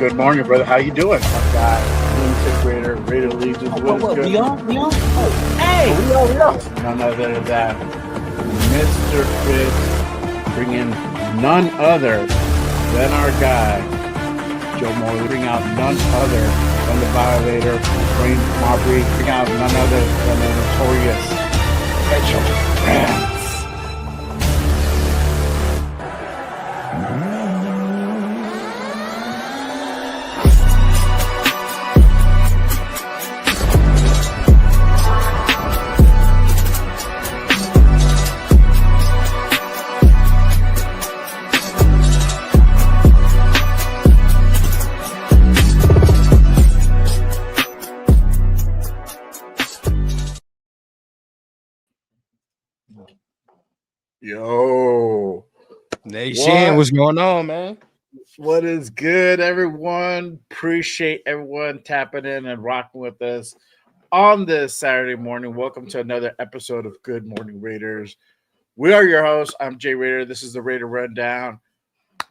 Good morning, brother. How you doing? My guy, Lunatic Raider, Raider Legion. What is good? We on? Oh, hey! We on. None other than Mr. Chris, bringing none other than our guy, Joe Moore, bring out none other than the Violator, Wayne Marbury, bring out none other than the notorious Mitchell Grant. Yo, What's going on, man? What is good, everyone? Appreciate everyone tapping in and rocking with us on this Saturday morning. Welcome to another episode of Good Morning Raiders. We are your hosts. I'm Jay Raider. This is the Raider Rundown.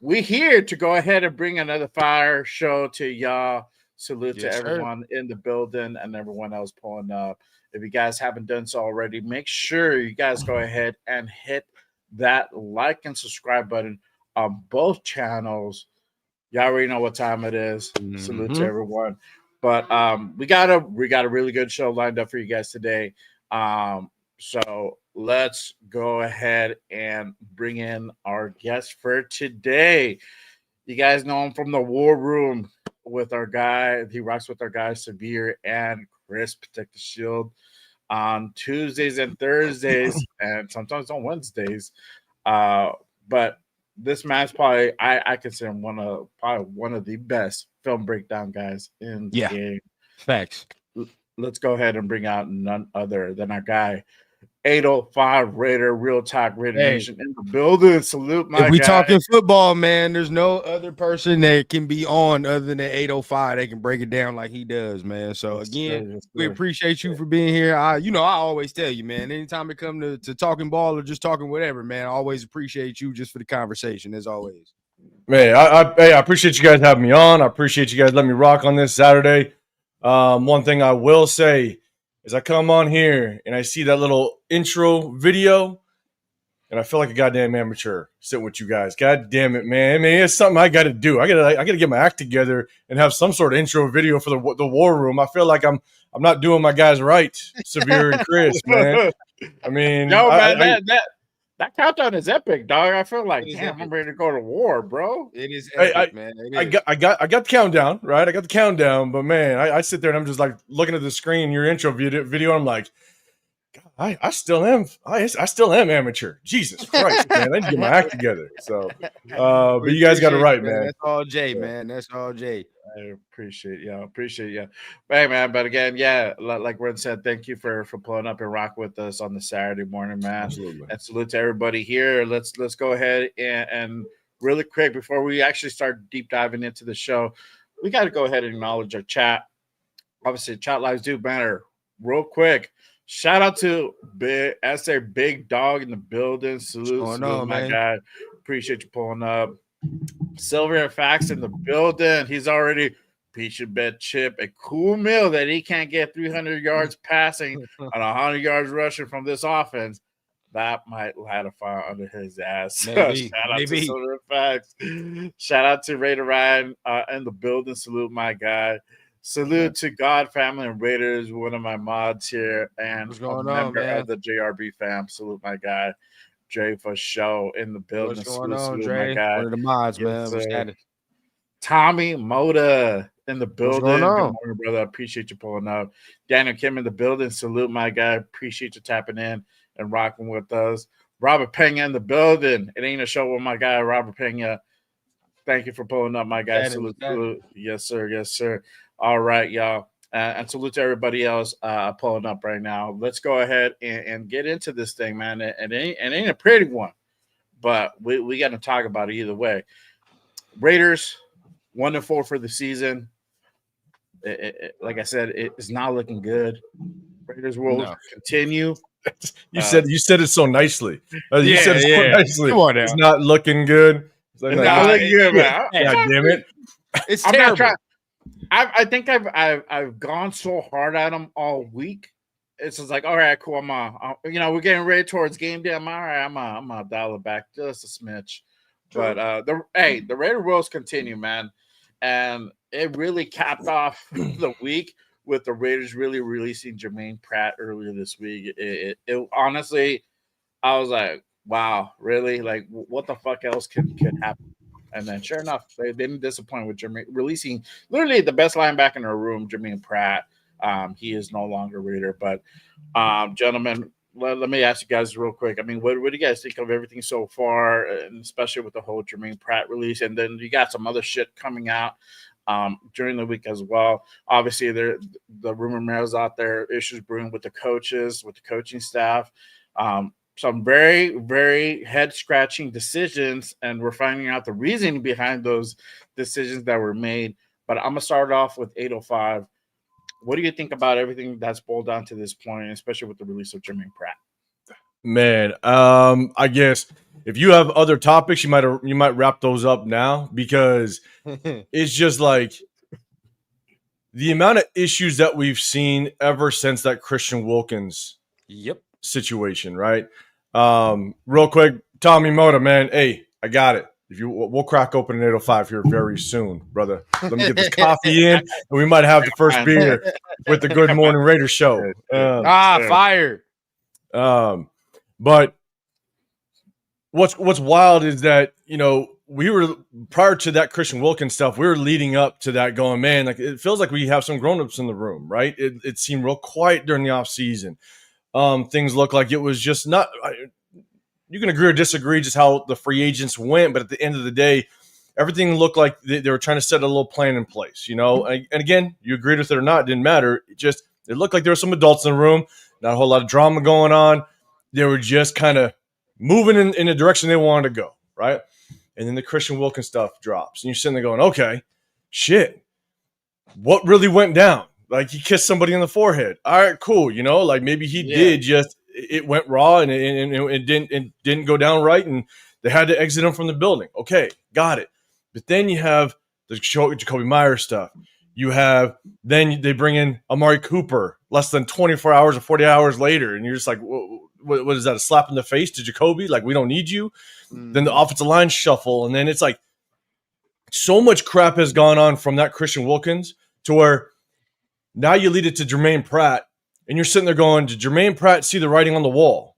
We're here to go ahead and bring another fire show to y'all. Salute to everyone in the building and everyone else pulling up. If you guys haven't done so already, make sure you guys go ahead and hit that like and subscribe button on both channels. Y'all already know what time it is. Salute to everyone. But we got a really good show lined up for you guys today. So let's go ahead and bring in our guest for today. You guys know him from the War Room with our guy. He rocks with our guys Severe and Chris Protect the Shield on Tuesdays and Thursdays and sometimes on Wednesdays. But this man's probably I consider him one of the best film breakdown guys in the game. Facts. Let's go ahead and bring out none other than our guy 805 Raider, Real Talk Raider Nation in the building. Salute my guy. If we talking football, man, there's no other person that can be on other than 805. They can break it down like he does, man. So again, we appreciate you for being here. I always tell you, man, anytime it come to talking ball or just talking whatever, man, I always appreciate you just for the conversation, as always. Man, I appreciate you guys having me on. I appreciate you guys letting me rock on this Saturday. One thing I will say is I come on here and I see that little intro video and I feel like a goddamn amateur sitting with you guys. God damn it, man. I mean, it's something I got to do. I got to get my act together and have some sort of intro video for the War Room. I feel like I'm not doing my guys right, Severe and Chris, man. I mean, that countdown is epic, dog. I feel like, damn, I'm ready to go to war, bro. It is epic, man. I got the countdown, right? I got the countdown, but man, I sit there and I'm just like looking at the screen, your intro video, and I'm like, God, I still am amateur. Jesus Christ, man. I need to get my act together. So, but you guys got it right, man. That's all Jay, man. That's all Jay. I appreciate you. Hey, man. But again, like Ren said, thank you for pulling up and rock with us on the Saturday morning, man. Absolutely. And salute to everybody here. Let's go ahead and really quick before we actually start deep diving into the show, we got to go ahead and acknowledge our chat. Obviously, chat lives do matter. Real quick, shout out to Big Dog in the building. Salute my guy. Appreciate you pulling up. Silver and Fax in the building. He's already peach and bet chip a cool meal that he can't get 300 yards passing on 100 yards rushing from this offense. That might light a fire under his ass. Maybe. Shout out to Silver and Fax. Shout out to Raider Ryan in the building. Salute my guy. Salute to God Family and Raiders, one of my mods here, and a member of the JRB fam. Salute my guy. Dre for show in the building. What's going on, Dre? One of the mods, man. Tommy Moda in the building. Good morning, brother. I appreciate you pulling up. Daniel Kim in the building. Salute, my guy. Appreciate you tapping in and rocking with us. Robert Pena in the building. It ain't a show with my guy, Robert Pena. Thank you for pulling up, my guy. Salute. Yes, sir. All right, y'all. And salute to everybody else pulling up right now. Let's go ahead and get into this thing, man. It ain't a pretty one, but we got to talk about it either way. Raiders 1-4 for the season. Like I said, it's not looking good. Raiders will continue. You said it so nicely. You said it so nicely. Come on now. It's not looking good. It's not looking good, man. God damn it. It's I'm terrible. not trying. I think I've gone so hard at him all week. It's just like, all right, cool. We're getting ready towards game day. I'm all right. I'm gonna dial it back just a smidge. Sure. But the Raider Royals continue, man, and it really capped off the week with the Raiders really releasing Jermaine Pratt earlier this week. It honestly, I was like, wow, really? Like, what the fuck else could happen? And then, sure enough, they didn't disappoint with Jermaine releasing literally the best linebacker in the room, Jermaine Pratt. He is no longer Raider, but gentlemen, let me ask you guys real quick. I mean, what do you guys think of everything so far, and especially with the whole Jermaine Pratt release? And then you got some other shit coming out during the week as well. Obviously, the rumor mills out there, issues brewing with the coaches, with the coaching staff. Some very, very head scratching decisions, and we're finding out the reasoning behind those decisions that were made. But I'm gonna start off with 805. What do you think about everything that's boiled down to this point, especially with the release of Jermaine Pratt? Man, I guess if you have other topics, you might wrap those up now, because it's just like the amount of issues that we've seen ever since that Christian Wilkins situation, right? Real quick, Tommy Moda, man, hey, I got it. We'll crack open an 805 here very soon, brother. Let me get this coffee in, and we might have the first beer with the Good Morning Raider show. Fire. But what's wild is that, we were, prior to that Christian Wilkins stuff, we were leading up to that going, man, like, it feels like we have some grown-ups in the room, right? It seemed real quiet during the offseason. Things look like it was just not. You can agree or disagree just how the free agents went, but at the end of the day, everything looked like they were trying to set a little plan in place, And again, you agreed with it or not, it didn't matter. It looked like there were some adults in the room, not a whole lot of drama going on. They were just kind of moving in the direction they wanted to go, right? And then the Christian Wilkins stuff drops, and you're sitting there going, okay, shit, what really went down? Like, he kissed somebody on the forehead. All right, cool. Like, maybe he did just, it went raw and it didn't go down right, and they had to exit him from the building. Okay, got it. But then you have the Jacoby Myers stuff. Then they bring in Amari Cooper less than 24 hours or 40 hours later, and you're just like, what is that, a slap in the face to Jacoby? Like, we don't need you. Then the offensive line shuffle, and then it's like so much crap has gone on from that Christian Wilkins to where now you lead it to Jermaine Pratt, and you're sitting there going, did Jermaine Pratt see the writing on the wall?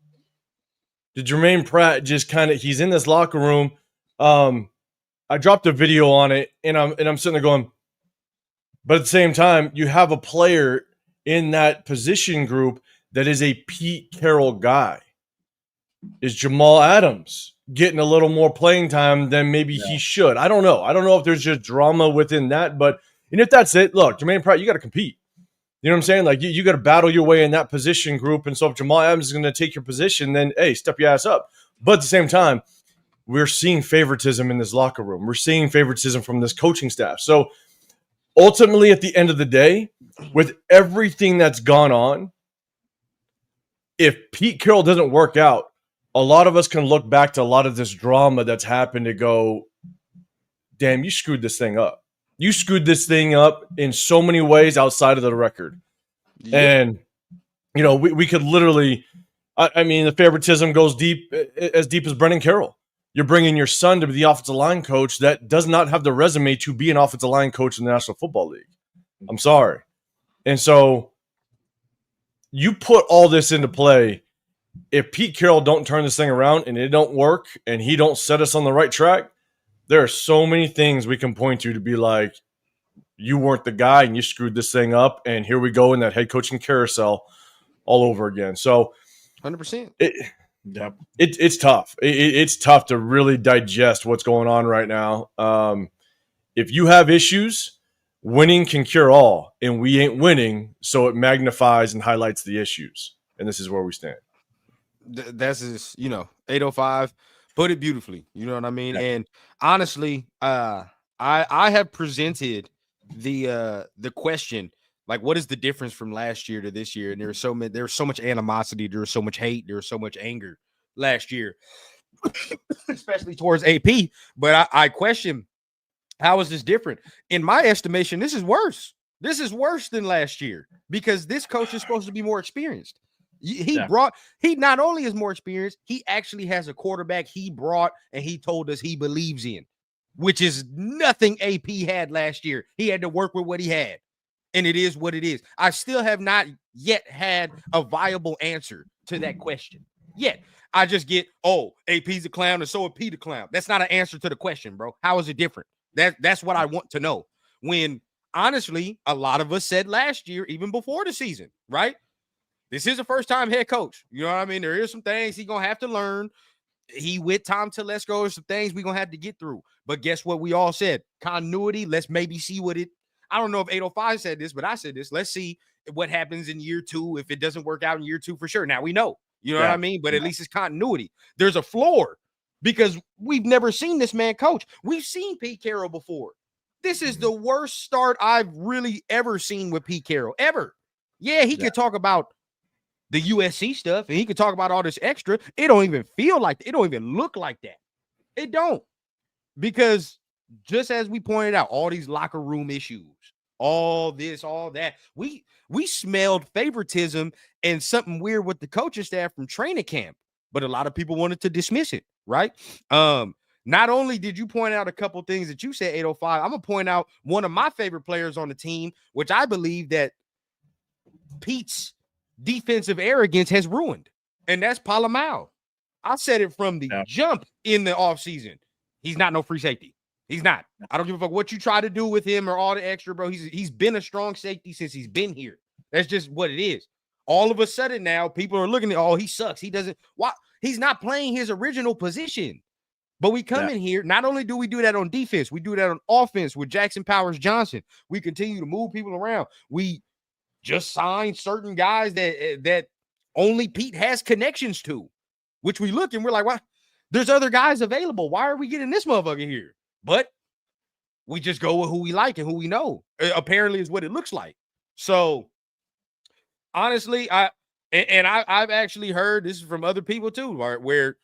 Did Jermaine Pratt just he's in this locker room? I dropped a video on it, and I'm sitting there going, but at the same time, you have a player in that position group that is a Pete Carroll guy. Is Jamal Adams getting a little more playing time than maybe he should? I don't know. I don't know if there's just drama within that, but if that's it, look, Jermaine Pratt, you got to compete. You know what I'm saying? Like, you got to battle your way in that position group. And so if Jamal Adams is going to take your position, then, hey, step your ass up. But at the same time, we're seeing favoritism in this locker room. We're seeing favoritism from this coaching staff. So ultimately, at the end of the day, with everything that's gone on, if Pete Carroll doesn't work out, a lot of us can look back to a lot of this drama that's happened to go, damn, you screwed this thing up. You screwed this thing up in so many ways outside of the record. Yep. And, we could literally, I mean, the favoritism goes deep as Brendan Carroll. You're bringing your son to be the offensive line coach that does not have the resume to be an offensive line coach in the National Football League. I'm sorry. And so you put all this into play. If Pete Carroll don't turn this thing around and it don't work and he don't set us on the right track, there are so many things we can point to be like, you weren't the guy and you screwed this thing up, and here we go in that head coaching carousel all over again. So 100%. It's tough. It's tough to really digest what's going on right now. If you have issues, winning can cure all, and we ain't winning, so it magnifies and highlights the issues. And this is where we stand. That's just, 805 put it beautifully. You know what I mean? Yeah. And honestly, I have presented the question, like, what is the difference from last year to this year? And there was so much animosity, there was so much hate, there was so much anger last year, especially towards AP. But I question How is this different? In my estimation, this is worse. This is worse than last year because this coach is supposed to be more experienced. He not only is more experienced, he actually has a quarterback he brought and he told us he believes in, which is nothing AP had last year. He had to work with what he had, and it is what it is. I still have not yet had a viable answer to that question yet. I just get, AP's a clown and so is P the clown. That's not an answer to the question, bro. How is it different? That's what I want to know. When honestly, a lot of us said last year, even before the season, right? This is a first-time head coach. You know what I mean? There is some things he's gonna have to learn. He with Tom Telesco, there's some things we're gonna have to get through. But guess what? We all said continuity. Let's maybe see what it. I don't know if 805 said this, but I said this. Let's see what happens in year 2 if it doesn't work out in year 2 for sure. Now we know, you know what I mean? But at least it's continuity. There's a floor because we've never seen this man coach. We've seen Pete Carroll before. This is the worst start I've really ever seen with Pete Carroll, ever. Yeah, he could talk about the USC stuff and he could talk about all this extra. It don't even feel like it don't even look like that. It don't. Because just as we pointed out, all these locker room issues, all this, all that, we smelled favoritism and something weird with the coaching staff from training camp, but a lot of people wanted to dismiss it, right? Not only did you point out a couple things that you said, 805, I'm gonna point out one of my favorite players on the team, which I believe that Pete's defensive arrogance has ruined, and that's Palomao. I said it from the jump in the offseason. He's not no free safety. He's not. I don't give a fuck what you try to do with him or all the extra, bro. He's been a strong safety since he's been here. That's just what it is. All of a sudden now, people are looking at, he sucks. He doesn't. Why? He's not playing his original position. But we come in here, not only do we do that on defense, we do that on offense with Jackson Powers Johnson. We continue to move people around. We just signed certain guys that only Pete has connections to, which we look and we're like, why? There's other guys available. Why are we getting this motherfucker here? But we just go with who we like and who we know. Apparently is what it looks like. So honestly, I've actually heard this is from other people too, where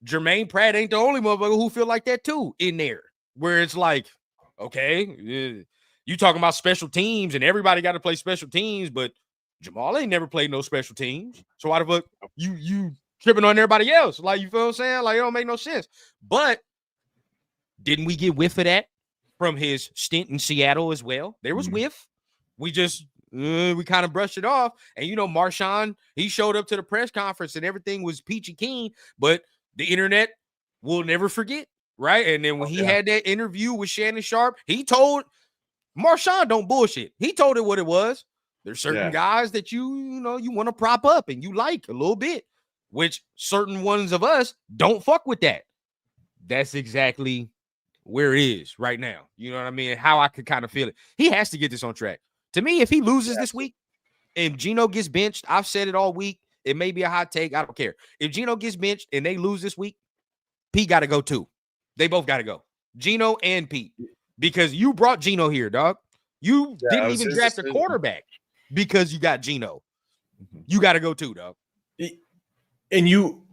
Jermaine Pratt ain't the only motherfucker who feel like that too in there, where it's like, okay, you talking about special teams and everybody got to play special teams, but Jamal ain't never played no special teams. So why the fuck you tripping on everybody else? Like, you feel what I'm saying? Like, it don't make no sense. But didn't we get whiff of that from his stint in Seattle as well? There was whiff. We just we kind of brushed it off. And Marshawn, he showed up to the press conference and everything was peachy keen, but the internet will never forget, right? And then when he had that interview with Shannon Sharp, he told Marshawn don't bullshit. He told it what it was. There's certain guys that you want to prop up and you like a little bit, which certain ones of us don't fuck with that. That's exactly where it is right now. You know what I mean? How I could kind of feel it. He has to get this on track. To me, if he loses this week and Geno gets benched, I've said it all week. It may be a hot take. I don't care. If Geno gets benched and they lose this week, Pete got to go too. They both got to go. Geno and Pete. Because you brought Geno here, dog. You didn't even draft a quarterback because you got Geno. You got to go too, dog. And you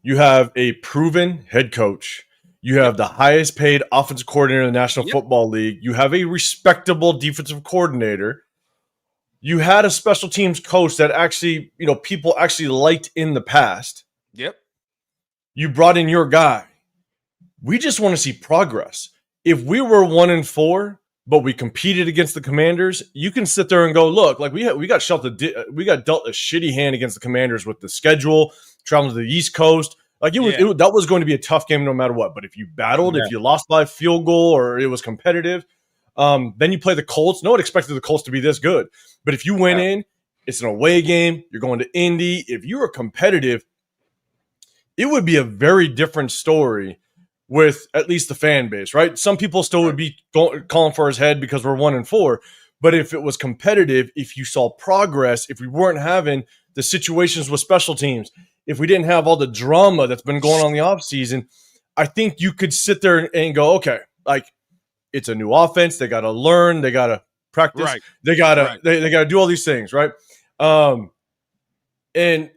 have a proven head coach. You have the highest paid offensive coordinator in the National Football League. You have a respectable defensive coordinator. You had a special teams coach that actually, people actually liked in the past. Yep. You brought in your guy. We just want to see progress. If we were 1-4, but we competed against the Commanders, you can sit there and go, look, like we got dealt a shitty hand against the Commanders with the schedule, traveling to the East Coast. Like that was going to be a tough game no matter what. But if you battled, if you lost by a field goal or it was competitive, then you play the Colts. No one expected the Colts to be this good. But if you went in, it's an away game. You're going to Indy. If you were competitive, it would be a very different story with at least the fan base, right? Some people still would be calling for his head because we're 1-4. But if it was competitive, if you saw progress, if we weren't having the situations with special teams, if we didn't have all the drama that's been going on in the offseason, I think you could sit there and go, okay, like it's a new offense. They got to learn. They got to practice. Right. They got to they got to do all these things, right? And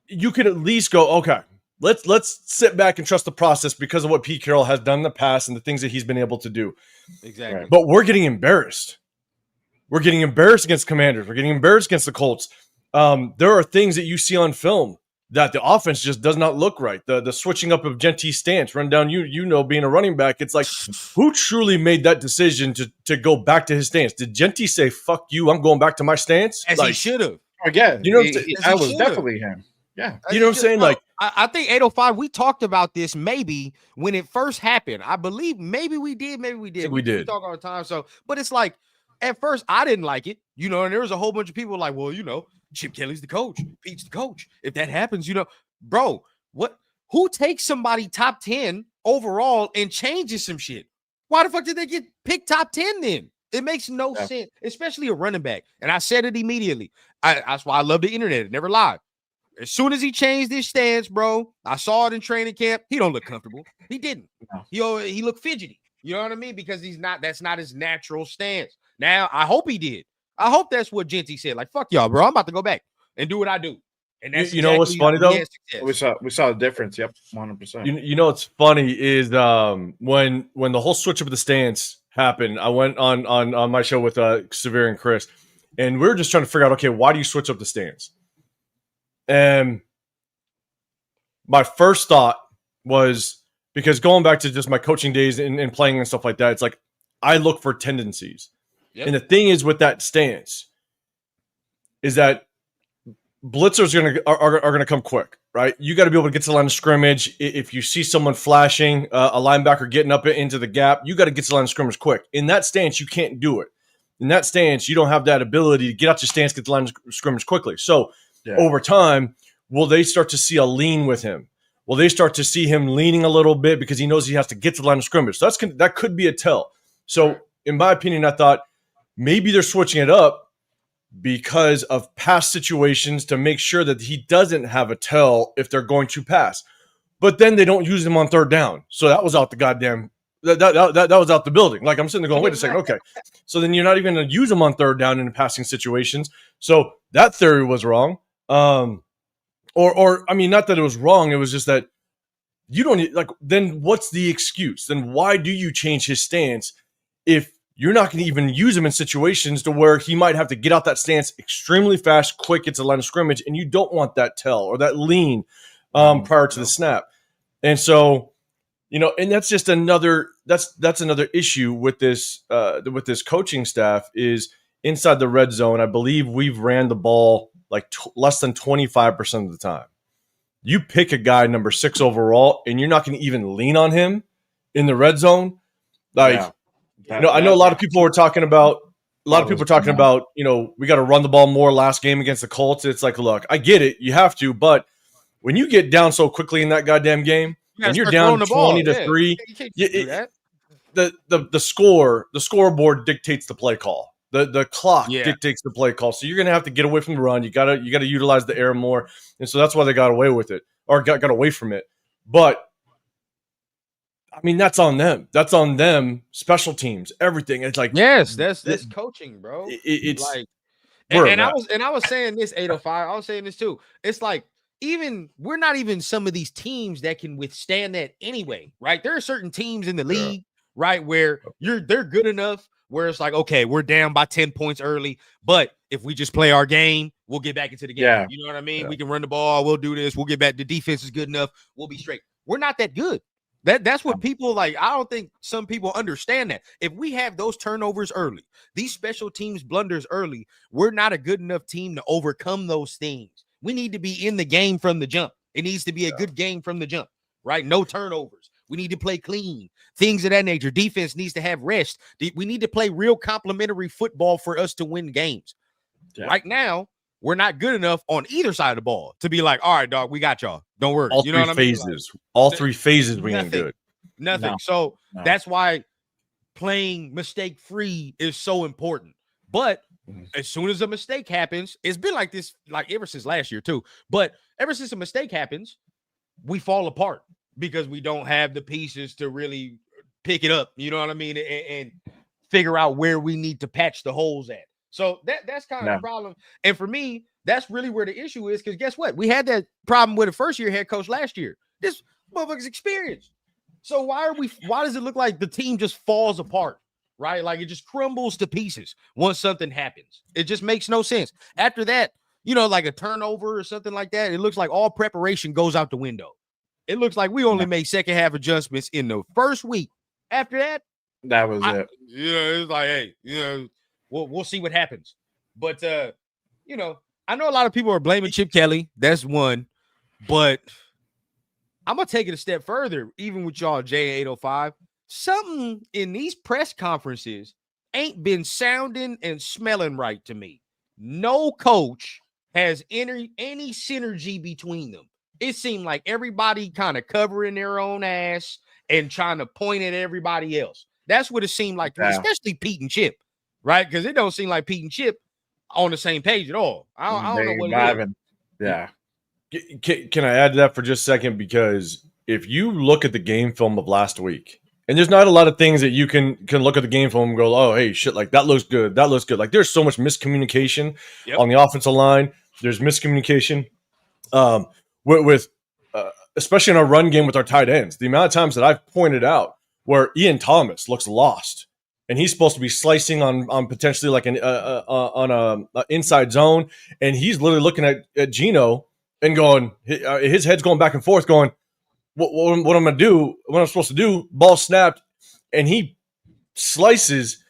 you could at least go, okay, Let's sit back and trust the process because of what Pete Carroll has done in the past and the things that he's been able to do. Exactly. Right. But we're getting embarrassed. We're getting embarrassed against Commanders. We're getting embarrassed against the Colts. There are things that you see on film that the offense just does not look right. The switching up of Genty's stance, run down, being a running back, it's like, who truly made that decision to go back to his stance? Did Genty say, fuck you, I'm going back to my stance? As like, he should have. Yeah, you know, I was definitely him. Yeah. You know what I'm saying? Like, I think 805, we talked about this maybe when it first happened. I believe maybe we did. we did. We talk all the time. So, but it's like, at first, I didn't like it, and there was a whole bunch of people like, well, Chip Kelly's the coach, Pete's the coach. If that happens, bro, who takes somebody top 10 overall and changes some shit? Why the fuck did they get picked top 10 then? It makes no sense, especially a running back. And I said it immediately. That's why I love the internet. It never lied. As soon as he changed his stance, bro, I saw it in training camp. He don't look comfortable. He didn't. He looked fidgety. You know what I mean? Because that's not his natural stance. Now, I hope he did. I hope that's what Genty said. Like, fuck y'all, bro. I'm about to go back and do what I do. And that's what's funny though? We saw the difference. Yep, 100%. You know what's funny is when the whole switch up of the stance happened, I went on my show with Severe and Chris, and we were just trying to figure out, okay, why do you switch up the stance? And my first thought was, because going back to just my coaching days and playing and stuff like that, it's like I look for tendencies. Yep. And the thing is with that stance is that blitzers are going to come quick, right? You got to be able to get to the line of scrimmage. If you see someone flashing, a linebacker getting up into the gap, you got to get to the line of scrimmage quick. In that stance, you can't do it. In that stance, you don't have that ability to get out your stance, get the line of scrimmage quickly. So over time, will they start to see a lean with him? Will they start to see him leaning a little bit because he knows he has to get to the line of scrimmage? So that could be a tell. So in my opinion, I thought maybe they're switching it up because of past situations to make sure that he doesn't have a tell if they're going to pass. But then they don't use him on third down. So that was out the goddamn that was out the building. Like, I'm sitting there going, wait a second, okay. So then you're not even going to use him on third down in passing situations. So that theory was wrong. Or I mean, not that it was wrong. It was just that you don't like. Then what's the excuse? Then why do you change his stance if you're not going to even use him in situations to where he might have to get out that stance extremely fast, quick, get to the line of scrimmage, and you don't want that tell or that lean prior to the snap. And so, and that's just another that's another issue with this coaching staff is inside the red zone. I believe we've ran the ball like less than 25% of the time. You pick a guy number 6 overall, and you're not going to even lean on him in the red zone. Like, I know a lot of people were talking about. We got to run the ball more last game against the Colts. It's like, look, I get it, you have to, but when you get down so quickly in that goddamn game, and you're down 20-3, the scoreboard dictates the play call. The clock dictates the play call. So you're going to have to get away from the run. You got to utilize the air more. And so that's why they got away with it or got away from it. But I mean, that's on them. That's on them. Special teams, everything. It's like, yes, that's coaching, bro. It's like, and I was saying this 805. I was saying this too. It's like, we're not even some of these teams that can withstand that anyway, right? There are certain teams in the league, right, where they're good enough where it's like, okay, we're down by 10 points early, but if we just play our game, we'll get back into the game. Yeah. You know what I mean? Yeah. We can run the ball. We'll do this. We'll get back. The defense is good enough. We'll be straight. We're not that good. That's what people like. I don't think some people understand that. If we have those turnovers early, these special teams blunders early, we're not a good enough team to overcome those things. We need to be in the game from the jump. It needs to be a good game from the jump, right? No turnovers. We need to play clean, things of that nature. Defense needs to have rest. We need to play real complementary football for us to win games. Yeah. Right now, we're not good enough on either side of the ball to be like, all right, dog, we got y'all. Don't worry. All three phases. Like, all 3 phases we ain't good. Nothing. So that's why playing mistake-free is so important. But as soon as a mistake happens, it's been like this, like ever since last year too. But ever since a mistake happens, we fall apart because we don't have the pieces to really pick it up. You know what I mean? And figure out where we need to patch the holes at. So that's kind of the problem. And for me, that's really where the issue is. Because guess what? We had that problem with the first-year head coach last year. This motherfucker's experienced. So why does it look like the team just falls apart? Right? Like it just crumbles to pieces once something happens. It just makes no sense. After that, like a turnover or something like that, it looks like all preparation goes out the window. It looks like we only made second half adjustments in the first week. After that, that was it. It's like, hey, we'll see what happens. But I know a lot of people are blaming Chip Kelly. That's one. But I'm gonna take it a step further, even with y'all J805. Something in these press conferences ain't been sounding and smelling right to me. No coach has any synergy between them. It seemed like everybody kind of covering their own ass and trying to point at everybody else. That's what it seemed like to me, especially Pete and Chip, right? Because it don't seem like Pete and Chip on the same page at all. I don't know what it is. Yeah. Can I add to that for just a second? Because if you look at the game film of last week, and there's not a lot of things that you can look at the game film and go, oh, hey, shit, like that looks good. That looks good. Like there's so much miscommunication on the offensive line. There's miscommunication with especially in our run game with our tight ends. The amount of times that I've pointed out where Ian Thomas looks lost and he's supposed to be slicing on potentially like on a inside zone, and he's literally looking at Gino and going, his head's going back and forth going, what I'm going to do, what I'm supposed to do, ball snapped, and he slices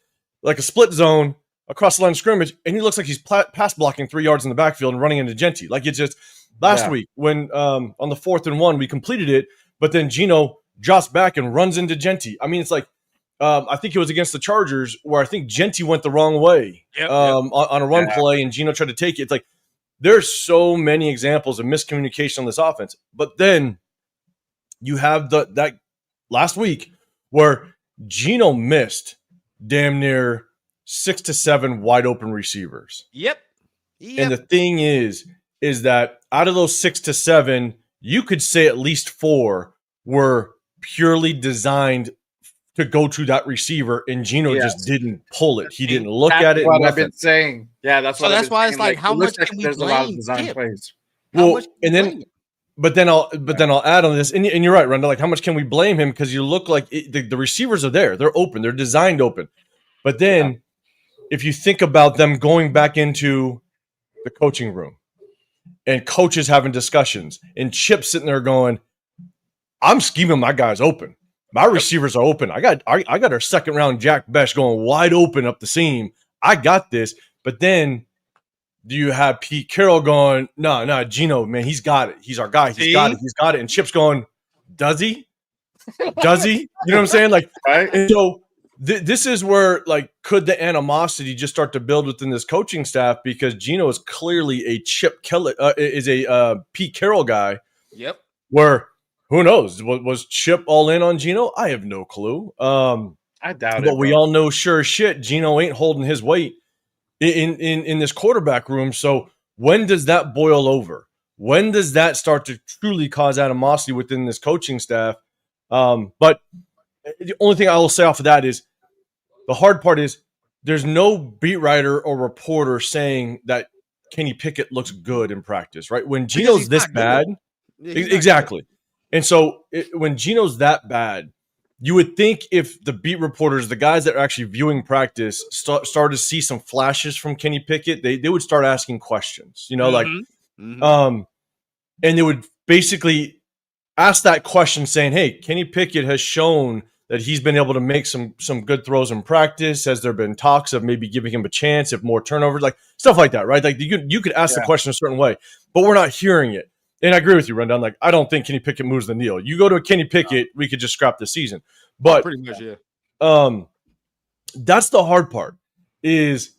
like a split zone across the line of scrimmage, and he looks like he's pass blocking 3 yards in the backfield and running into Genty. Like it's just last week when on the 4th and 1, we completed it, but then Gino drops back and runs into Genty. I mean, it's like, I think it was against the Chargers where I think Genty went the wrong way on a run play, and Gino tried to take it. It's like there's so many examples of miscommunication on this offense. But then you have that last week where Gino missed damn near 6 to 7 wide open receivers. Yep. And the thing is that out of those 6 to 7, you could say at least 4 were purely designed to go to that receiver, and Gino just didn't pull it. He didn't look at it. That's what I've been saying. Yeah, that's what. So that's why it's like, how much can we there's blame a lot of design Chip? plays. Well, and then, but then I'll add on this, and you're right, Randall. Like, how much can we blame him? Because you look like the receivers are there. They're open. They're designed open. But then, if you think about them going back into the coaching room and coaches having discussions and Chip sitting there going, I'm scheming my guys open. My receivers are open. I got our second round Jack Besh going wide open up the seam. I got this. But then do you have Pete Carroll going, no, Gino, man, he's got it. He's our guy. He's got it. And Chip's going, does he? Does he? You know what I'm saying? Like, and so this is where, like, could the animosity just start to build within this coaching staff, because Gino is clearly a Chip Kelly, is a Pete Carroll guy. Yep. Where, who knows? Was Chip all in on Gino? I have no clue. I doubt it. But we all know sure as shit Gino ain't holding his weight in this quarterback room. So when does that boil over? When does that start to truly cause animosity within this coaching staff? But the only thing I will say off of that is the hard part is there's no beat writer or reporter saying that Kenny Pickett looks good in practice, right? When Gino's this bad, exactly. And so when Gino's that bad, you would think if the beat reporters, the guys that are actually viewing practice, start to see some flashes from Kenny Pickett, they would start asking questions, and they would basically ask that question saying, hey, Kenny Pickett has shown that he's been able to make some good throws in practice. Has there been talks of maybe giving him a chance, if more turnovers, like stuff like that, right? Like you could ask the question a certain way, but we're not hearing it. And I agree with you, Rundown. Like, I don't think Kenny Pickett moves the needle. You go to a Kenny Pickett, we could just scrap the season. But pretty much, that's the hard part is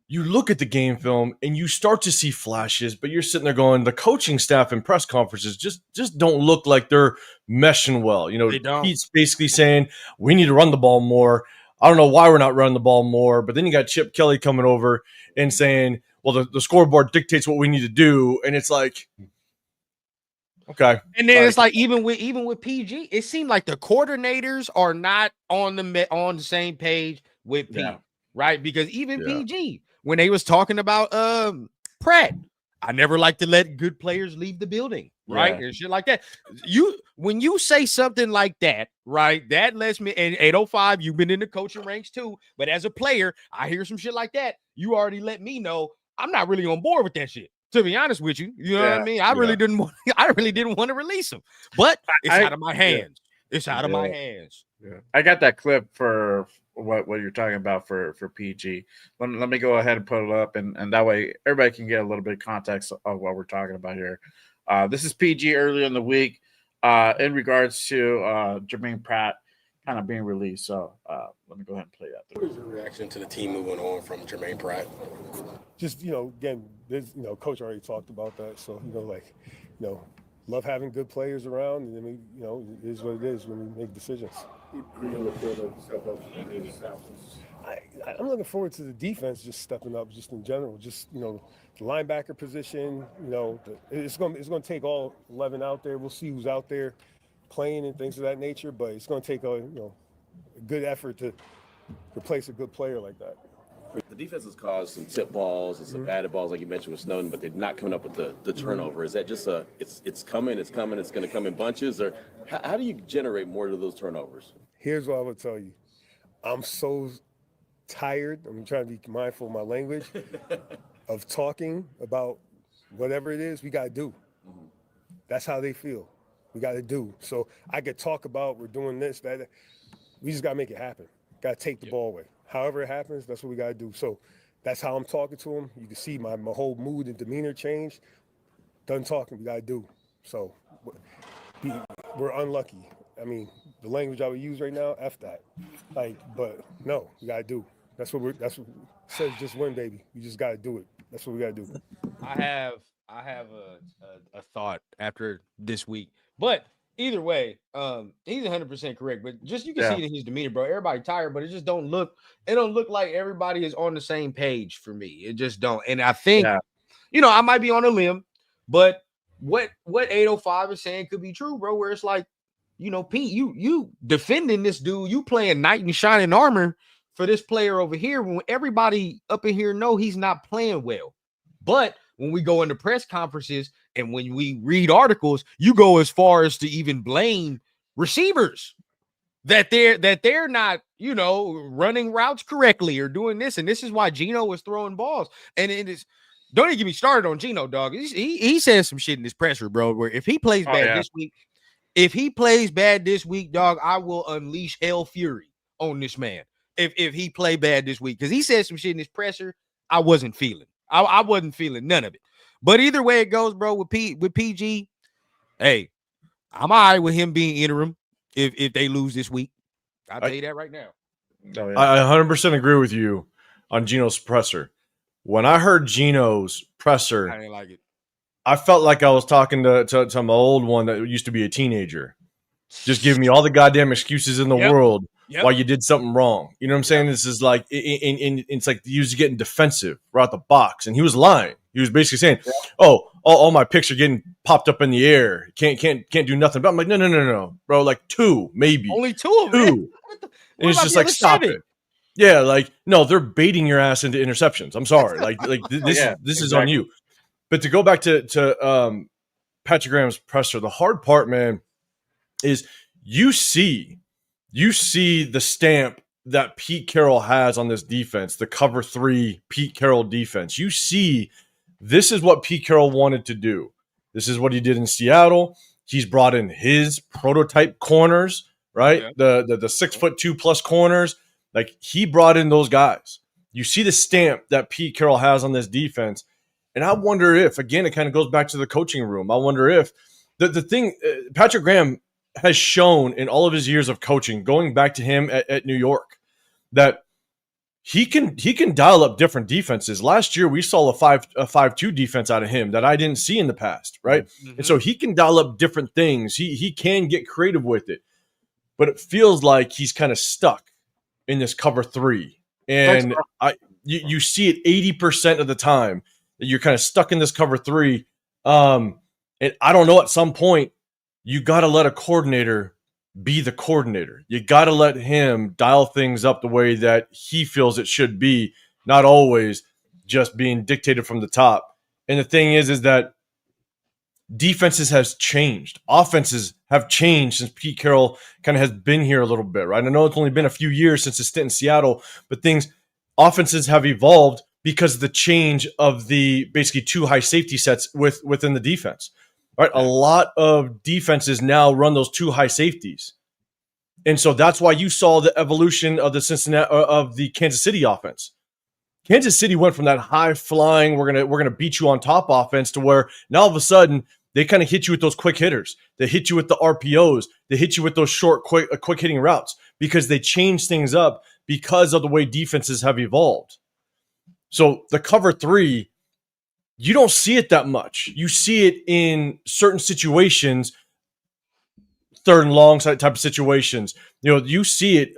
you look at the game film and you start to see flashes, but you're sitting there going, the coaching staff and press conferences just don't look like they're meshing well. You know, Pete's basically saying, we need to run the ball more. I don't know why we're not running the ball more. But then you got Chip Kelly coming over and saying, well, the scoreboard dictates what we need to do. And it's like, okay. And then it's like even with PG, it seemed like the coordinators are not on the same page with Pete, right? Because even PG, when they was talking about Pratt, I never like to let good players leave the building, right? And shit like that. When you say something like that, right, that lets me, and 805, you've been in the coaching ranks too, but as a player, I hear some shit like that. You already let me know I'm not really on board with that shit. To be honest with you, you know what I mean? I really didn't want to release him, but it's out of my hands. It's out of my hands. Yeah. I got that clip for what you're talking about for PG. Let me go ahead and put it up, and that way everybody can get a little bit of context of what we're talking about here. This is PG earlier in the week in regards to Jermaine Pratt kind of being released. So let me go ahead and play that. What was your reaction to the team moving on from Jermaine Pratt? Just, again, there's, Coach already talked about that. So, love having good players around. And, it is what it is when we make decisions. I'm looking forward to the defense just stepping up, just in general. Just, the linebacker position, it's going to take all 11 out there. We'll see who's out there playing and things of that nature. But it's going to take a good effort to replace a good player like that. The defense has caused some tip balls and some batted balls, like you mentioned with Snowden, but they're not coming up with the turnover. Is that just it's coming, it's going to come in bunches, or how do you generate more of those turnovers? Here's what I would tell you. I'm so tired. I'm trying to be mindful of my language of talking about whatever it is we got to do. That's how they feel. We got to do. So I could talk about we're doing this, that. We just got to make it happen. Got to take the ball away. However it happens, that's what we got to do. So that's how I'm talking to him. You can see my whole mood and demeanor change. Done talking, we got to do. So we're unlucky. I mean, the language I would use right now, F that. But no, we got to do. That's what says just win, baby. We just got to do it. That's what we got to do. I have a thought after this week, but either way, he's 100% correct. But just you can see it in his demeanor, bro. Everybody tired, but it just don't look like everybody is on the same page for me. It just don't. And I think, I might be on a limb, but what 805 is saying could be true, bro. Where it's like, Pete, you defending this dude, you playing knight in shining armor for this player over here when everybody up in here know he's not playing well. But when we go into press conferences and when we read articles, you go as far as to even blame receivers that they're not, running routes correctly or doing this. And this is why Geno was throwing balls. And it is, don't even get me started on Geno, dog. He says some shit in this presser, bro, where if he plays bad this week, dog, I will unleash hell fury on this man. If he play bad this week, because he said some shit in his presser I wasn't feeling. I wasn't feeling none of it. But either way it goes, bro, with PG, hey, I'm all right with him being interim if they lose this week. I'll tell you that right now. Oh, yeah. I 100% agree with you on Geno's presser. When I heard Geno's presser, I didn't like it. I felt like I was talking to my old one that used to be a teenager. Just giving me all the goddamn excuses in the world why you did something wrong. You know what I'm saying? This is like, it's like he was getting defensive right out the box, and he was lying. He was basically saying, "Oh, all my picks are getting popped up in the air. Can't do nothing." But I'm like, no, bro. Like two, maybe only two of them. And it's just like, stop it. Yeah, like no, they're baiting your ass into interceptions. I'm sorry, this is on you. But to go back to Patrick Graham's presser, the hard part, man, is you see the stamp that Pete Carroll has on this defense, the cover 3 Pete Carroll defense. You see, this is what Pete Carroll wanted to do. This is what he did in Seattle. He's brought in his prototype corners, right? Yeah. The 6'2" plus corners. Like, he brought in those guys. You see the stamp that Pete Carroll has on this defense. And I wonder if, again, it kind of goes back to the coaching room. I wonder if the thing Patrick Graham has shown in all of his years of coaching, going back to him at New York, that he can dial up different defenses. Last year, we saw a 5-2 defense out of him that I didn't see in the past, right? Mm-hmm. And so he can dial up different things. He can get creative with it. But it feels like he's kind of stuck in this cover 3. And you see it 80% of the time that you're kind of stuck in this cover 3. And I don't know, at some point, you got to let a coordinator be the coordinator. You got to let him dial things up the way that he feels it should be, not always just being dictated from the top. And the thing is that defenses has changed. Offenses have changed since Pete Carroll kind of has been here a little bit, right? I know it's only been a few years since his stint in Seattle, but offenses have evolved because of the change of the basically 2 high safety sets within the defense, right? A lot of defenses now run those 2 high safeties. And so that's why you saw the evolution of the Kansas City offense. Kansas City went from that high flying, we're gonna beat you on top offense to where now all of a sudden they kind of hit you with those quick hitters. They hit you with the RPOs. They hit you with those short, quick hitting routes because they changed things up because of the way defenses have evolved. So the cover 3, you don't see it that much. You see it in certain situations, 3rd and long type of situations. You see it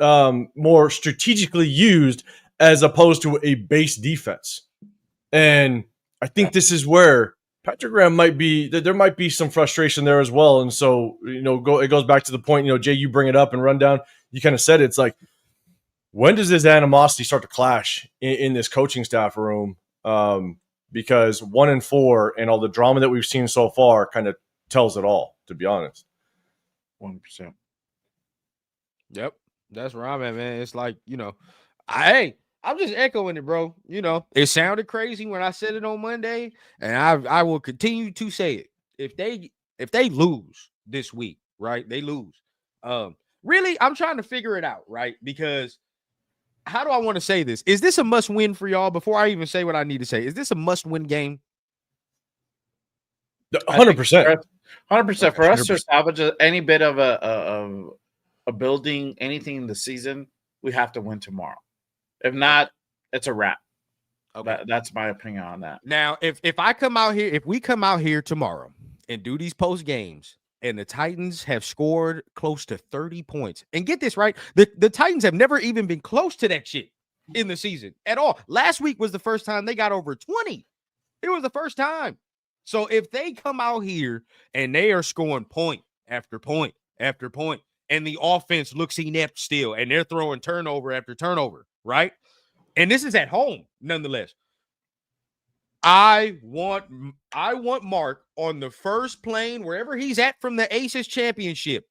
more strategically used as opposed to a base defense. And I think this is where Patrick Graham there might be some frustration there as well. And so, it goes back to the point, Jay, you bring it up and run down. You kind of said it's like, when does this animosity start to clash in this coaching staff room? Because 1-4 and all the drama that we've seen so far kind of tells it all, to be honest. 100%. Yep. That's where I'm at, man. It's like, I'm just echoing it, bro. It sounded crazy when I said it on Monday, and I will continue to say it. If they lose this week, right? They lose. Really, I'm trying to figure it out, right? Because how do I want to say this? Is this a must-win for y'all? Before I even say what I need to say, is this a must-win game? 100%. 100% for us to salvage any bit of a building, anything in the season, we have to win tomorrow. If not, it's a wrap. Okay. That's my opinion on that. Now, if we come out here tomorrow and do these post games, and the Titans have scored close to 30 points, and get this right, the Titans have never even been close to that shit in the season at all. Last week was the first time they got over 20. It was the first time. So if they come out here and they are scoring point after point after point, and the offense looks inept still, and they're throwing turnover after turnover, right? And this is at home, nonetheless. I want Mark on the first plane, wherever he's at from the Aces Championship.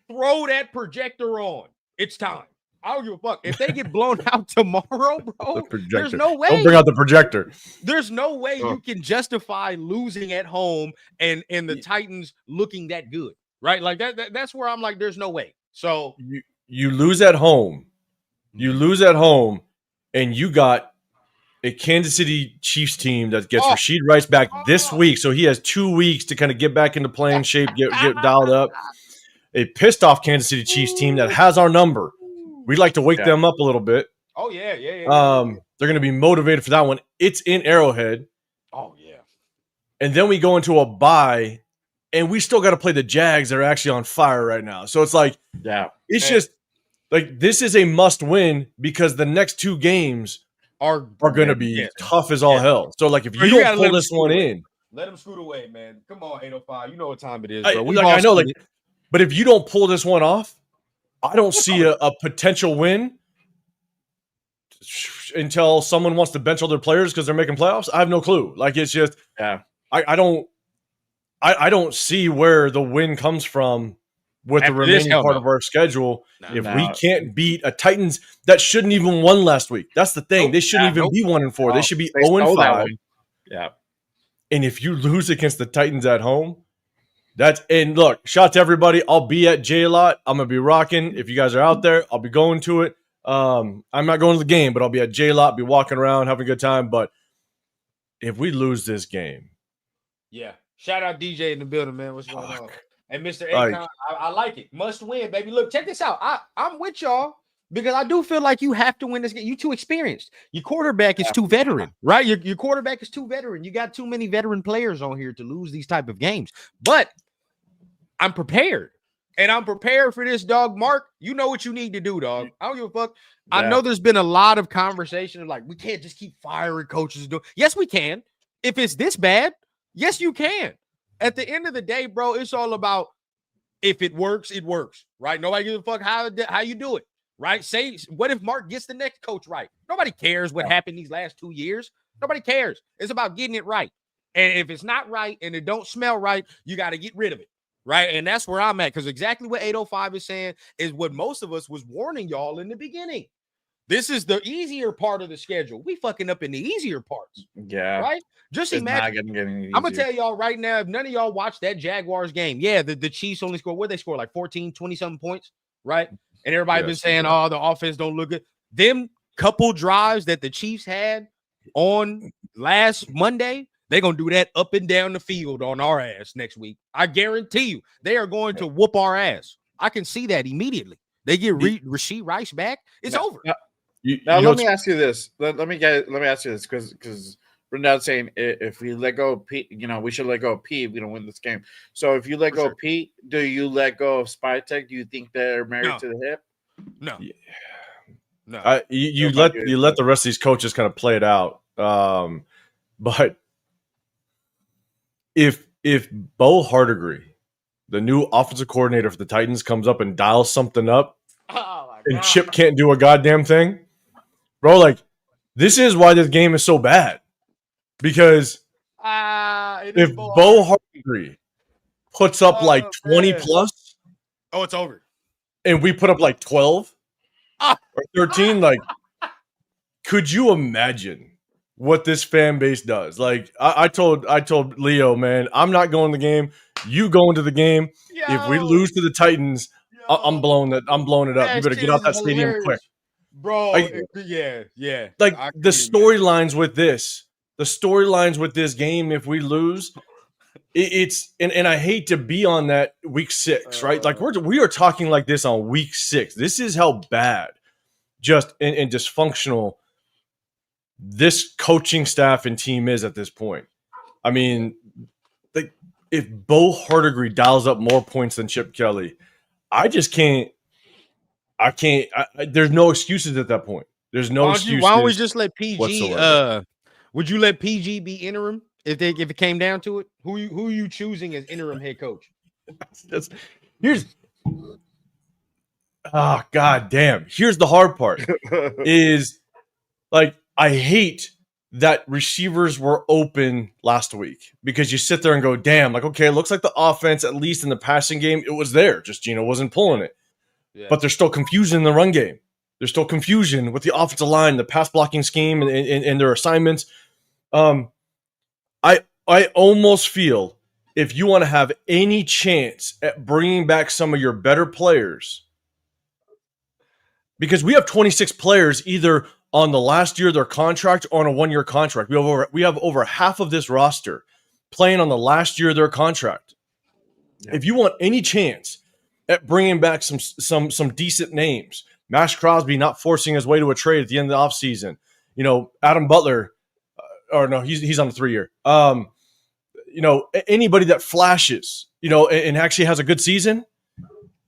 Throw that projector on. It's time. I don't give a fuck. If they get blown out tomorrow, bro, there's no way. Don't bring out the projector. There's no way you can justify losing at home and the Titans looking that good, right? Like that's where I'm like, there's no way. So you lose at home. You lose at home, and you got a Kansas City Chiefs team that gets Rashid Rice back this week. So he has 2 weeks to kind of get back into playing shape, get dialed up. A pissed off Kansas City Chiefs team that has our number. We'd like to wake them up a little bit. Oh, yeah. They're going to be motivated for that one. It's in Arrowhead. Oh, yeah. And then we go into a bye, and we still got to play the Jags that are actually on fire right now. So it's like, it's just like this is a must win because the next 2 games are going to be tough as all hell. So like if you don't pull this one in, let them scoot away, man. Come on, 805. You know what time it is, bro. I know, but if you don't pull this one off, I don't see a potential win until someone wants to bench all their players because they're making playoffs. I have no clue. Like it's just, I don't see where the win comes from with the remaining part of our schedule. If we can't beat a Titans that shouldn't even won last week, that's the thing. They shouldn't even be 1-4. They should be 0-5. Yeah. And if you lose against the Titans at home, and look, shout out to everybody. I'll be at J-Lot. I'm gonna be rocking. If you guys are out there, I'll be going to it. I'm not going to the game, but I'll be at J-Lot, be walking around, having a good time. But if we lose this game, shout out DJ in the building, man. What's going on? And Mr. Akon, I like it. Must win, baby. Look, check this out. I'm with y'all because I do feel like you have to win this game. You're too experienced. Your quarterback is too veteran, right? Your quarterback is too veteran. You got too many veteran players on here to lose these type of games. But I'm prepared. And I'm prepared for this, dog. Mark, you know what you need to do, dog. I don't give a fuck. Yeah. I know there's been a lot of conversation of like, we can't just keep firing coaches. Yes, we can. If it's this bad, yes, you can. At the end of the day, bro, it's all about if it works, it works, right? Nobody gives a fuck how you do it, right? Say, what if Mark gets the next coach right? Nobody cares what happened these last 2 years. Nobody cares. It's about getting it right. And if it's not right and it don't smell right, you got to get rid of it. Right. And that's where I'm at. Because exactly what 805 is saying is what most of us was warning y'all in the beginning. This is the easier part of the schedule. We fucking up in the easier parts. Yeah. Right. Just It's imagine. not getting easier. I'm going to tell y'all right now, if none of y'all watched that Jaguars game, yeah, the Chiefs only scored, what they score, like 14, 20-something points. Right. And everybody been saying, oh, the offense don't look good. Them couple drives that the Chiefs had on last Monday, they're going to do that up and down the field on our ass next week. I guarantee you, they are going to whoop our ass. I can see that immediately. They get Rashee Rice back. It's over. Now let me ask you this. Let me ask you this because Renat's saying if we let go of Pete, we should let go of Pete if we don't win this game. So if you let go of Pete, do you let go of Spytek? Do you think they're married to the hip? No. Yeah. No. You let the rest of these coaches kind of play it out. But if Bo Hardigree, the new offensive coordinator for the Titans, comes up and dials something up, and Chip can't do a goddamn thing, bro, like, this is why this game is so bad. Because if Bo Hardigree puts up like 20 plus, it's over. And we put up like 12 or 13, like, could you imagine what this fan base does? Like, I told Leo, man, I'm not going to the game. You go into the game. If we lose to the Titans, I'm blowing it up. You better get out that stadium quick. Bro, yeah. Like, the storylines with this game, if we lose, it's and I hate to be on that week 6, right? Like, we are talking like this on week 6. This is how bad, just and dysfunctional this coaching staff and team is at this point. I mean, like, if Bo Hardigree dials up more points than Chip Kelly, I just can't. There's no excuses at that point. There's no excuses. Why don't we just let PG? Whatsoever. Would you let PG be interim if it came down to it? Who are you choosing as interim head coach? God damn. Here's the hard part is, like, I hate that receivers were open last week because you sit there and go, damn, like, okay, it looks like the offense, at least in the passing game, it was there. Just Gino wasn't pulling it. Yeah. But there's still confusion in the run game. There's still confusion with the offensive line, the pass blocking scheme, and their assignments. I almost feel if you want to have any chance at bringing back some of your better players, because we have 26 players either on the last year of their contract or on a 1-year contract. We have over half of this roster playing on the last year of their contract. Yeah. If you want any chance at bringing back some decent names, Max Crosby not forcing his way to a trade at the end of the offseason, Adam Butler, he's on a 3-year. Anybody that flashes, and actually has a good season,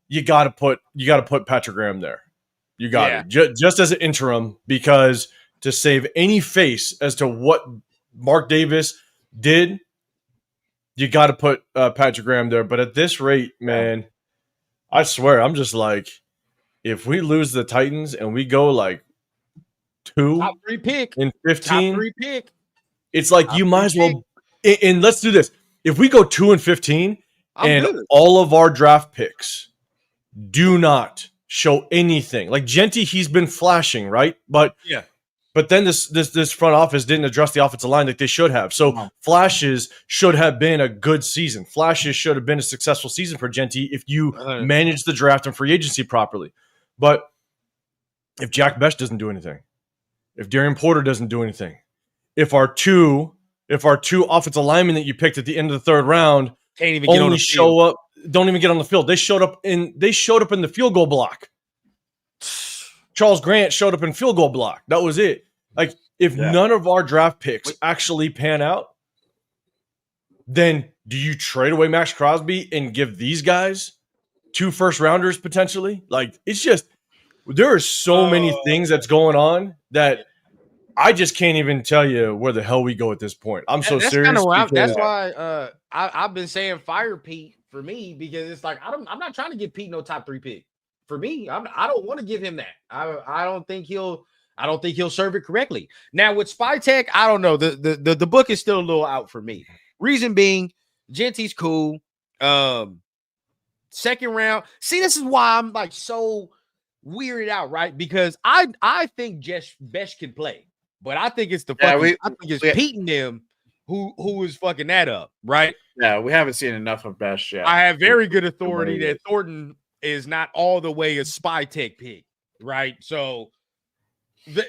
you got to put Patrick Graham there. You got it just as an interim, because to save any face as to what Mark Davis did, you got to put Patrick Graham there. But at this rate, man, I swear, I'm just like, if we lose the Titans and we go like 2 top 3 pick in 15, top 3 pick, it's like you might as well. And let's do this. If we go 2 and 15, all of our draft picks do not show anything, like Genty, he's been flashing, right? But then this front office didn't address the offensive line like they should have. So flashes should have been a good season. Flashes should have been a successful season for Genty if you manage the draft and free agency properly. But if Jack Best doesn't do anything, if Darian Porter doesn't do anything, if our two offensive linemen that you picked at the end of the 3rd round can't even get on the show up, don't even get on the field. They showed up in the field goal block. Charles Grant showed up in field goal block. That was it. Like, if none of our draft picks actually pan out, then do you trade away Max Crosby and give these guys 2 first-rounders potentially? Like, it's just, there are so many things that's going on that I just can't even tell you where the hell we go at this point. I'm so serious. That's why I've been saying fire Pete for me, because it's like I'm not trying to give Pete no top 3 pick. For me, I don't want to give him that. I don't think he'll. I don't think he'll serve it correctly. Now with Spytek, I don't know. The book is still a little out for me. Reason being, Genty's cool. Second round. See, this is why I'm like so weirded out, right? Because I think Besh can play, but I think it's I think it's Pete and them who is fucking that up, right? Yeah, we haven't seen enough of Besh yet. I have very good authority that Thornton is not all the way a Spytek pick, right? So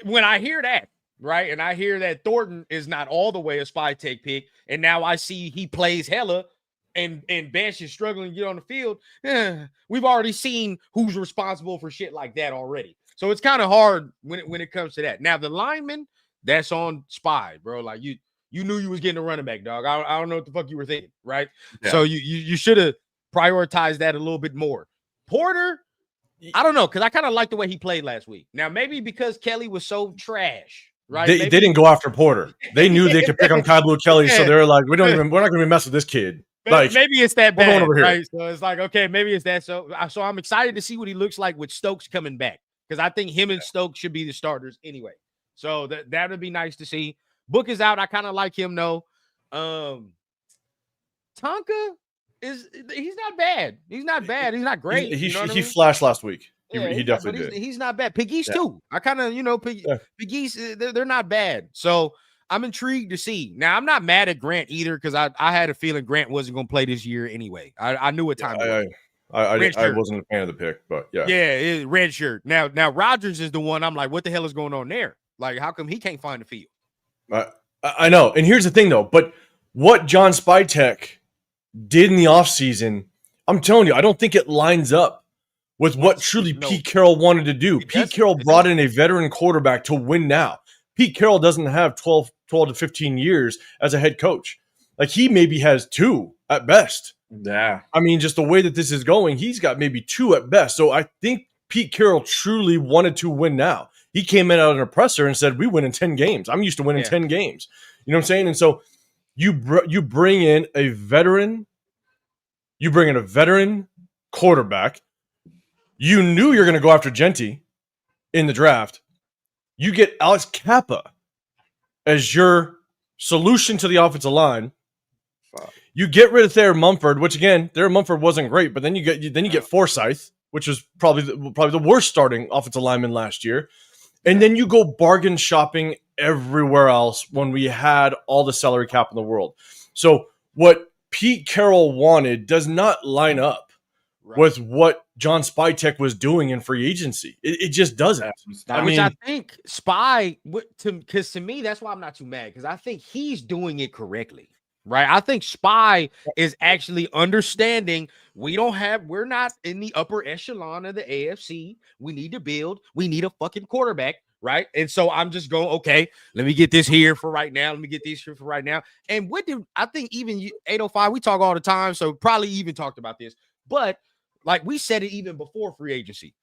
when I hear that, right, and I hear that Thornton is not all the way a Spytek pick, and now I see he plays hella, and Besh is struggling to get on the field, we've already seen who's responsible for shit like that already. So it's kind of hard when it comes to that. Now the lineman, that's on Spy, bro. Like you knew you was getting a running back, dog. I don't know what the fuck you were thinking, right? Yeah. So you should have prioritized that a little bit more. Porter, I don't know, because I kind of like the way he played last week. Now maybe because Kelly was so trash. Right, they didn't go after Porter. They knew they could pick on Kyle Blue Kelly, so they're like, we're not going to mess with this kid. Like, maybe it's that bad, right? So it's like, okay, maybe it's that. So I'm excited to see what he looks like with Stokes coming back, because I think him and Stokes should be the starters anyway. So that would be nice to see. Book is out. I kind of like him though. Tonka he's not bad. He's not bad. He's not great. He flashed last week. He definitely did. He's not bad. Piggies too. I kind of, Piggies, they're not bad. So I'm intrigued to see. Now, I'm not mad at Grant either, because I had a feeling Grant wasn't going to play this year anyway. I knew what time it was. I wasn't a fan of the pick, but yeah. Yeah, red shirt. Now Rodgers is the one I'm like, what the hell is going on there? Like, how come he can't find the field? I know. And here's the thing, though. But what John Spytek did in the offseason, I'm telling you, I don't think it lines up with what truly Pete Carroll wanted to do. Pete Carroll brought in a veteran quarterback to win now. Pete Carroll doesn't have 12 to 15 years as a head coach. Like, he maybe has 2 at best. Yeah. I mean, just the way that this is going, he's got maybe 2 at best. So I think Pete Carroll truly wanted to win now. He came in out in a presser and said, we win in 10 games. I'm used to winning 10 games. You know what I'm saying? And so you bring in a veteran quarterback. You knew you're going to go after Genty in the draft. You get Alex Kappa as your solution to the offensive line. You get rid of Thayer Mumford, which again, Thayer Mumford wasn't great, but then you get Forsyth, which was probably the worst starting offensive lineman last year. And then you go bargain shopping everywhere else when we had all the salary cap in the world. So what Pete Carroll wanted does not line up with what John Spytek was doing in free agency. It just doesn't. I think Spy, because to me, that's why I'm not too mad, because I think he's doing it correctly, right? I think Spy is actually understanding we're not in the upper echelon of the AFC. We need to build. We need a fucking quarterback, right? And so I'm just going, okay, let me get this here for right now. Let me get this here for right now. And I think even 805, we talk all the time, so probably even talked about this, but like we said it even before free agency.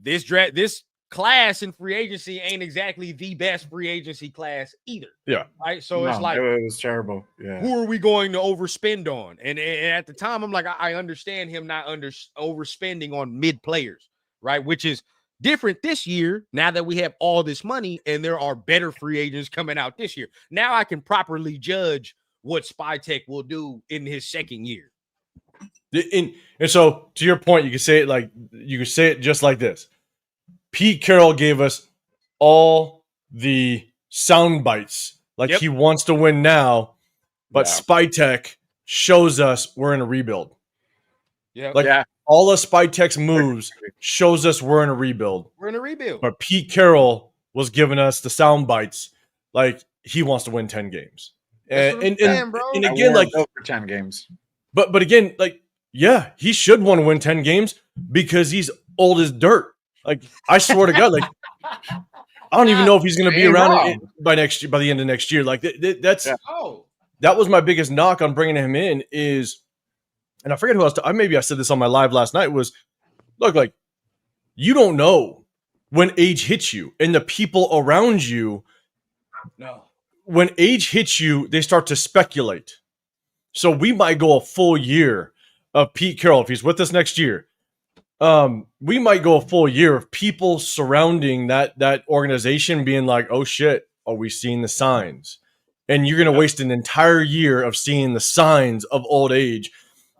This class in free agency ain't exactly the best free agency class either. Yeah. Right. So it's like, it was terrible. Yeah. Who are we going to overspend on? And at the time, I'm like, I understand him not overspending on mid players, right? Which is different this year. Now that we have all this money and there are better free agents coming out this year, now I can properly judge what Spytek will do in his second year. And so, to your point, you can say it just like this. Pete Carroll gave us all the sound bites, like he wants to win now, but Spytek shows us we're in a rebuild. All of Spytek's moves shows us we're in a rebuild. We're in a rebuild. But Pete Carroll was giving us the sound bites, like he wants to win 10 games. And again, like over 10 games. But again, like, yeah, he should want to win 10 games because he's old as dirt. Like, I swear to God, like, I don't even know if he's going to be around by the end of next year. Like, that was my biggest knock on bringing him in is, and I forget who else. Maybe I said this on my live last night. Was look, like, you don't know when age hits you, and the people around you. No. When age hits you, they start to speculate. So we might go a full year of Pete Carroll if he's with us next year. we might go a full year of people surrounding that organization being like, oh shit, are we seeing the signs? And you're gonna waste an entire year of seeing the signs of old age,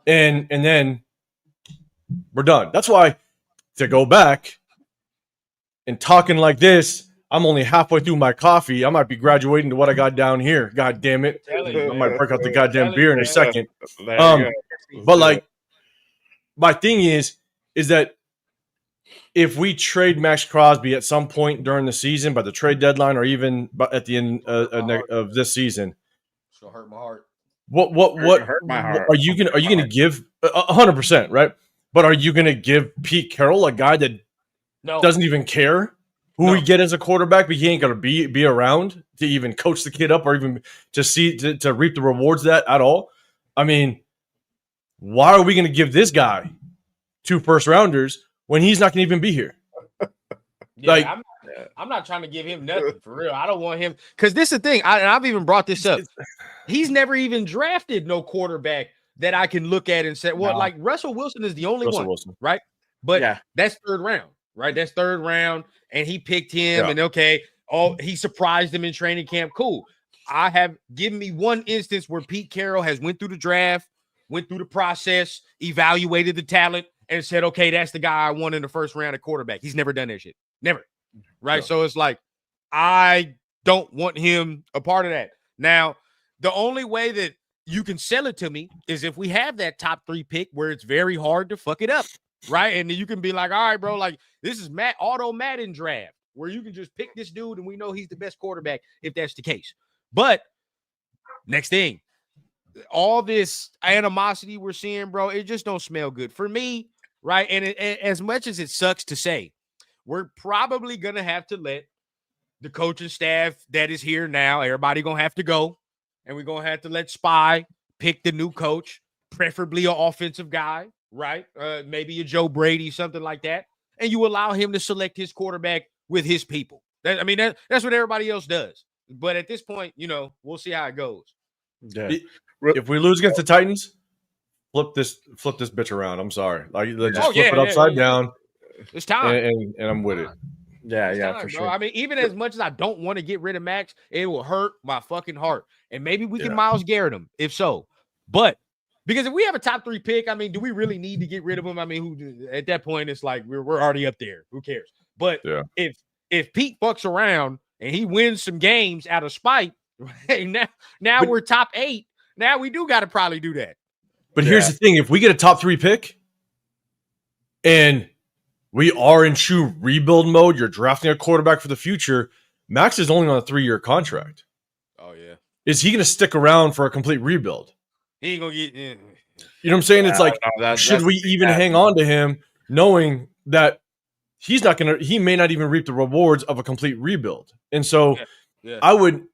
and then we're done. That's why, to go back and talking like this, I'm only halfway through my coffee. I might be graduating to what I got down here. God damn it. I might break out the goddamn beer in a second. But like, my thing is that if we trade Max Crosby at some point during the season, by the trade deadline, or even at the end of this season, it's gonna hurt my heart. What hurt my heart. are you gonna give 100%, right? But are you gonna give Pete Carroll, a guy that doesn't even care who we get as a quarterback, but he ain't gonna be around to even coach the kid up or even to reap the rewards of that at all? I mean, why are we gonna give this guy 2 first rounders when he's not going to even be here? Like, I'm not trying to give him nothing for real. I don't want him, because this is the thing. And I've even brought this up. He's never even drafted no quarterback that I can look at and say, well, like Russell Wilson is the only one, right? But that's 3rd round, right? That's 3rd round, and he picked him, and he surprised him in training camp. Cool. I have given me one instance where Pete Carroll has went through the draft, went through the process, evaluated the talent, and said, okay, that's the guy I want in the 1st round at quarterback. He's never done that shit. Never. Right. No. So it's like, I don't want him a part of that. Now, the only way that you can sell it to me is if we have that top 3 pick where it's very hard to fuck it up. Right. And then you can be like, all right, bro, like, this is auto Madden draft where you can just pick this dude and we know he's the best quarterback if that's the case. But next thing, all this animosity we're seeing, bro, it just don't smell good for me. Right. And as much as it sucks to say, we're probably going to have to let the coaching staff that is here now, everybody going to have to go. And we're going to have to let Spy pick the new coach, preferably an offensive guy, right? Maybe a Joe Brady, something like that. And you allow him to select his quarterback with his people. That's what everybody else does. But at this point, we'll see how it goes. Yeah. If we lose against the Titans, flip this bitch around. I'm sorry. Like, just flip it upside down. It's time. And I'm with it. Yeah, for sure. I mean, even as much as I don't want to get rid of Max, it will hurt my fucking heart. And maybe we can Myles Garrett him, if so. But because if we have a top 3 pick, I mean, do we really need to get rid of him? I mean, at that point, it's like we're already up there. Who cares? But if Pete fucks around and he wins some games out of spite, right, now we're top 8. Now we do got to probably do that. But here's the thing: if we get a top 3 pick, and we are in true rebuild mode, you're drafting a quarterback for the future. Max is only on a 3-year contract. Oh yeah, is he going to stick around for a complete rebuild? He ain't gonna get. You know what I'm saying? It's like, should we even hang on to him, knowing that he's not going to? He may not even reap the rewards of a complete rebuild. And so, I would,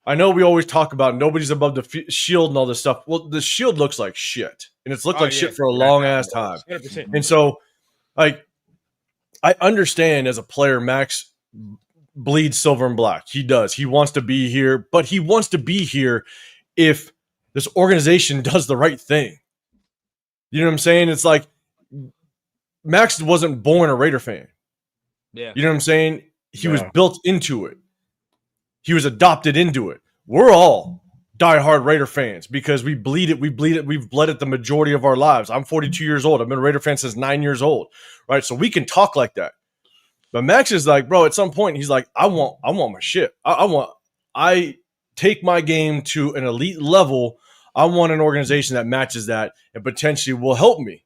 I know we always talk about nobody's above the shield and all this stuff. Well, the shield looks like shit, and it's looked like shit for a long ass time. 100%. And so, like, I understand as a player, Max bleeds silver and black. He does. He wants to be here, but he wants to be here if this organization does the right thing. You know what I'm saying? It's like Max wasn't born a Raider fan. Yeah. You know what I'm saying? He was built into it. He was adopted into it. We're all diehard Raider fans because we bleed it. We've bled it the majority of our lives. I'm 42 years old. I've been a Raider fan since 9 years old, right? So we can talk like that. But Max is like, bro, at some point, he's like, I want my shit. I take my game to an elite level. I want an organization that matches that and potentially will help me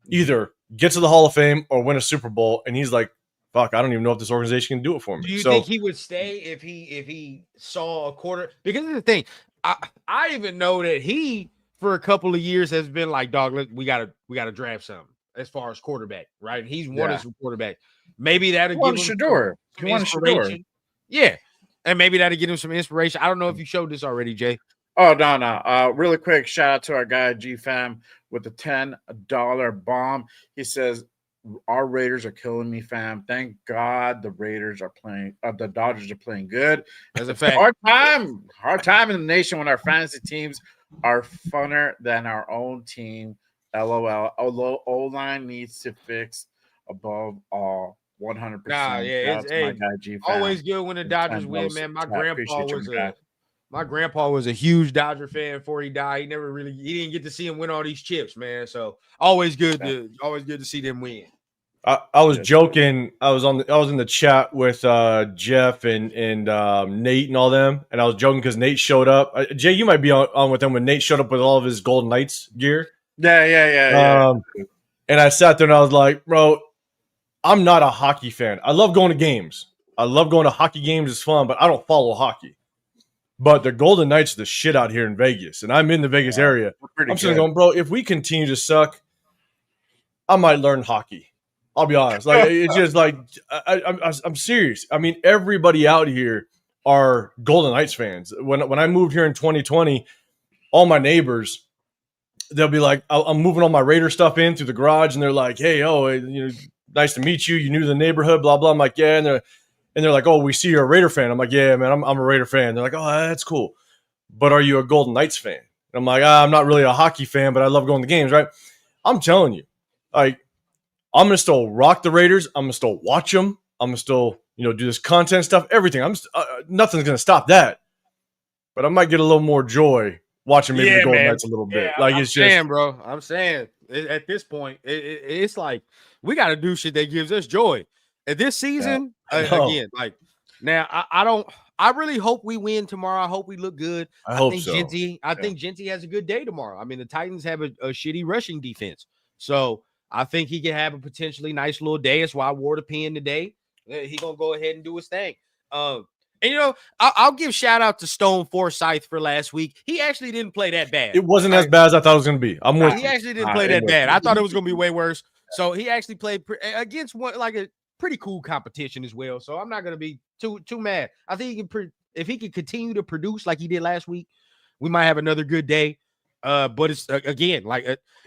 either get to the Hall of Fame or win a Super Bowl. And he's like, fuck, I don't even know if this organization can do it for me. Do you think he would stay if he saw a quarter? Because of the thing, I even know that he for a couple of years has been like, dog, we gotta draft something as far as quarterback, right? And he's wanted some quarterback. Maybe that'll give him some inspiration. Yeah, and maybe that'll give him some inspiration. I don't know if you showed this already, Jay. Oh no. Really quick, shout out to our guy G Fam with the $10 bomb. He says, our Raiders are killing me, fam. Thank God the Raiders are playing. The Dodgers are playing good. As a fact, hard time in the nation when our fantasy teams are funner than our own team. LOL. O-line needs to fix above all 100%. Nah, yeah, Shout it's out to my guy G. always good when the Dodgers win, man. My grandpa was a huge Dodger fan before he died. He didn't get to see him win all these chips, man. So always good to see them win. I was joking. I was in the chat with Jeff and Nate and all them, and I was joking because Nate showed up. Jay, you might be on with them when Nate showed up with all of his Golden Knights gear. Yeah. And I sat there and I was like, bro, I'm not a hockey fan. I love going to games. I love going to hockey games. It's fun, but I don't follow hockey. But the Golden Knights are the shit out here in Vegas, and I'm in the Vegas area. I'm sitting going, bro, if we continue to suck, I might learn hockey. I'll be honest. Like it's just like I'm serious. I mean, everybody out here are Golden Knights fans. When I moved here in 2020, all my neighbors, they'll be like, I'm moving all my Raider stuff in through the garage, and they're like, hey, nice to meet you. You new to the neighborhood, blah blah. I'm like, yeah, and they're like, oh, we see you're a Raider fan. I'm like, yeah, man, I'm a Raider fan. They're like, oh, that's cool. But are you a Golden Knights fan? And I'm like, I'm not really a hockey fan, but I love going to games, right? I'm telling you, like, I'm gonna still rock the Raiders. I'm gonna still watch them. I'm gonna still, do this content stuff, everything. Nothing's gonna stop that. But I might get a little more joy watching maybe the Golden Knights a little bit. Like I'm saying, bro. I'm saying at this point, it's like we got to do shit that gives us joy. At this season, again, like now, I really hope we win tomorrow. I hope we look good. I hope so. I think Genty has a good day tomorrow. I mean, the Titans have a shitty rushing defense, so I think he can have a potentially nice little day. That's why I wore the pin today. He gonna go ahead and do his thing. And I'll give shout out to Stone Forsyth for last week. He actually didn't play that bad. It wasn't as bad as I thought it was gonna be. He actually didn't play that bad. I thought it was gonna be way worse. So he actually played against a pretty cool competition as well. So I'm not gonna be too mad. I think if he can continue to produce like he did last week, we might have another good day. But it's again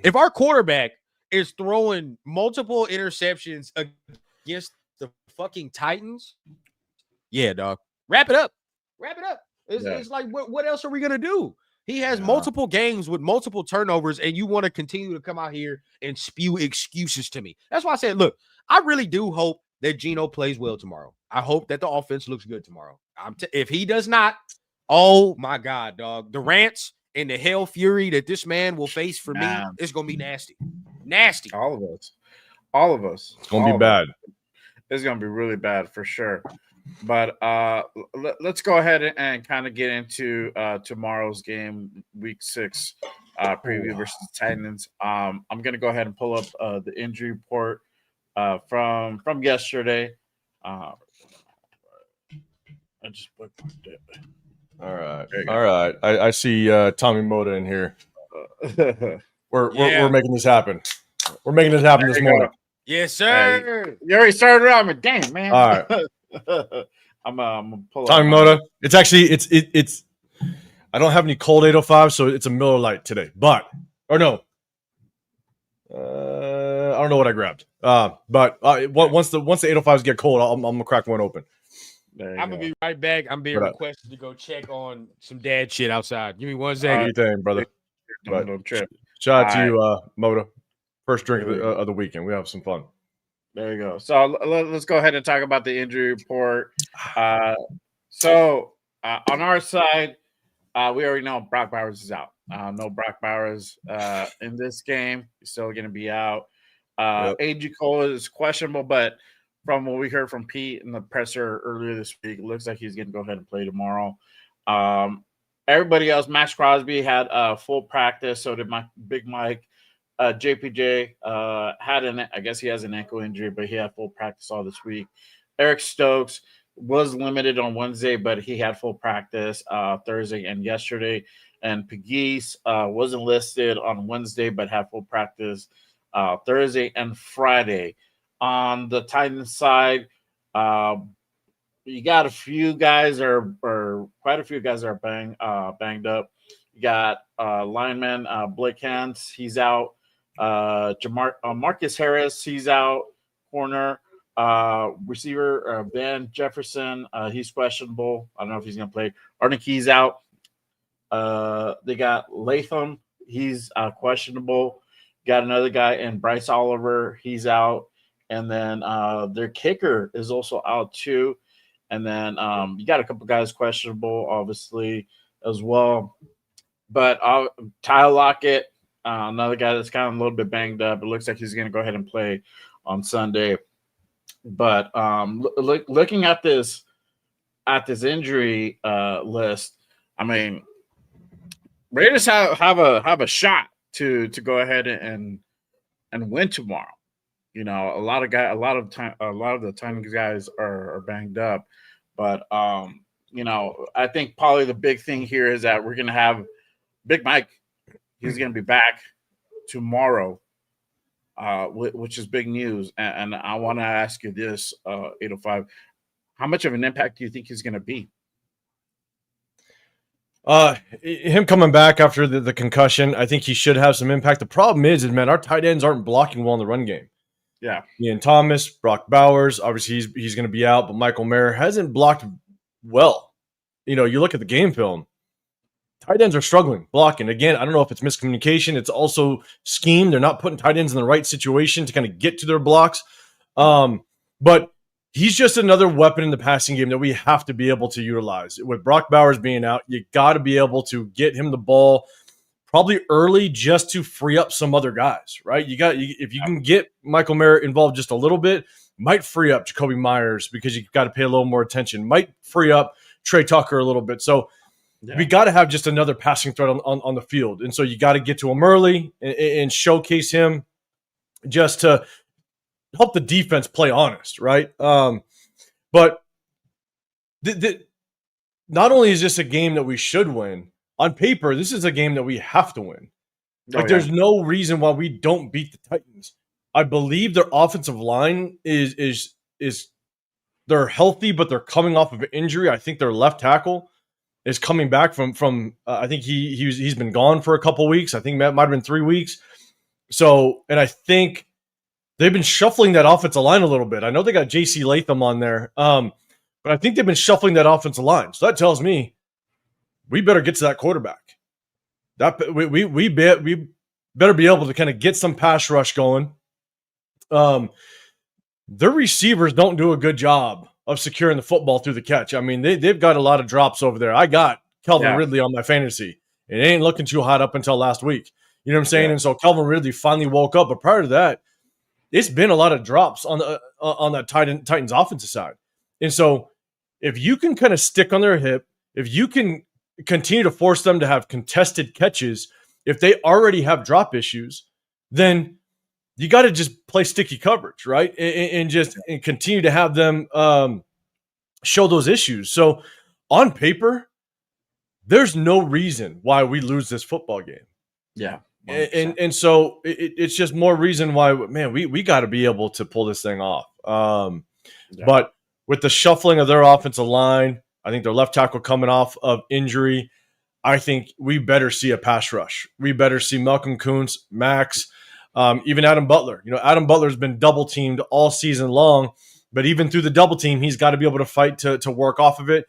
if our quarterback is throwing multiple interceptions against the fucking Titans, yeah, dog. Wrap it up. It's like, what else are we going to do? He has multiple games with multiple turnovers, and you want to continue to come out here and spew excuses to me. That's why I said, look, I really do hope that Geno plays well tomorrow. I hope that the offense looks good tomorrow. If he does not, oh, my God, dog. The rants and the hell fury that this man will face for me is going to be nasty. Nasty. All of us. It's going to be bad. It's going to be really bad for sure. But let's go ahead and kind of get into tomorrow's game, Week 6 preview versus Titans. I'm going to go ahead and pull up the injury report from yesterday. I just bookmarked it. All right. I see Tommy Moda in here. We're making this happen. We're making this happen this morning. Yes, sir. You already started out. I'm damn, man. All right. I'm gonna pull Tommy Moda. It's actually it's. I don't have any cold 805, so it's a Miller Lite today. I don't know what I grabbed. But once the 805s get cold, I'm gonna crack one open. I'm gonna be right back. I'm being requested to go check on some dad shit outside. Give me 1 second. Anything, brother. But shout out to you, Moda. First drink of the weekend. We have some fun. There you go. So let's go ahead and talk about the injury report. So on our side, we already know Brock Bowers is out. No Brock Bowers in this game. He's still going to be out. A.G. Cole is questionable, but from what we heard from Pete in the presser earlier this week, it looks like he's going to go ahead and play tomorrow. Everybody else, Max Crosby had full practice. So did Big Mike. JPJ I guess he has an ankle injury, but he had full practice all this week. Eric Stokes was limited on Wednesday, but he had full practice Thursday and yesterday. And Pegues wasn't listed on Wednesday, but had full practice Thursday and Friday. On the Titans side, you got a few guys or quite a few guys are banged up. You got lineman Blake Hance, he's out. Marcus Harris, he's out. Corner receiver Van Jefferson, he's questionable. I don't know if he's gonna play. Arnick's out. They got Latham, he's questionable. Got another guy in Bryce Oliver. He's out. And then their kicker is also out too. And then you got a couple guys questionable, obviously, as well. But Tyler Lockett, another guy that's kind of a little bit banged up. It looks like he's going to go ahead and play on Sunday. But looking at this injury list, I mean, Raiders have a shot to go ahead and win tomorrow. You know, a lot of the time guys are banged up, but you know, I think probably the big thing here is that we're gonna have Big Mike. He's gonna be back tomorrow, which is big news. And I want to ask you this, 805, how much of an impact do you think he's gonna be? Him coming back after the concussion, I think he should have some impact. The problem is, man, our tight ends aren't blocking well in the run game. Yeah. Ian Thomas, Brock Bowers, obviously he's going to be out, but Michael Mayer hasn't blocked well. You know, you look at the game film, tight ends are struggling blocking. Again, I don't know if it's miscommunication. It's also scheme. They're not putting tight ends in the right situation to kind of get to their blocks. But he's just another weapon in the passing game that we have to be able to utilize. With Brock Bowers being out, you got to be able to get him the ball probably early just to free up some other guys, right? If you can get Michael Mayer involved just a little bit, might free up Jacoby Myers because you've got to pay a little more attention. Might free up Trey Tucker a little bit. So we got to have just another passing threat on the field. And so you got to get to him early and showcase him just to help the defense play honest, right? But not only is this a game that we should win, on paper, this is a game that we have to win. There's no reason why we don't beat the Titans. I believe their offensive line is they're healthy, but they're coming off of an injury. I think their left tackle is coming back from I think he's been gone for a couple weeks. I think that might have been 3 weeks. So, and I think they've been shuffling that offensive line a little bit. I know they got J.C. Latham on there, but I think they've been shuffling that offensive line. So that tells me we better get to that quarterback. We better be able to kind of get some pass rush going. Their receivers don't do a good job of securing the football through the catch. I mean, they've got a lot of drops over there. I got Calvin Ridley on my fantasy. It ain't looking too hot up until last week. You know what I'm saying? Yeah. And so Calvin Ridley finally woke up. But prior to that, it's been a lot of drops on that Titans offensive side. And so if you can kind of stick on their hip, if you can continue to force them to have contested catches, if they already have drop issues, then you got to just play sticky coverage, right? And continue to have them show those issues. So on paper, there's no reason why we lose this football game. Yeah. And so it's just more reason why, man, we got to be able to pull this thing off. But with the shuffling of their offensive line, I think their left tackle coming off of injury, I think we better see a pass rush. We better see Malcolm Kuntz, Max, even Adam Butler. You know, Adam Butler's been double teamed all season long, but even through the double team, he's got to be able to fight to work off of it.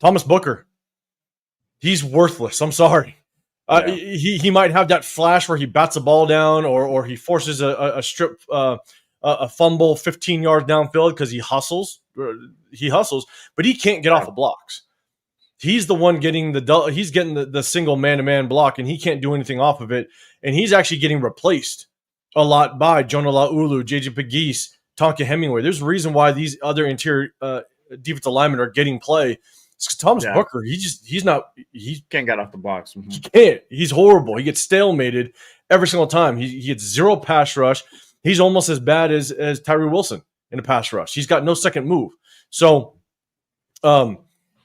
Thomas Booker, he's worthless. I'm sorry. He might have that flash where he bats a ball down or he forces a strip, a fumble 15 yards downfield because he hustles, but he can't get off the blocks. He's the one getting the single man-to-man block, and he can't do anything off of it. And he's actually getting replaced a lot by Jonah Laulu, JJ Pegues, Tonka Hemingway. There's a reason why these other interior defensive linemen are getting play. Thomas Booker, he can't get off the blocks. Mm-hmm. He can't. He's horrible. He gets stalemated every single time. He gets zero pass rush. He's almost as bad as Tyree Wilson in a pass rush. He's got no second move. So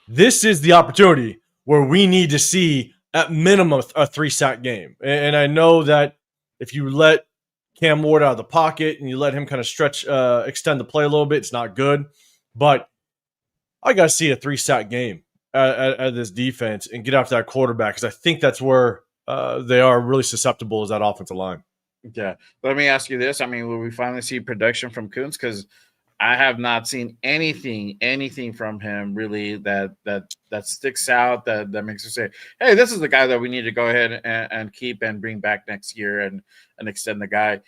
this is the opportunity where we need to see at minimum a 3-sack game. And I know that if you let Cam Ward out of the pocket and you let him kind of extend the play a little bit, it's not good. But I got to see a 3-sack game at this defense and get after that quarterback because I think that's where they are really susceptible is that offensive line. Yeah. Let me ask you this. I mean, will we finally see production from Kuntz? Because I have not seen anything from him really that sticks out that makes you say, "Hey, this is the guy that we need to go ahead and keep and bring back next year and extend the guy."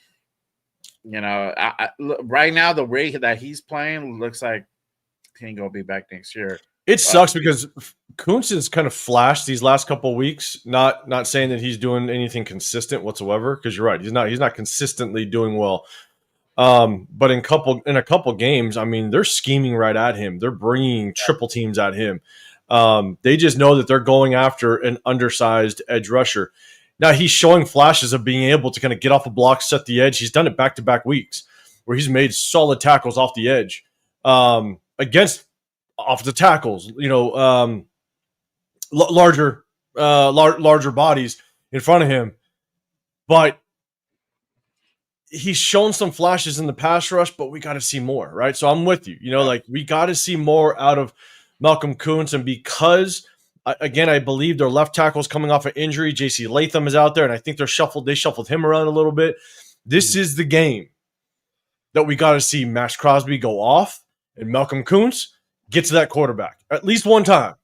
Right now the way that he's playing looks like he ain't gonna be back next year. It sucks because Kuntz has kind of flashed these last couple of weeks. Not saying that he's doing anything consistent whatsoever, because you're right, he's not consistently doing well. But in a couple games, I mean, they're scheming right at him. They're bringing triple teams at him. They just know that they're going after an undersized edge rusher. Now he's showing flashes of being able to kind of get off a block, set the edge. He's done it back-to-back weeks where he's made solid tackles off the edge against offensive tackles. Larger bodies in front of him, but he's shown some flashes in the pass rush, but we got to see more, right? So I'm with you. Like we got to see more out of Malcolm Kuntz, and because again, I believe their left tackle's coming off an injury. J.C. Latham is out there, and I think they shuffled him around a little bit. This is the game that we got to see Max Crosby go off and Malcolm Kuntz get to that quarterback at least one time.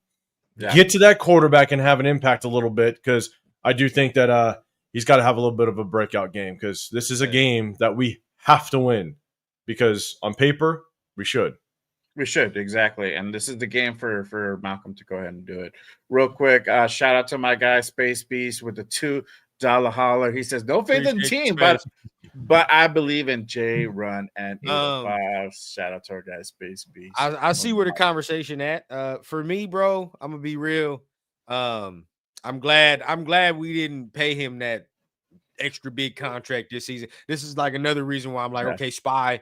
Yeah. Get to that quarterback and have an impact a little bit, because I do think that he's got to have a little bit of a breakout game, because this is a game that we have to win, because on paper, we should. We should, exactly. And this is the game for Malcolm to go ahead and do it. Real quick, shout out to my guy, Space Beast, with the $2 holler. He says, no faith in the team, but I believe in J Run and 805. Shout out to our guy, Space Beast. I see where the conversation at. For me, bro, I'm gonna be real. I'm glad we didn't pay him that extra big contract this season. This is like another reason why I'm like, okay, Spy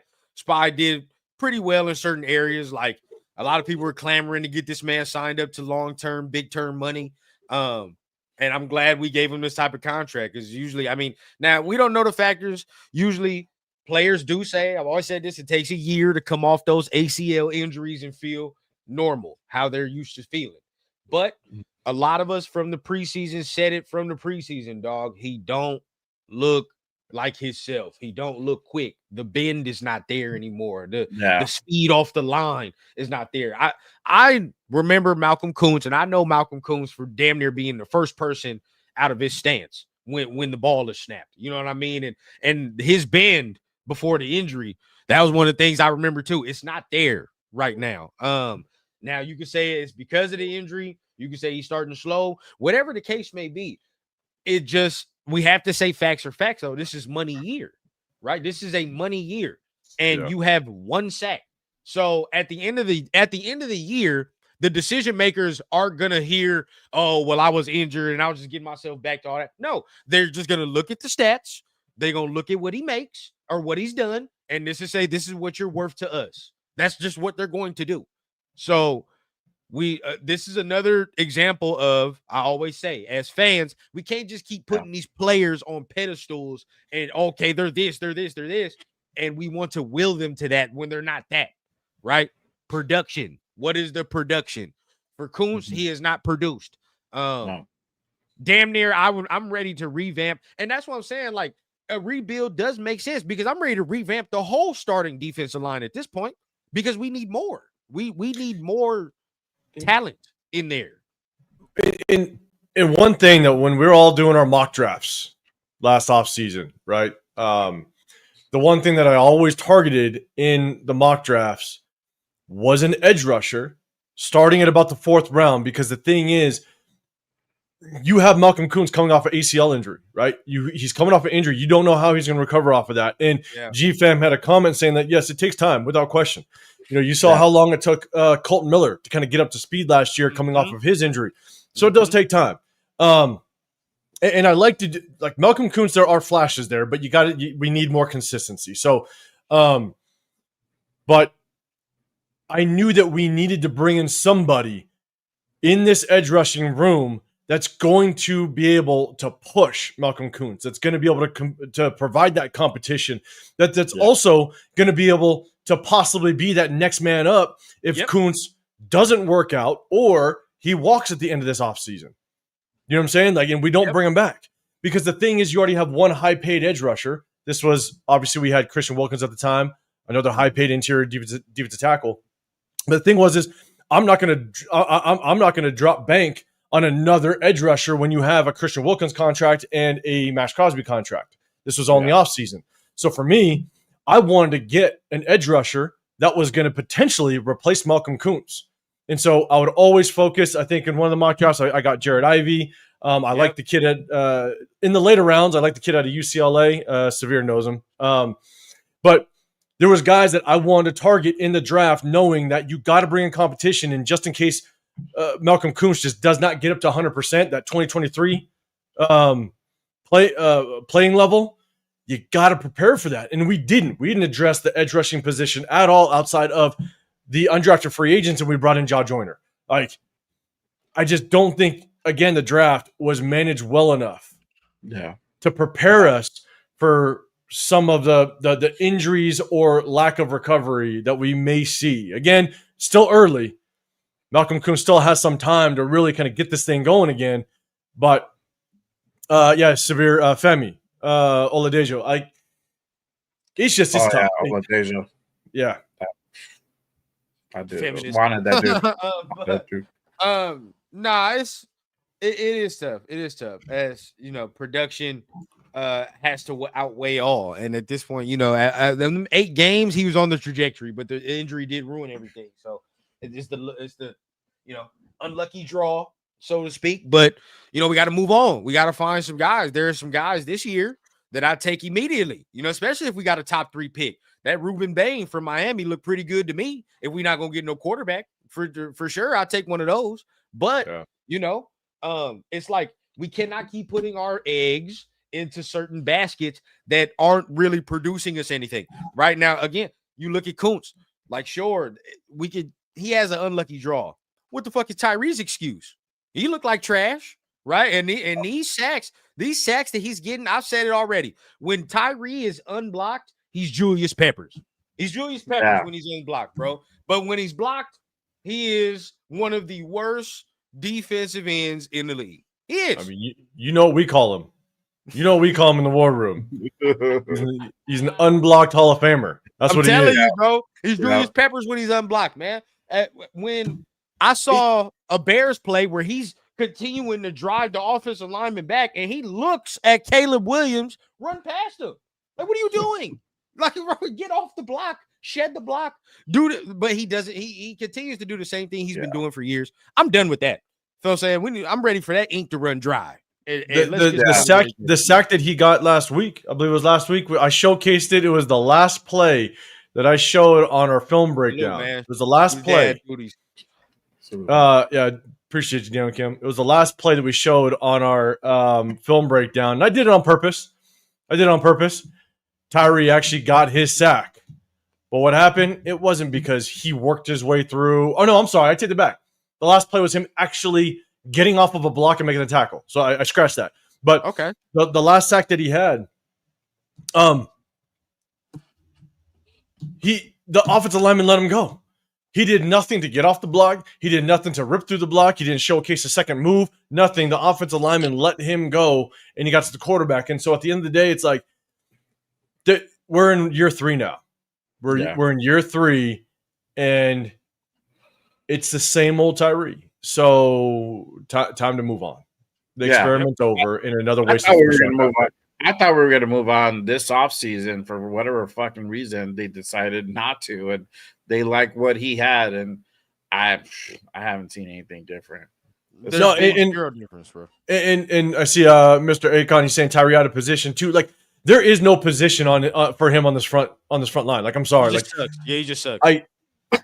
did pretty well in certain areas. Like a lot of people were clamoring to get this man signed up to long-term, big-term money. And I'm glad we gave him this type of contract, because usually, I mean, now we don't know the factors. Usually players do say, I've always said this, it takes a year to come off those ACL injuries and feel normal, how they're used to feeling. But a lot of us from the preseason said it from the preseason, dog. He don't look like himself. He don't look quick. The bend is not there anymore. The speed off the line is not there. I remember Malcolm Kuntz, and I know Malcolm Kuntz for damn near being the first person out of his stance when the ball is snapped. You know what I mean? And his bend before the injury, that was one of the things I remember too. It's not there right now. Now you can say it's because of the injury. You can say he's starting slow. Whatever the case may be, we have to say facts are facts, though. This is money year, right? This is a money year, and you have one sack. So at the end of the year, the decision makers aren't gonna hear, "Oh, well, I was injured and I was just getting myself back to all that." No, they're just gonna look at the stats. They're gonna look at what he makes or what he's done, and this is what you're worth to us. That's just what they're going to do. So this is another example of, I always say, as fans, we can't just keep putting these players on pedestals and okay, they're this, and we want to will them to that when they're not that, right? Production. What is the production for Kuntz? He has not produced. Damn near. I'm ready to revamp, and that's what I'm saying. Like a rebuild does make sense, because I'm ready to revamp the whole starting defensive line at this point, because we need more. We need more talent in there. In one thing that when we were all doing our mock drafts last offseason, right? The one thing that I always targeted in the mock drafts was an edge rusher starting at about the 4th round, because the thing is, you have Malcolm Kuntz coming off an ACL injury, right? He's coming off an injury. You don't know how he's going to recover off of that. And GFAM had a comment saying that, yes, it takes time without question. You saw how long it took Colton Miller to kind of get up to speed last year coming off of his injury. So it does take time. And I like Malcolm Kuntz, there are flashes there, but we need more consistency. So, but I knew that we needed to bring in somebody in this edge rushing room that's going to be able to push Malcolm Kuntz, that's going to be able to provide that competition, that's also going to be able to possibly be that next man up if Kuntz doesn't work out or he walks at the end of this offseason. You know what I'm saying? And we don't bring him back. Because the thing is, you already have one high-paid edge rusher. This was, obviously, we had Christian Wilkins at the time. another high-paid interior defensive tackle. But the thing is, I'm not gonna drop bank on another edge rusher when you have a Christian Wilkins contract and a Max Crosby contract. This was all in the offseason. So for me, I wanted to get an edge rusher that was going to potentially replace Malcolm Kuntz. And so I would always focus, I think in one of the mock drafts, I got Jared Ivey. I like the kid in the later rounds, I like the kid out of UCLA. Severe knows him. But there was guys that I wanted to target in the draft, knowing that you got to bring in competition. And just in case Malcolm Kuntz just does not get up to 100%, that 2023 playing level, you got to prepare for that. And we didn't address the edge rushing position at all outside of the undrafted free agents, and we brought in Jaw Joyner. Like, I just don't think, again, the draft was managed well enough to prepare us for some of the injuries or lack of recovery that we may see. Again, still early. Malcolm Kuntz still has some time to really kind of get this thing going again. But, Severe Femi, Oladejo. It's just tough. Yeah, Oladejo. Yeah. I did. Wanted that dude. Nah, it is tough. It is tough. As you know, production has to outweigh all. And at this point, you know, at them 8 games, he was on the trajectory, but the injury did ruin everything. So it's the unlucky draw, so to speak. But you know, we got to move on. We got to find some guys. There are some guys this year that I take immediately. You know, especially if we got a top 3 pick. That Ruben Bain from Miami looked pretty good to me. If we're not gonna get no quarterback, for sure, I'll take one of those. But it's like we cannot keep putting our eggs into certain baskets that aren't really producing us anything. Right now, again, you look at Kuntz. Like, sure, he has an unlucky draw. What the fuck is Tyree's excuse? He looked like trash, right? And these sacks that he's getting, I've said it already. When Tyree is unblocked, he's Julius Peppers. He's Julius Peppers when he's unblocked, bro. But when he's blocked, he is one of the worst defensive ends in the league. He is. I mean, you know what we call him. You know what we call him in the war room. He's an unblocked Hall of Famer. That's what he is. I'm telling you, bro. He's Julius Peppers when he's unblocked, man. When I saw a Bears play where he's continuing to drive the offensive lineman back, and he looks at Caleb Williams run past him. Like, what are you doing? Like, get off the block, shed the block, but he doesn't. He continues to do the same thing he's been doing for years. I'm done with that. So I'm saying I'm ready for that ink to run dry. The sack that he got last week, I believe it was last week. I showcased it. It was the last play that I showed on our film breakdown. It was the last play. Appreciate you, Dan Kim. It was the last play that we showed on our film breakdown. And I did it on purpose. Tyree actually got his sack. But what happened? It wasn't because he worked his way through. Oh, no, I'm sorry. I take it back. The last play was him actually getting off of a block and making a tackle. So I scratched that. But okay, the last sack that he had, the offensive lineman let him go. He did nothing to get off the block. He did nothing to rip through the block. He didn't showcase a second move. Nothing. The offensive lineman let him go, and he got to the quarterback. And so at the end of the day, it's like we're in year 3 now. We're in year 3, and it's the same old Tyree. So time to move on. The experiment's over in another way. I thought we were going to move on this offseason. For whatever fucking reason, they decided not to, and they like what he had, and I haven't seen anything different. There's zero difference, bro. And I see Mr. Akon, he's saying Tyree out of position too. Like, there is no position on for him on this front line. Like, I'm sorry, he just sucks.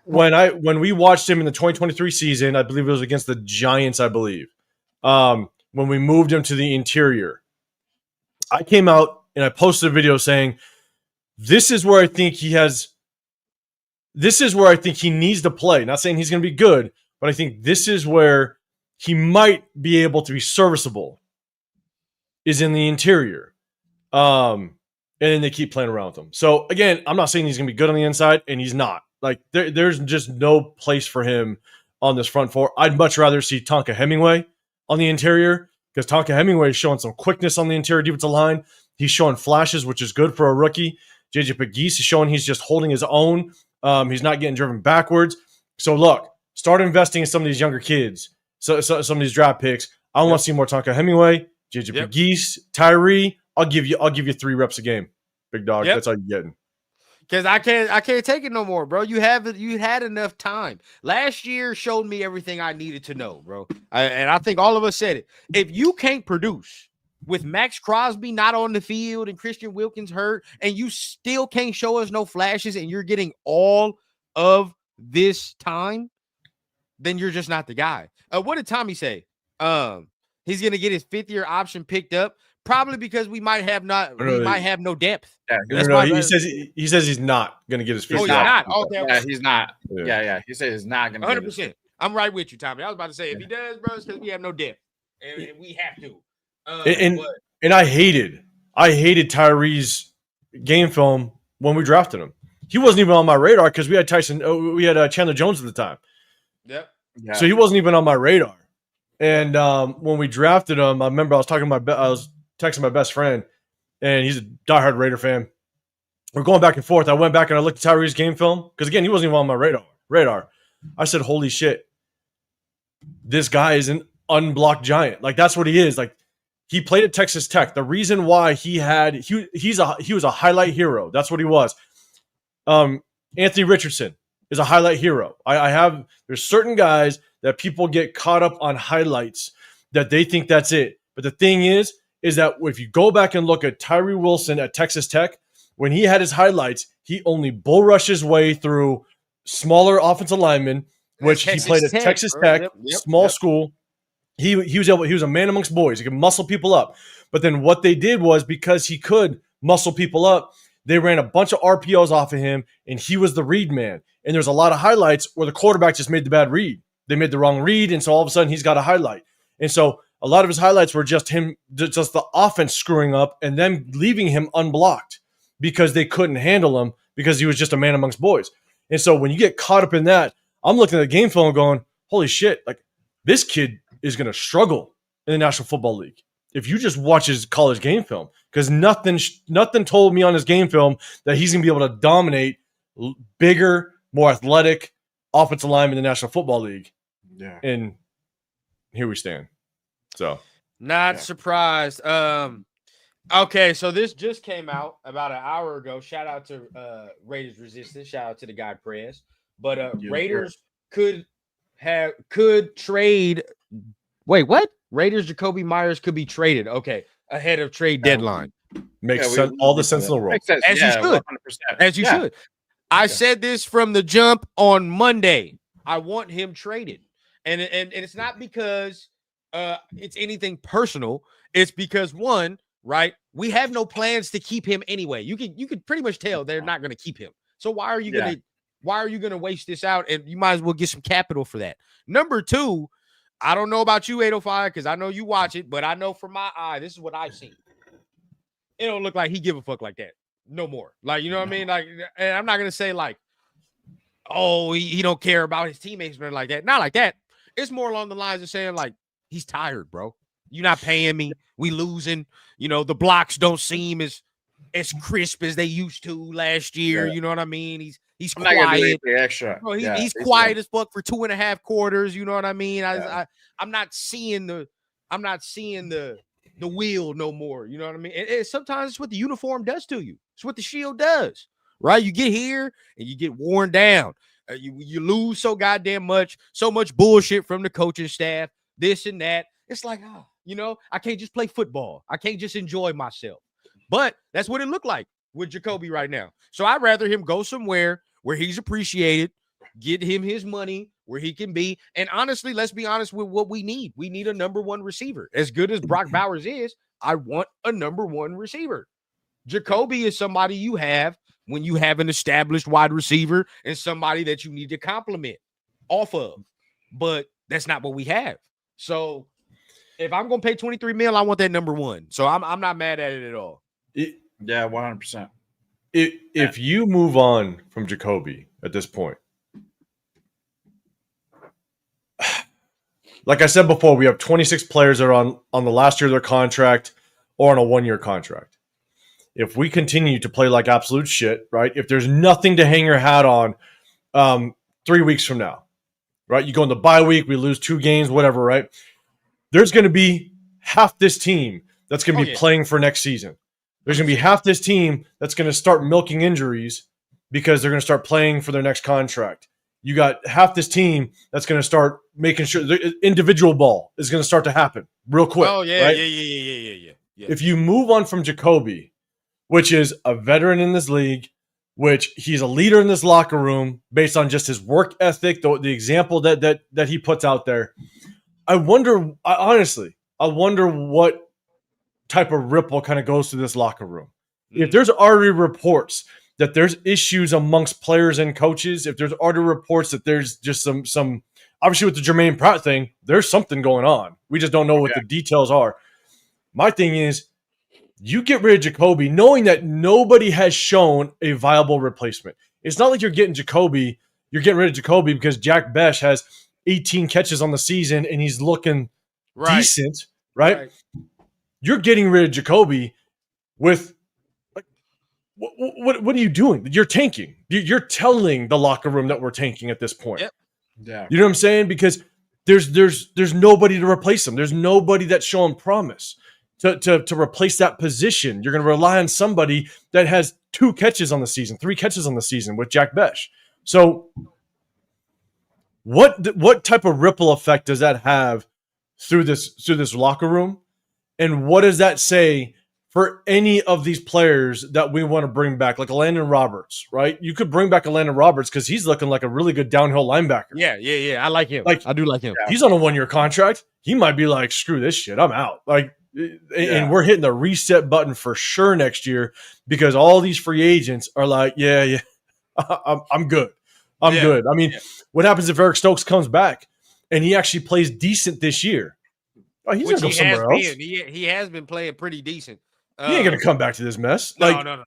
When we watched him in the 2023 season, I believe it was against the Giants. I believe when we moved him to the interior, I came out and I posted a video saying, "This is where I think he needs to play." Not saying he's going to be good, but I think this is where he might be able to be serviceable. Is in the interior. And then they keep playing around with him. So again, I'm not saying he's going to be good on the inside, and he's not. Like, there's just no place for him on this front four. I'd much rather see Tonka Hemingway on the interior, because Tonka Hemingway is showing some quickness on the interior defensive line. He's showing flashes, which is good for a rookie. JJ Pegues is showing he's just holding his own. He's not getting driven backwards. So look, start investing in some of these younger kids. So some of these draft picks. I want to see more Tonka Hemingway, JJ Pegues, Tyree. I'll give you 3 reps a game, big dog. That's all you're getting. Because I can't take it no more, bro. You had enough time. Last year showed me everything I needed to know, bro. And I think all of us said it. If you can't produce with Max Crosby not on the field and Christian Wilkins hurt, and you still can't show us no flashes, and you're getting all of this time, then you're just not the guy. What did Tommy say? He's gonna get his 5th-year option picked up. Probably because we might have no depth. Yeah, he says he's not going to get his 5th. Oh, he's not. Okay. Yeah, he's not. Yeah. He says he's not going to. 100%. I'm right with you, Tommy. I was about to say if he does, bro, it's because we have no depth, and we have to. And I hated Tyree's game film when we drafted him. He wasn't even on my radar because we had Chandler Jones at the time. Yep. Yeah. So he wasn't even on my radar. And when we drafted him, I remember I was texting my best friend, and he's a diehard Raider fan. We're going back and forth. I went back and I looked at Tyree's game film because, again, he wasn't even on my radar. I said, holy shit, this guy is an unblocked giant. Like, that's what he is. Like, he played at Texas Tech. The reason why he was a highlight hero. That's what he was. Anthony Richardson is a highlight hero. There's certain guys that people get caught up on highlights that they think that's it. But the thing is that if you go back and look at Tyree Wilson at Texas Tech, when he had his highlights, he only bull rushed his way through smaller offensive linemen, which he played at Texas Tech, small school. He was a man amongst boys. He could muscle people up. But then what they did was, because he could muscle people up, they ran a bunch of RPOs off of him, and he was the read man. And there's a lot of highlights where the quarterback just made the bad read. They made the wrong read, and so all of a sudden he's got a highlight. And so a lot of his highlights were just the offense screwing up and then leaving him unblocked because they couldn't handle him because he was just a man amongst boys. And so when you get caught up in that, I'm looking at the game film going, holy shit, like, this kid is going to struggle in the National Football League if you just watch his college game film, because nothing told me on his game film that he's going to be able to dominate bigger, more athletic offensive linemen in the National Football League. Yeah. And here we stand. So not surprised. Okay, so this just came out about an hour ago. Shout out to Raiders Resistance. Shout out to the guy Press. But Raiders could trade. Wait, what? Raiders Jacoby Myers could be traded. Okay, ahead of trade deadline. Makes sense. All the sense in the world. As you should. 100%. As you should. I said this from the jump on Monday. I want him traded. And it's not because it's anything personal. It's because, one, right, we have no plans to keep him anyway. You could pretty much tell they're not going to keep him. So why are you gonna waste this out? And you might as well get some capital for that. Number two, I don't know about you, 805, because I know you watch it, but I know from my eye, this is what I've seen. It don't look like he give a fuck like that no more. Like, you know what I mean? Like, and I'm not gonna say like, oh, he don't care about his teammates or like that. Not like that. It's more along the lines of saying like, he's tired, bro. You're not paying me. We losing. You know, the blocks don't seem as crisp as they used to last year. Yeah. You know what I mean? He's quiet. Extra. Bro, he's quiet as fuck for 2.5 quarters. You know what I mean? I'm not seeing the wheel no more. You know what I mean? And sometimes it's what the uniform does to you. It's what the shield does, right? You get here and you get worn down. You lose so goddamn much, so much bullshit from the coaching staff, this and that. It's like, you know, I can't just play football. I can't just enjoy myself. But that's what it looked like with Jacoby right now. So I'd rather him go somewhere where he's appreciated, get him his money where he can be. And honestly, let's be honest with what we need. We need a number one receiver. As good as Brock Bowers is, I want a number one receiver. Jacoby is somebody you have when you have an established wide receiver and somebody that you need to compliment off of. But that's not what we have. So if I'm going to pay $23 million, I want that number one. So I'm not mad at it at all. Yeah, 100%. If you move on from Jacoby at this point, like I said before, we have 26 players that are on the last year of their contract or on a 1-year contract. if we continue to play like absolute shit, right? If there's nothing to hang your hat on 3 weeks from now, right? You go in the bye week, we lose 2 games, whatever, right? There's going to be half this team that's going to be playing for next season. There's going to be half this team that's going to start milking injuries because they're going to start playing for their next contract. You got half this team that's going to start making sure the individual ball is going to start to happen real quick. Oh, yeah, right? Yeah. If you move on from Jacoby, which is a veteran in this league, which he's a leader in this locker room based on just his work ethic, the example that he puts out there, I wonder what type of ripple kind of goes through this locker room. If there's already reports that there's issues amongst players and coaches, if there's already reports that there's just some obviously with the Jermaine Pratt thing, there's something going on. We just don't know what the details are. My thing is, you get rid of Jacoby knowing that nobody has shown a viable replacement. It's not like you're getting rid of Jacoby because Jack Besh has 18 catches on the season and he's looking decent, right? You're getting rid of Jacoby with what are you doing? You're tanking. You're telling the locker room that we're tanking at this point. Yep. Yeah. You know what I'm saying? Because there's nobody to replace him. There's nobody that's showing promise to replace that position. You're going to rely on somebody that has 2 catches on the season, 3 catches on the season with Jack Besh. So what type of ripple effect does that have through this locker room? And what does that say for any of these players that we want to bring back, like Landon Roberts, right? You could bring back a Landon Roberts because he's looking like a really good downhill linebacker. Yeah. I like him. I do like him. He's on a 1-year contract. He might be like, screw this shit, I'm out. And we're hitting the reset button for sure next year because all these free agents are like, I'm good. I'm good. I mean, what happens if Eric Stokes comes back and he actually plays decent this year? Oh, he's going to go somewhere else. He has been playing pretty decent. He ain't going to come back to this mess. No.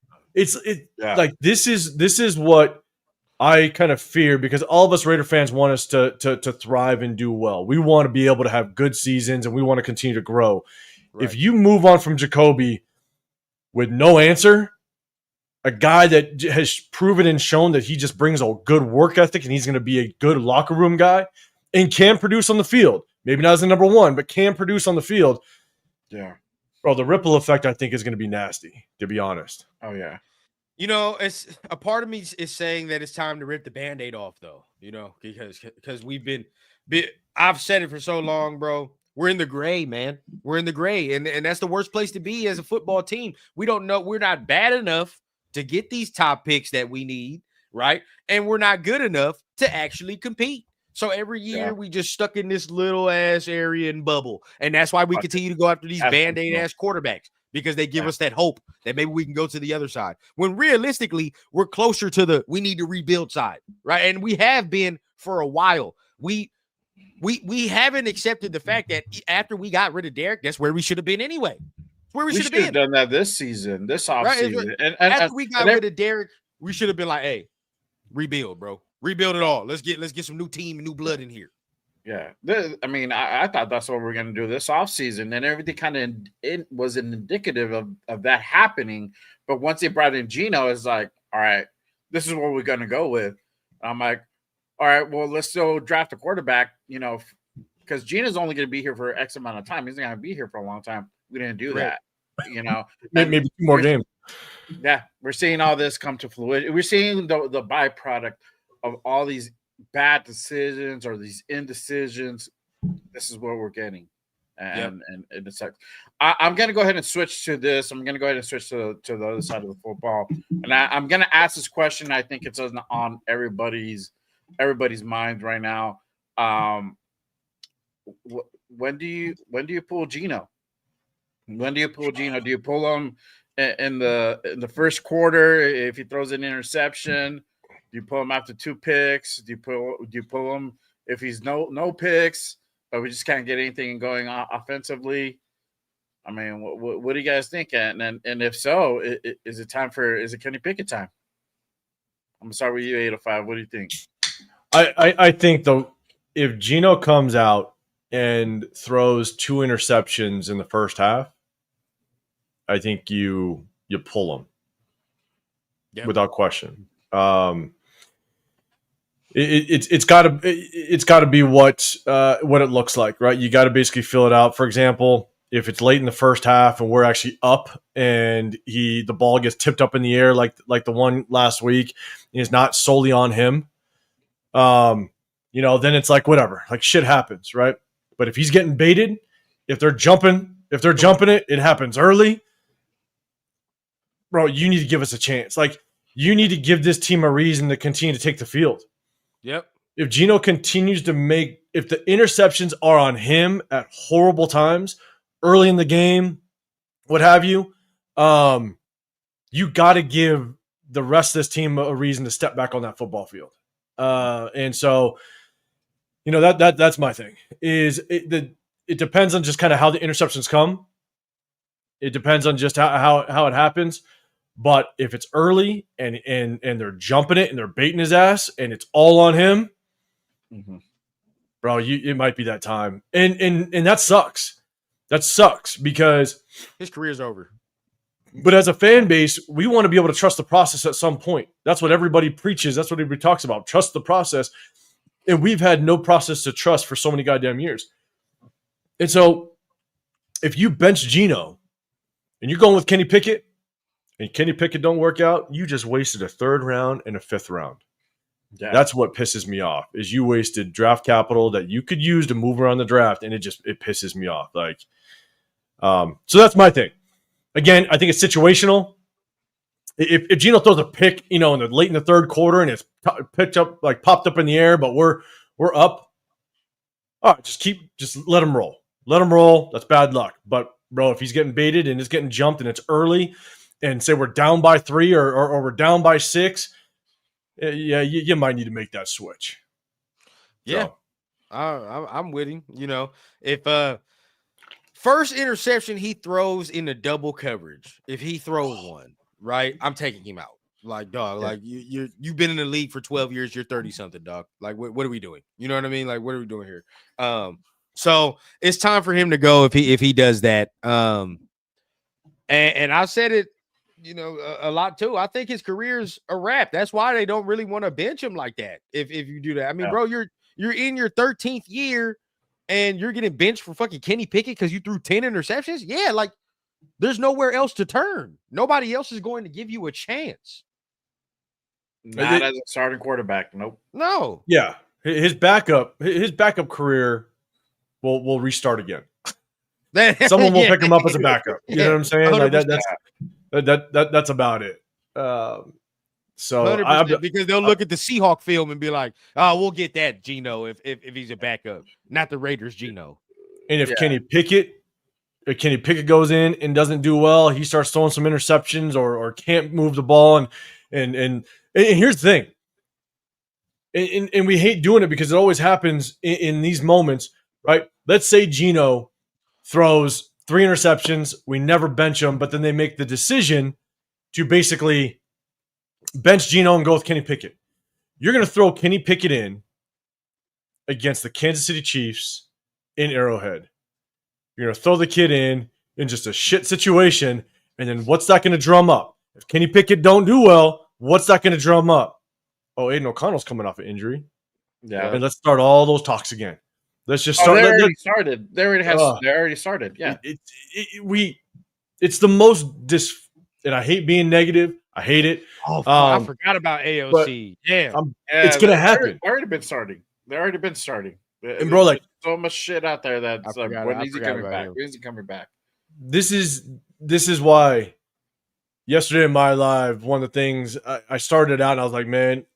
Like this is what I kind of fear because all of us Raider fans want us to thrive and do well. We want to be able to have good seasons and we want to continue to grow. Right. If you move on from Jacoby with no answer, a guy that has proven and shown that he just brings a good work ethic and he's going to be a good locker room guy and can produce on the field. Maybe not as the number 1, but can produce on the field. Yeah. Bro, the ripple effect, I think, is going to be nasty, to be honest. Oh, yeah. It's a part of me is saying that it's time to rip the Band-Aid off, though, because we've been I've said it for so long, bro. We're in the gray, man. We're in the gray, and that's the worst place to be as a football team. We don't know. We're not bad enough to get these top picks that we need, right? And we're not good enough to actually compete. So every year we just stuck in this little ass area and bubble. And that's why we continue to go after these Band-Aid ass quarterbacks because they give us that hope that maybe we can go to the other side. When realistically, we're closer to we need to rebuild side, right? And we have been for a while. We haven't accepted the fact that after we got rid of Derek, that's where we should have been anyway. Where we should have done that this season, this offseason. Right? And after we got rid of Derek, we should have been like, hey, rebuild, bro. Rebuild it all. Let's get some new team and new blood in here. Yeah. I thought that's what we were going to do this offseason, and everything kind of was an indicative of that happening. But once they brought in Gino, it's like, all right, this is what we're going to go with. I'm like, all right, well, let's still draft a quarterback, because Gino's only going to be here for X amount of time. He's not going to be here for a long time. We didn't do that, Maybe 2 more games. Yeah, we're seeing all this come to fruition. We're seeing the byproduct of all these bad decisions or these indecisions. This is what we're getting. And it sucks. I'm going to go ahead and switch to this. I'm going to go ahead and switch to the other side of the football. And I'm going to ask this question. I think it's on everybody's mind right now. When do you pull Gino? When do you pull Gino? Do you pull him in the first quarter if he throws an interception? Do you pull him after 2 picks? Do you pull him if he's no picks, but we just can't get anything going offensively? I mean, what do you guys think? And if so, is it Kenny Pickett time? I'm gonna start with you, 805. What do you think? I think though, if Gino comes out and throws 2 interceptions in the first half, I think you you pull him. Yep. Without question. It's got to be what it looks like, right? You got to basically fill it out. For example, if it's late in the first half and we're actually up and the ball gets tipped up in the air like the one last week, and it's not solely on him. Then it's like whatever, like shit happens, right? But if he's getting baited, if they're jumping it, it happens early. Bro, you need to give us a chance. Like, you need to give this team a reason to continue to take the field. Yep. If Geno continues to if the interceptions are on him at horrible times, early in the game, what have you, you got to give the rest of this team a reason to step back on that football field. And so, that's my thing. It depends on just kind of how the interceptions come. It depends on just how it happens. But if it's early and they're jumping it and they're baiting his ass and it's all on him, bro, it might be that time. And that sucks. That sucks because his career's over. But as a fan base, we want to be able to trust the process at some point. That's what everybody preaches. That's what everybody talks about. Trust the process. And we've had no process to trust for so many goddamn years. And so if you bench Geno and you're going with Kenny Pickett, and Kenny Pickett don't work out, you just wasted a 3rd round and a 5th round. Yeah. That's what pisses me off, is you wasted draft capital that you could use to move around the draft, and it pisses me off. Like, so that's my thing. Again, I think it's situational. If Geno throws a pick, late in the 3rd quarter and it's popped up in the air, but we're up, all right, just let him roll. Let him roll. That's bad luck. But bro, if he's getting baited and it's getting jumped and it's early, and say we're down by 3 or we're down by 6, yeah, you might need to make that switch. Yeah, so. I'm with him. If first interception he throws in the double coverage, if he throws one, right, I'm taking him out. Like, dog, like you've been in the league for 12 years, you're 30-something, dog. Like, what are we doing? You know what I mean? Like, what are we doing here? So it's time for him to go if he does that. And I've said it, a lot too. I think his career's a wrap. That's why they don't really want to bench him like that. If you do that, I mean, bro, you're in your 13th year and you're getting benched for fucking Kenny Pickett because you threw 10 interceptions. Yeah, like there's nowhere else to turn. Nobody else is going to give you a chance. Not as a starting quarterback. Nope. No. Yeah, his backup career will restart again. Someone will pick him up as a backup. You know what I'm saying? 100%. Like that's about it. So because they'll look at the Seahawk film and be like, "Oh, we'll get that Geno if he's a backup, not the Raiders Geno." And if Kenny Pickett goes in and doesn't do well, he starts throwing some interceptions or can't move the ball, and here's the thing, and we hate doing it because it always happens in these moments, right? Let's say Geno throws 3 interceptions, we never bench him, but then they make the decision to basically bench Geno and go with Kenny Pickett. You're going to throw Kenny Pickett in against the Kansas City Chiefs in Arrowhead. You're going to throw the kid in just a shit situation, and then what's that going to drum up? If Kenny Pickett don't do well, what's that going to drum up? Oh, Aiden O'Connell's coming off an injury. Yeah. And let's start all those talks again. Let's just start. They already started. They already started. Yeah. It's the most and I hate being negative. I hate it. Oh, I forgot about AOC. Damn. It's gonna happen. They've already been starting. And bro, like so much shit out there that's like, when is he coming back? When is he coming back? This is why yesterday in my live, one of the things I started out and I was like, man,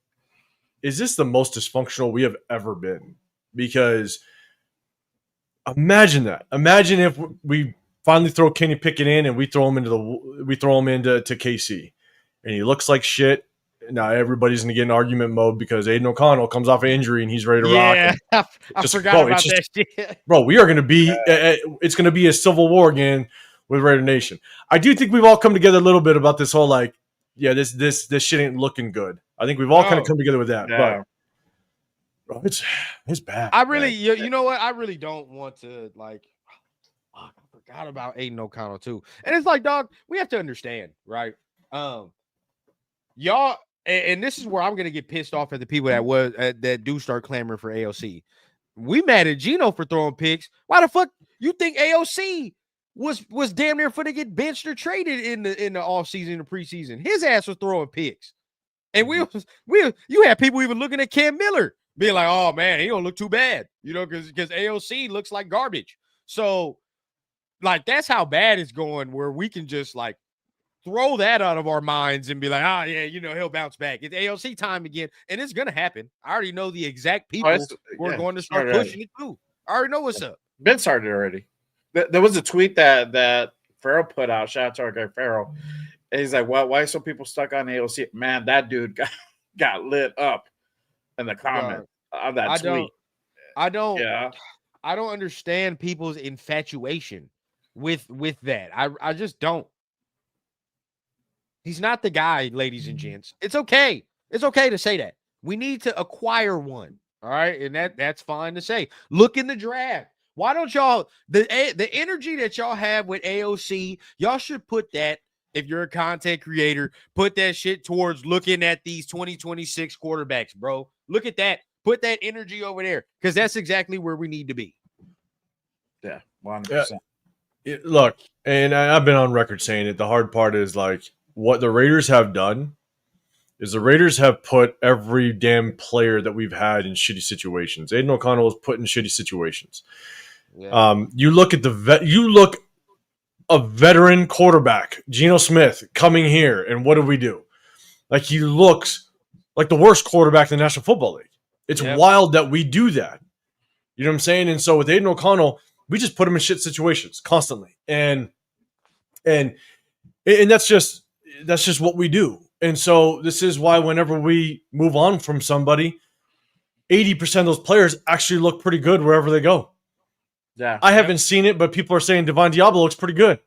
is this the most dysfunctional we have ever been? Because imagine that. Imagine if we finally throw Kenny Pickett in and we throw him into KC, and he looks like shit. Now everybody's gonna get in argument mode because Aiden O'Connell comes off an injury and he's ready to rock. Yeah, I forgot about that shit. Bro, we are gonna be. It's gonna be a civil war again with Raider Nation. I do think we've all come together a little bit about this whole this shit ain't looking good. I think we've all kind of come together with that. Yeah. But bro, it's bad. I really, you know what? I really don't want to I forgot about Aiden O'Connell too. And it's like, dog, we have to understand, right? Y'all, and this is where I'm gonna get pissed off at the people that do start clamoring for AOC. We mad at Gino for throwing picks. Why the fuck you think AOC was damn near for to get benched or traded in the offseason and the preseason? His ass was throwing picks. And you had people even looking at Cam Miller, being like, oh man, he don't look too bad, because AOC looks like garbage. So, like, that's how bad it's going, where we can just like throw that out of our minds and be like, yeah, he'll bounce back. It's AOC time again, and it's gonna happen. I already know the exact people who are going to start pushing it too. I already know what's up. Ben started already. There was a tweet that Farrell put out. Shout out to our guy Farrell. And he's like, why are some people stuck on AOC? Man, that dude got lit up in the comments of that tweet. I don't understand people's infatuation with that. I just don't. He's not the guy, ladies and gents. It's okay. It's okay to say that. We need to acquire one. All right. And that's fine to say. Look in the draft. Why don't y'all, the energy that y'all have with AOC, y'all should put that, if you're a content creator, put that shit towards looking at these 2026 quarterbacks, bro. Look at that. Put that energy over there, because that's exactly where we need to be. Yeah, 100%. Look, and I've been on record saying it. The hard part is, like, what the Raiders have done is the Raiders have put every damn player that we've had in shitty situations. Aiden O'Connell was put in shitty situations. Yeah. You look at a veteran quarterback, Geno Smith, coming here, and what do? Like, he looks like the worst quarterback in the National Football League. It's wild that we do that. You know what I'm saying? And so with Aiden O'Connell, we just put him in shit situations constantly. And that's just what we do. And so this is why whenever we move on from somebody, 80% of those players actually look pretty good wherever they go. Yeah, I haven't seen it, but people are saying Devon Diablo looks pretty good.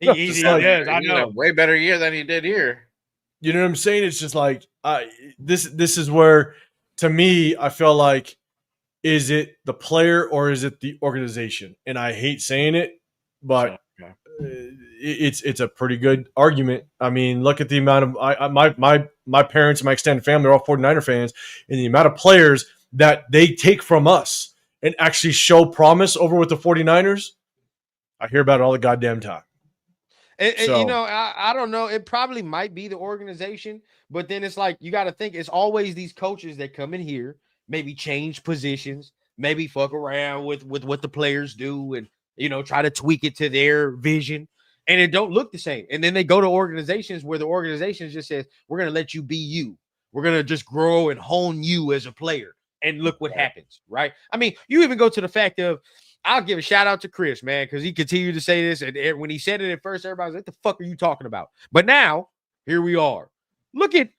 He does. I know, way better year than he did here. You know what I'm saying? It's just like this is where, to me, I feel like, is it the player or is it the organization? And I hate saying it, but it's a pretty good argument. I mean, look at the amount of my parents and my extended family are all 49er fans, and the amount of players that they take from us and actually show promise over with the 49ers, I hear about it all the goddamn time. And I don't know. It probably might be the organization, but then it's like, you got to think it's always these coaches that come in here, maybe change positions, maybe fuck around with what the players do, and try to tweak it to their vision, and it don't look the same. And then they go to organizations where the organization just says, we're going to let you be you. We're going to just grow and hone you as a player. And look what happens, right? I mean, you even go to the fact of, I'll give a shout out to Chris, man, because he continued to say this. And when he said it at first, everybody was like, what the fuck are you talking about? But now, here we are. Look at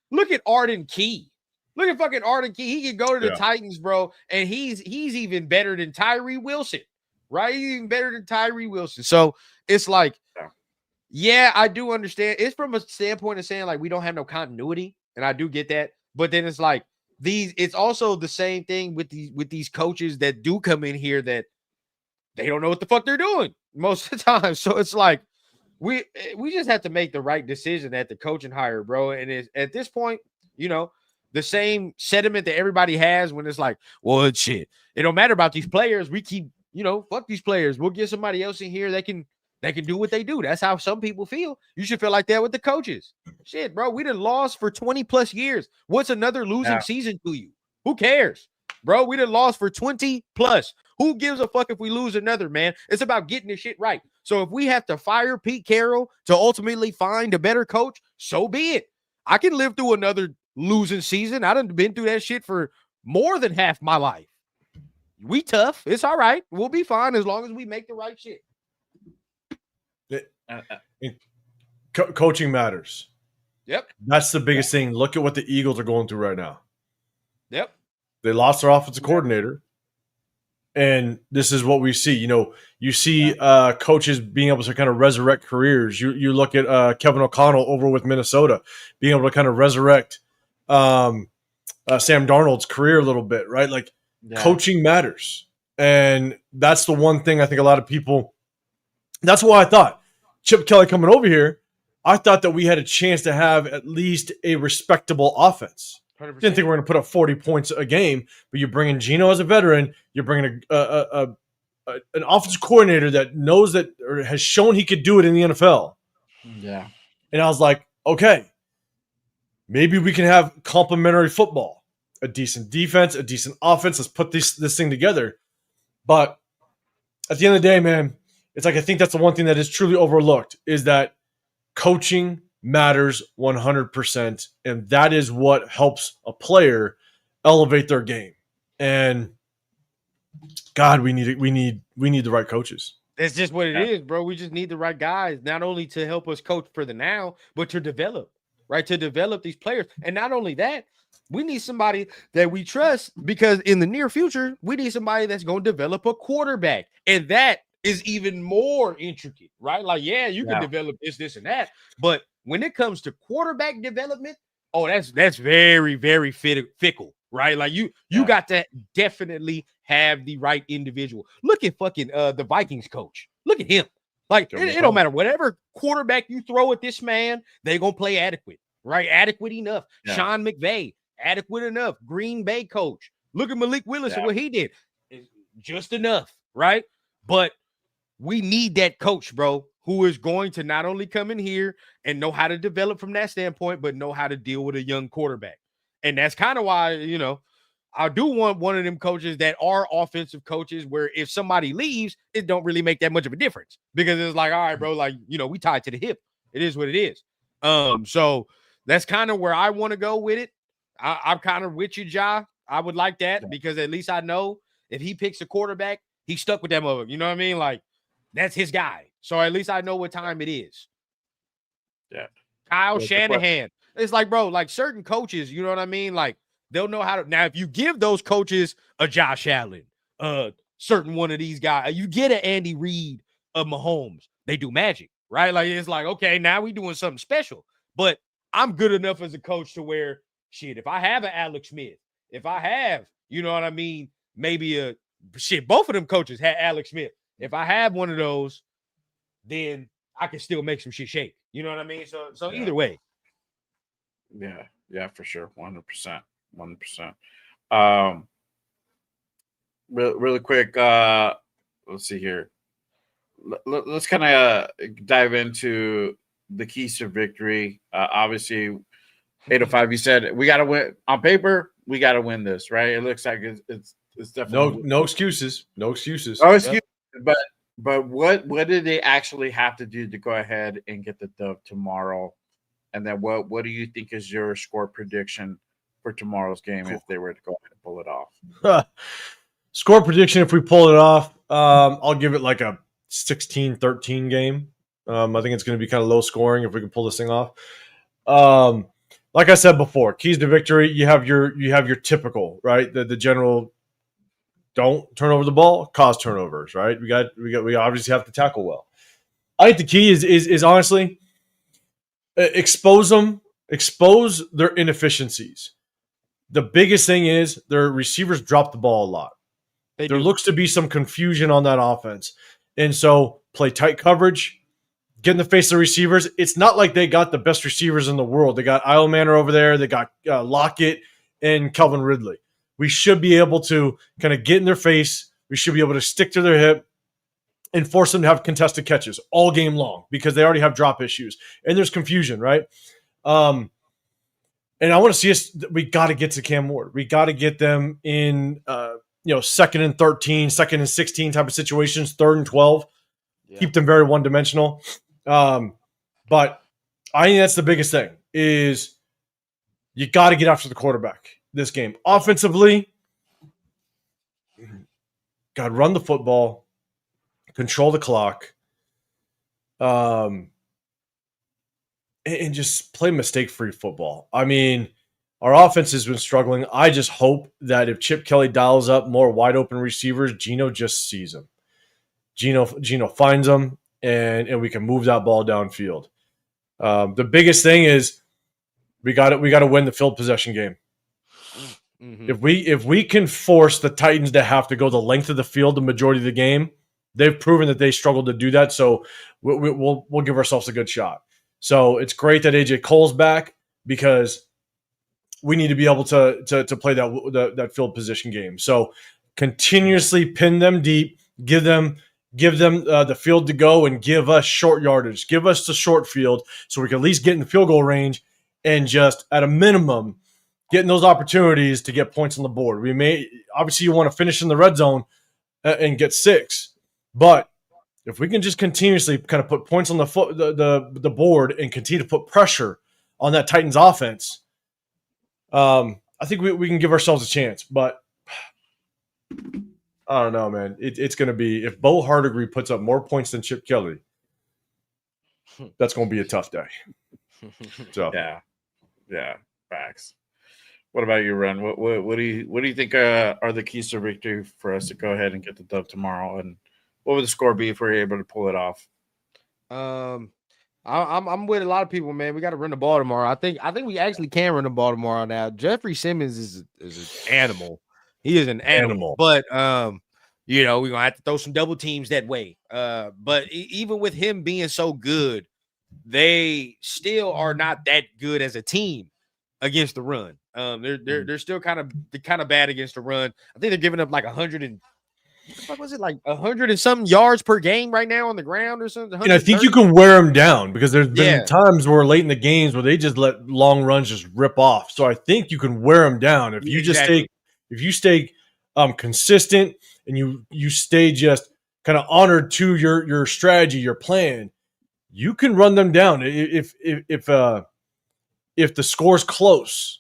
Arden Key. Look at fucking Arden Key. He can go to the Titans, bro, and he's even better than Tyree Wilson, right? He's even better than Tyree Wilson. So it's like, yeah, I do understand. It's from a standpoint of saying, like, we don't have no continuity, and I do get that. But then it's like, it's also the same thing with these coaches that do come in here that they don't know what the fuck they're doing most of the time. So it's like, we just have to make the right decision at the coaching hire, bro. And at this point, the same sentiment that everybody has when it's like, well, shit, it don't matter about these players. We keep, fuck these players. We'll get somebody else in here that can do what they do. That's how some people feel. You should feel like that with the coaches. Shit, bro, we done lost for 20 plus years. What's another losing season to you? Who cares? Bro, we done lost for 20 plus. Who gives a fuck if we lose another, man? It's about getting this shit right. So if we have to fire Pete Carroll to ultimately find a better coach, so be it. I can live through another losing season. I done been through that shit for more than half my life. We tough. It's all right. We'll be fine as long as we make the right shit. Coaching matters. Yep. That's the biggest thing. Look at what the Eagles are going through right now. Yep. They lost their offensive coordinator. And this is what we see. You see coaches being able to kind of resurrect careers. You look at Kevin O'Connell over with Minnesota, being able to kind of resurrect Sam Darnold's career a little bit, right? Like, coaching matters. And that's the one thing I think a lot of people That's why I thought Chip Kelly coming over here, I thought that we had a chance to have at least a respectable offense. 100%. Didn't think we were going to put up 40 points a game, but you're bringing Gino as a veteran. You're bringing an offensive coordinator that knows that or has shown he could do it in the NFL. Yeah. And I was like, okay, maybe we can have complementary football, a decent defense, a decent offense. Let's put this thing together. But at the end of the day, man, it's like I think that's the one thing that is truly overlooked is that coaching matters 100%, and that is what helps a player elevate their game. And God, we need the right coaches. That's just what it is, bro. We just need the right guys, not only to help us coach for the now, but to develop, right? To develop these players. And not only that, we need somebody that we trust because in the near future, we need somebody that's going to develop a quarterback. And that is even more intricate, right? Like, yeah, you can develop this, and that. But when it comes to quarterback development, oh, that's very, very fickle, right? Like you got to definitely have the right individual. Look at fucking the Vikings coach. Look at him. Like it don't matter. Whatever quarterback you throw at this man, they're gonna play adequate, right? Adequate enough. Yeah. Sean McVay, adequate enough. Green Bay coach. Look at Malik Willis and what he did. It's just enough, right? But we need that coach, bro, who is going to not only come in here and know how to develop from that standpoint, but know how to deal with a young quarterback. And that's kind of why, you know, I do want one of them coaches that are offensive coaches where if somebody leaves, it don't really make that much of a difference because it's like, all right, bro, like, you know, we tied to the hip. It is what it is. So that's kind of where I want to go with it. I'm kind of with you, Ja. I would like that because at least I know if he picks a quarterback, he's stuck with that mother. You know what I mean? Like, that's his guy. So at least I know what time it is. Yeah. Kyle Shanahan. It's like, bro, like certain coaches, you know what I mean? Like, they'll know how to. Now, if you give those coaches a Josh Allen, certain one of these guys, you get an Andy Reid, a Mahomes, they do magic, right? Like, it's like, okay, now we doing something special. But I'm good enough as a coach to where, shit, if I have an Alex Smith, if I have, you know what I mean, maybe both of them coaches had Alex Smith. If I have one of those, then I can still make some shit shake. You know what I mean? So either way. Yeah, for sure. 100%. 100%. Really quick, let's see here. Let's kind of dive into the keys to victory. Obviously, 805, you said we got to win. On paper, we got to win this, right? It looks like it's definitely no excuses. No excuses. Oh, excuse me. But what did they actually have to do to go ahead and get the dub tomorrow? And then what do you think is your score prediction for tomorrow's game if they were to go ahead and pull it off? Score prediction if we pull it off, I'll give it like a 16-13 game. I think it's going to be kind of low scoring if we can pull this thing off. Like I said before, keys to victory, you have your typical, right? The general don't turn over the ball, cause turnovers, right? We obviously have to tackle well. I think the key is honestly expose their inefficiencies. The biggest thing is their receivers drop the ball a lot. There looks to be some confusion on that offense. And so play tight coverage, get in the face of the receivers. It's not like they got the best receivers in the world. They got Eilmanor over there. They got Lockett and Calvin Ridley. We should be able to kind of get in their face. We should be able to stick to their hip and force them to have contested catches all game long because they already have drop issues. And there's confusion, right? And I want to see us – we got to get to Cam Ward. We got to get them in, 2nd and 13, 2nd and 16 type of situations, 3rd and 12. Yeah. Keep them very one-dimensional. But I think that's the biggest thing is you got to get after the quarterback this game. Offensively, got to run the football, control the clock, and just play mistake-free football. I mean, our offense has been struggling. I just hope that if Chip Kelly dials up more wide-open receivers, Gino just sees them. Gino finds them, and we can move that ball downfield. The biggest thing is we got to win the field possession game. Mm-hmm. If we can force the Titans to have to go the length of the field the majority of the game, They've proven that they struggled to do that, so we'll give ourselves a good shot. So it's great that AJ Cole's back because we need to be able to play that field position game. So continuously pin them deep, give them the field to go, and give us short yardage, give us the short field, so we can at least get in the field goal range and just at a minimum getting those opportunities to get points on the board. We may obviously you want to finish in the red zone and get 6, but if we can just continuously kind of put points on the board and continue to put pressure on that Titans offense, I think we can give ourselves a chance. But I don't know, man. It's going to be, if Bo Hardigree puts up more points than Chip Kelly, that's going to be a tough day. So yeah, facts. What about you, Ren? What do you think are the keys to victory for us to go ahead and get the dub tomorrow? And what would the score be if we're able to pull it off? I'm with a lot of people, man. We got to run the ball tomorrow. I think we actually can run the ball tomorrow. Now, Jeffrey Simmons is an animal. He is an animal. But we're gonna have to throw some double teams that way. But even with him being so good, they still are not that good as a team against the run. They're still kind of bad against the run. I think they're giving up like 100 and what was it, like 100 and some yards per game right now on the ground or something. And I think you can wear them down because there's been times where late in the games where they just let long runs just rip off. So I think you can wear them down if you just stay consistent and you stay just kind of honored to your strategy, your plan. You can run them down if the score's close.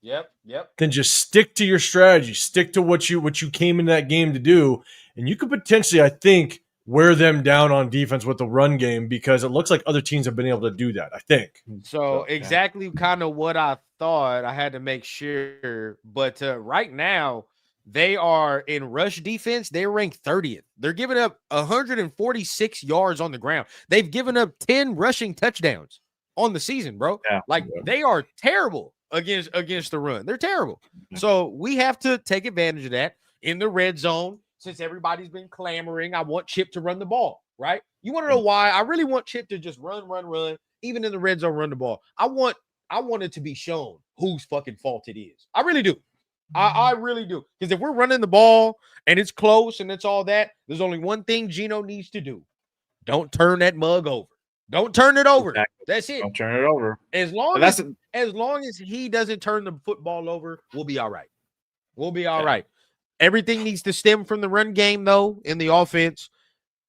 Yep. Then just stick to your strategy, stick to what you came into that game to do, and you could potentially, I think, wear them down on defense with the run game because it looks like other teams have been able to do that, I think. So exactly kind of what I thought. I had to make sure, but right now they are in rush defense. They're ranked 30th. They're giving up 146 yards on the ground. They've given up 10 rushing touchdowns on the season, bro. They are terrible against the run. They're terrible. So we have to take advantage of that in the red zone. Since everybody's been clamoring, I want Chip to run the ball, right? You want to know why? I really want Chip to just run, even in the red zone, run the ball. I want it to be shown whose fucking fault it is. I really do. I really do. Because if we're running the ball and it's close and it's all that, there's only one thing Geno needs to do. Don't turn that mug over. Don't turn it over. Exactly. That's it. Don't turn it over. As long as he doesn't turn the football over, we'll be all right. We'll be all right. Everything needs to stem from the run game, though, in the offense.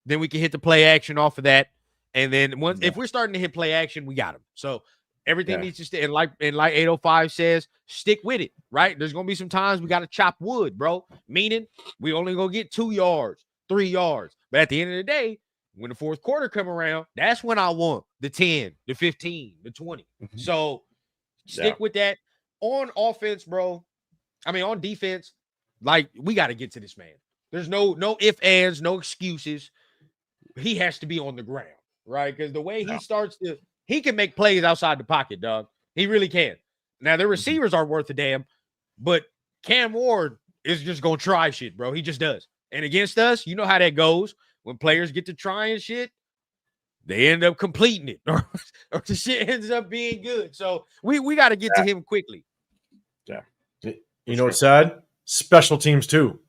Then we can hit the play action off of that. And then if we're starting to hit play action, we got him. So everything needs to stay. And like 805 says, stick with it, right? There's going to be some times we got to chop wood, bro. Meaning we only going to get 2 yards, 3 yards. But at the end of the day, when the fourth quarter come around, that's when I want the 10, the 15, the 20. Mm-hmm. So stick with that. On offense, bro. On defense, like, we got to get to this man. There's no ifs, ands, no excuses. He has to be on the ground, right? Because the way he can make plays outside the pocket, dog. He really can. Now, the receivers aren't worth a damn, but Cam Ward is just going to try shit, bro. He just does. And against us, you know how that goes. When players get to trying shit, they end up completing it, or the shit ends up being good. So we got to get to him quickly. Yeah. You know what's sad? Special teams, too.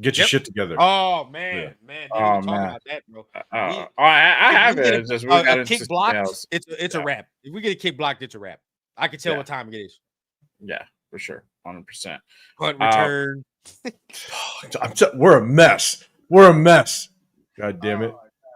Get your shit together. Oh, man. Man. Talk about that, bro. I have it. It's just a kick block, it's a wrap. If we get a kick blocked, it's a wrap. I can tell what time it is. Yeah, for sure. 100%. Punt return. We're a mess. We're a mess. God damn it.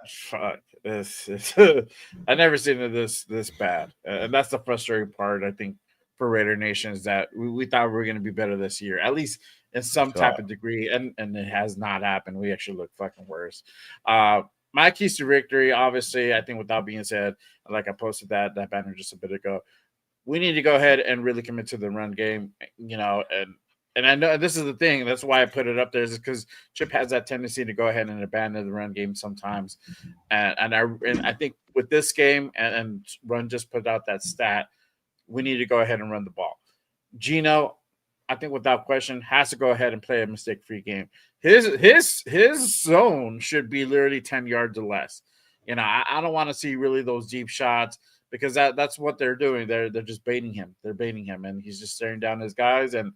Fuck. I've never seen it this bad. And that's the frustrating part, I think, for Raider Nation is that we thought we were going to be better this year, at least in some type of degree, and it has not happened. We actually look fucking worse. My keys to victory, obviously, I think without being said, like I posted that banner just a bit ago, we need to go ahead and really commit to the run game, and I know this is the thing. That's why I put it up there, is because Chip has that tendency to go ahead and abandon the run game sometimes. And I think with this game, and Run just put out that stat, we need to go ahead and run the ball. Geno, I think without question, has to go ahead and play a mistake-free game. his zone should be literally 10 yards or less. I don't want to see really those deep shots because that's what they're doing. They're just baiting him. They're baiting him, and he's just staring down his guys. And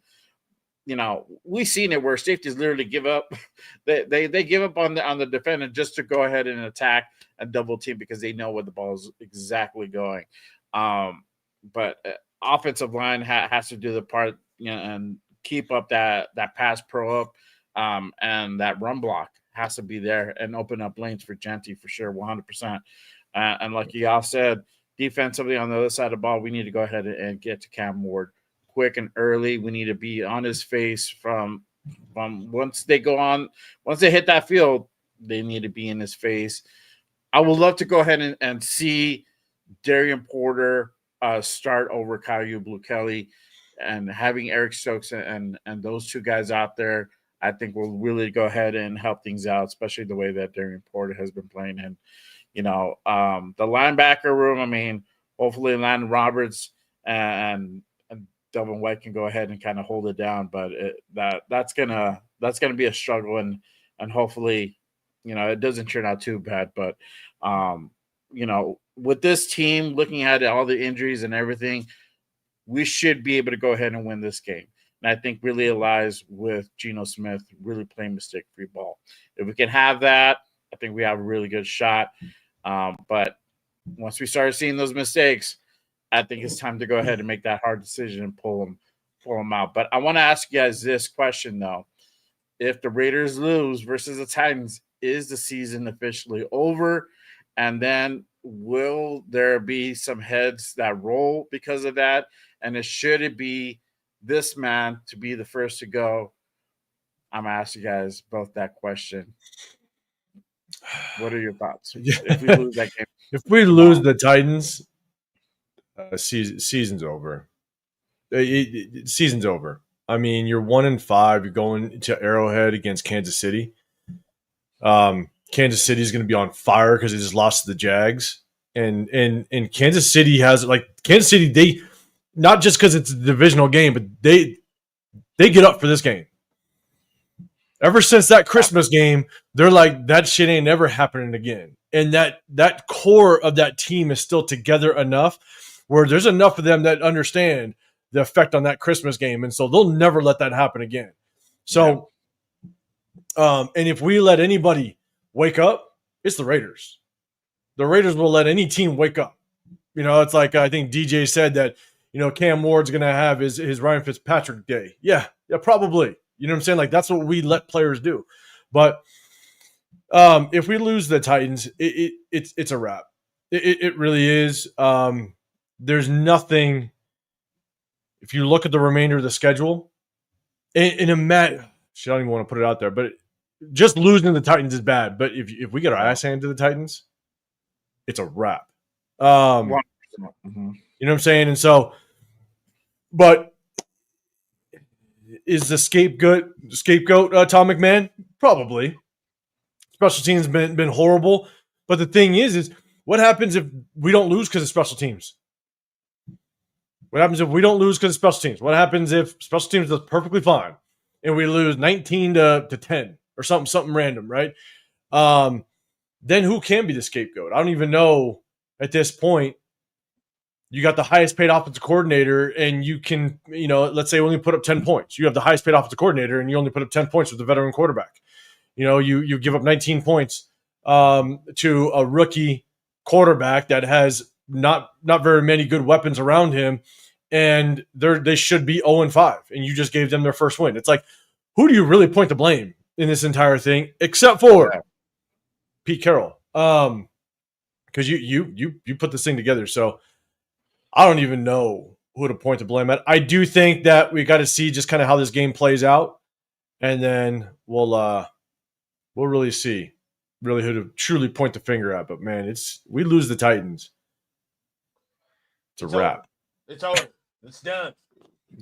we've seen it where safeties literally give up. They give up on the defender just to go ahead and attack and double team because they know where the ball is exactly going. But offensive line has to do the part, and keep up that pass pro up, and that run block has to be there and open up lanes for Genty for sure, 100%. And like you all said, defensively on the other side of the ball, we need to go ahead and get to Cam Ward quick and early. We need to be on his face from once they hit that field, they need to be in his face. I would love to go ahead and see Darian Porter start over Caillou Blue Kelly, and having Eric Stokes and those two guys out there, I think will really go ahead and help things out, especially the way that Darian Porter has been playing. And, the linebacker room, I mean, hopefully Landon Roberts and Delvin White can go ahead and kind of hold it down, but that's gonna be a struggle, and hopefully, it doesn't turn out too bad. But with this team, looking at all the injuries and everything, we should be able to go ahead and win this game. And I think really it lies with Geno Smith really playing mistake-free ball. If we can have that, I think we have a really good shot. But once we start seeing those mistakes, I think it's time to go ahead and make that hard decision and pull them out. But I want to ask you guys this question, though. If the Raiders lose versus the Titans, is the season officially over? And then will there be some heads that roll because of that? And should it be this man to be the first to go? I'm asking you guys both that question. What are your thoughts? If we lose that game, if we lose the Titans, season's over. Season's over. I mean, you're 1-5. You're going to Arrowhead against Kansas City. Kansas City is going to be on fire because they just lost to the Jags, and Kansas City has Kansas City. They not just because it's a divisional game, but they get up for this game. Ever since that Christmas game, they're like, that shit ain't never happening again. And that core of that team is still together enough where there's enough of them that understand the effect on that Christmas game. And so they'll never let that happen again. So, and if we let anybody wake up, it's the Raiders. The Raiders will let any team wake up. It's like, I think DJ said that, Cam Ward's going to have his Ryan Fitzpatrick day. Yeah, probably. You know what I'm saying? Like, that's what we let players do. But if we lose the Titans, it's a wrap. It really is. There's nothing. If you look at the remainder of the schedule, in a I don't even want to put it out there, but just losing to the Titans is bad. But if we get our ass handed to the Titans, it's a wrap. You know what I'm saying? And so, but is the scapegoat Tom McMahon? Probably. Special teams been horrible. But the thing is what happens if we don't lose because of special teams? What happens if we don't lose because of special teams? What happens if special teams does perfectly fine and we lose 19 to 10 or something random, right? Then who can be the scapegoat? I don't even know at this point. You got the highest paid offensive coordinator and you can, let's say only put up 10 points. You have the highest paid offensive coordinator and you only put up 10 points with the veteran quarterback. You give up 19 points to a rookie quarterback that has not very many good weapons around him, and they should be 0-5, and you just gave them their first win. It's like, who do you really point the blame in this entire thing, except for Pete Carroll? Because you put this thing together, so I don't even know who to point the blame at. I do think that we got to see just kind of how this game plays out, and then we'll really see who to truly point the finger at. But man, we lose the Titans, it's a wrap. It's over. It's done.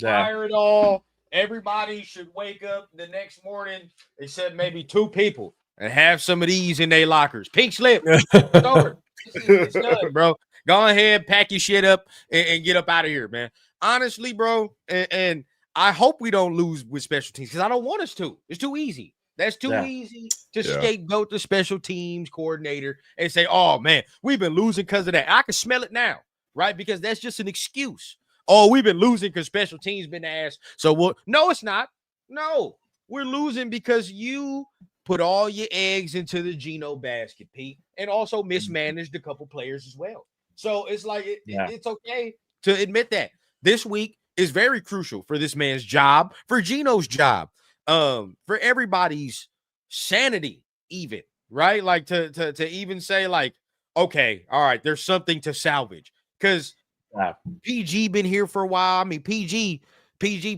Fire it all. Everybody should wake up the next morning, except maybe 2 people, and have some of these in their lockers. Pink slip. It's over. It's done, bro. Go ahead, pack your shit up, and get up out of here, man. Honestly, bro, and I hope we don't lose with special teams because I don't want us to. It's too easy. That's too easy to scapegoat the special teams coordinator and say, oh, man, we've been losing because of that. I can smell it now, right? Because that's just an excuse. Oh, we've been losing because special teams been asked. So, no, it's not. No, we're losing because you put all your eggs into the Geno basket, Pete, and also mismanaged a couple players as well. So it's like it's okay to admit that this week is very crucial for this man's job, for Geno's job, for everybody's sanity, even, right? Like to even say, like, okay, all right, there's something to salvage. Because PG been here for a while. I mean, PG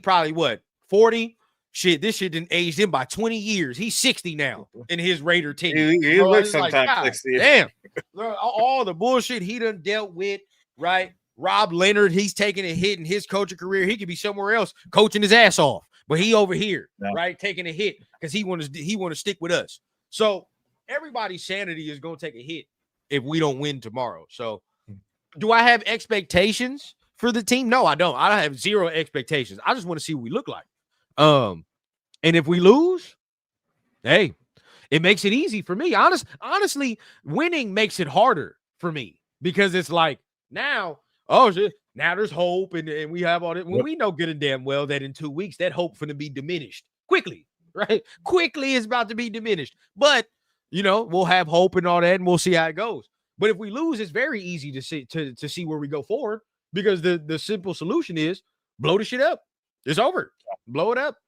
probably what, 40? Shit, this shit didn't age him by 20 years. He's 60 now in his Raider team. He looks sometimes like 60. Damn. All the bullshit he done dealt with, right? Rob Leonard, he's taking a hit in his coaching career. He could be somewhere else coaching his ass off. But he over here, right, taking a hit because he want to stick with us. So everybody's sanity is going to take a hit if we don't win tomorrow. So do I have expectations for the team? No, I don't. I have zero expectations. I just want to see what we look like. And if we lose, hey, it makes it easy for me. Honestly, winning makes it harder for me because it's like now, oh shit, now there's hope and we have all that. When we know good and damn well that in 2 weeks that hope going to be diminished quickly, right? Quickly is about to be diminished. But we'll have hope and all that, and we'll see how it goes. But if we lose, it's very easy to see where we go forward because the simple solution is blow the shit up. It's over. Blow it up.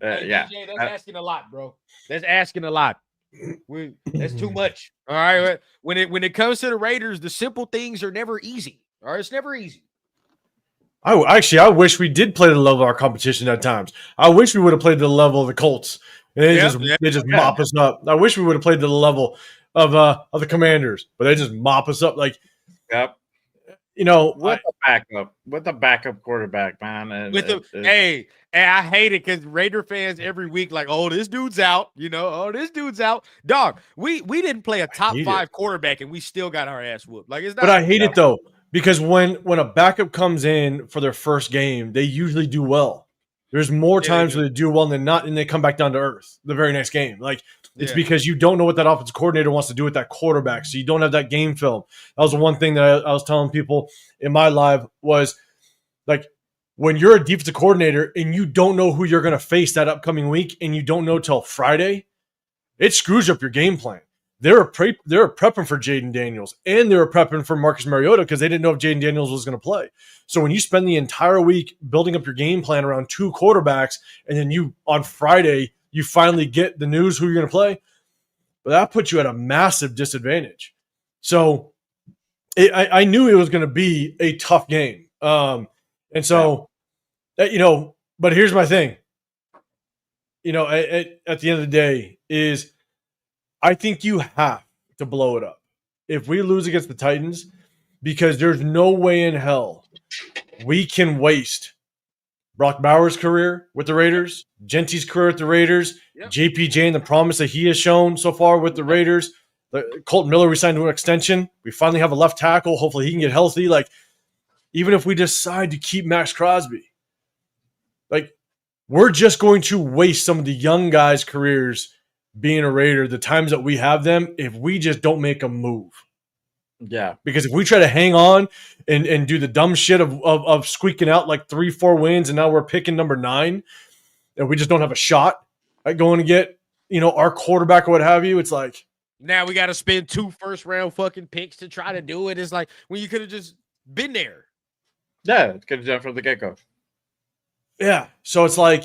DJ, that's asking a lot, bro. That's asking a lot. That's too much. All right. When it comes to the Raiders, the simple things are never easy. All right, it's never easy. I wish we did play the level of our competition at times. I wish we would have played the level of the Colts. And they just mop us up. I wish we would have played to the level of the Commanders, but they just mop us up. Like, with the backup quarterback, man. Hey, I hate it because Raider fans every week like, oh, this dude's out. This dude's out. Dog, we didn't play a top 5 quarterback and we still got our ass whooped. Like, it's not. But I hate it though because when a backup comes in for their first game, they usually do well. There's more times where they do well than not, and they come back down to earth the very next game. Like, it's because you don't know what that offensive coordinator wants to do with that quarterback, so you don't have that game film. That was the one thing that I was telling people in my live was, like, when you're a defensive coordinator and you don't know who you're going to face that upcoming week and you don't know till Friday, it screws up your game plan. They were prepping for Jaden Daniels and they were prepping for Marcus Mariota because they didn't know if Jaden Daniels was going to play. So when you spend the entire week building up your game plan around 2 quarterbacks and then on Friday, you finally get the news who you're going to play, but that puts you at a massive disadvantage. So I knew it was going to be a tough game. But here's my thing. At the end of the day is I think you have to blow it up if we lose against the Titans because there's no way in hell we can waste Brock Bowers' career with the Raiders, Gentry's career with the Raiders, JPJ and the promise that he has shown so far with the Raiders. Colton Miller, we signed to an extension. We finally have a left tackle. Hopefully he can get healthy. Like, even if we decide to keep Max Crosby, like, we're just going to waste some of the young guys' careers being a Raider, the times that we have them, if we just don't make a move. Yeah. Because if we try to hang on and do the dumb shit of squeaking out like 3-4 wins and now we're picking number 9 and we just don't have a shot at going to get, our quarterback or what have you, it's like. Now we got to spend 2 first-round fucking picks to try to do it. It's like when you could have just been there. Yeah, could have done from the get-go. Yeah. So it's like,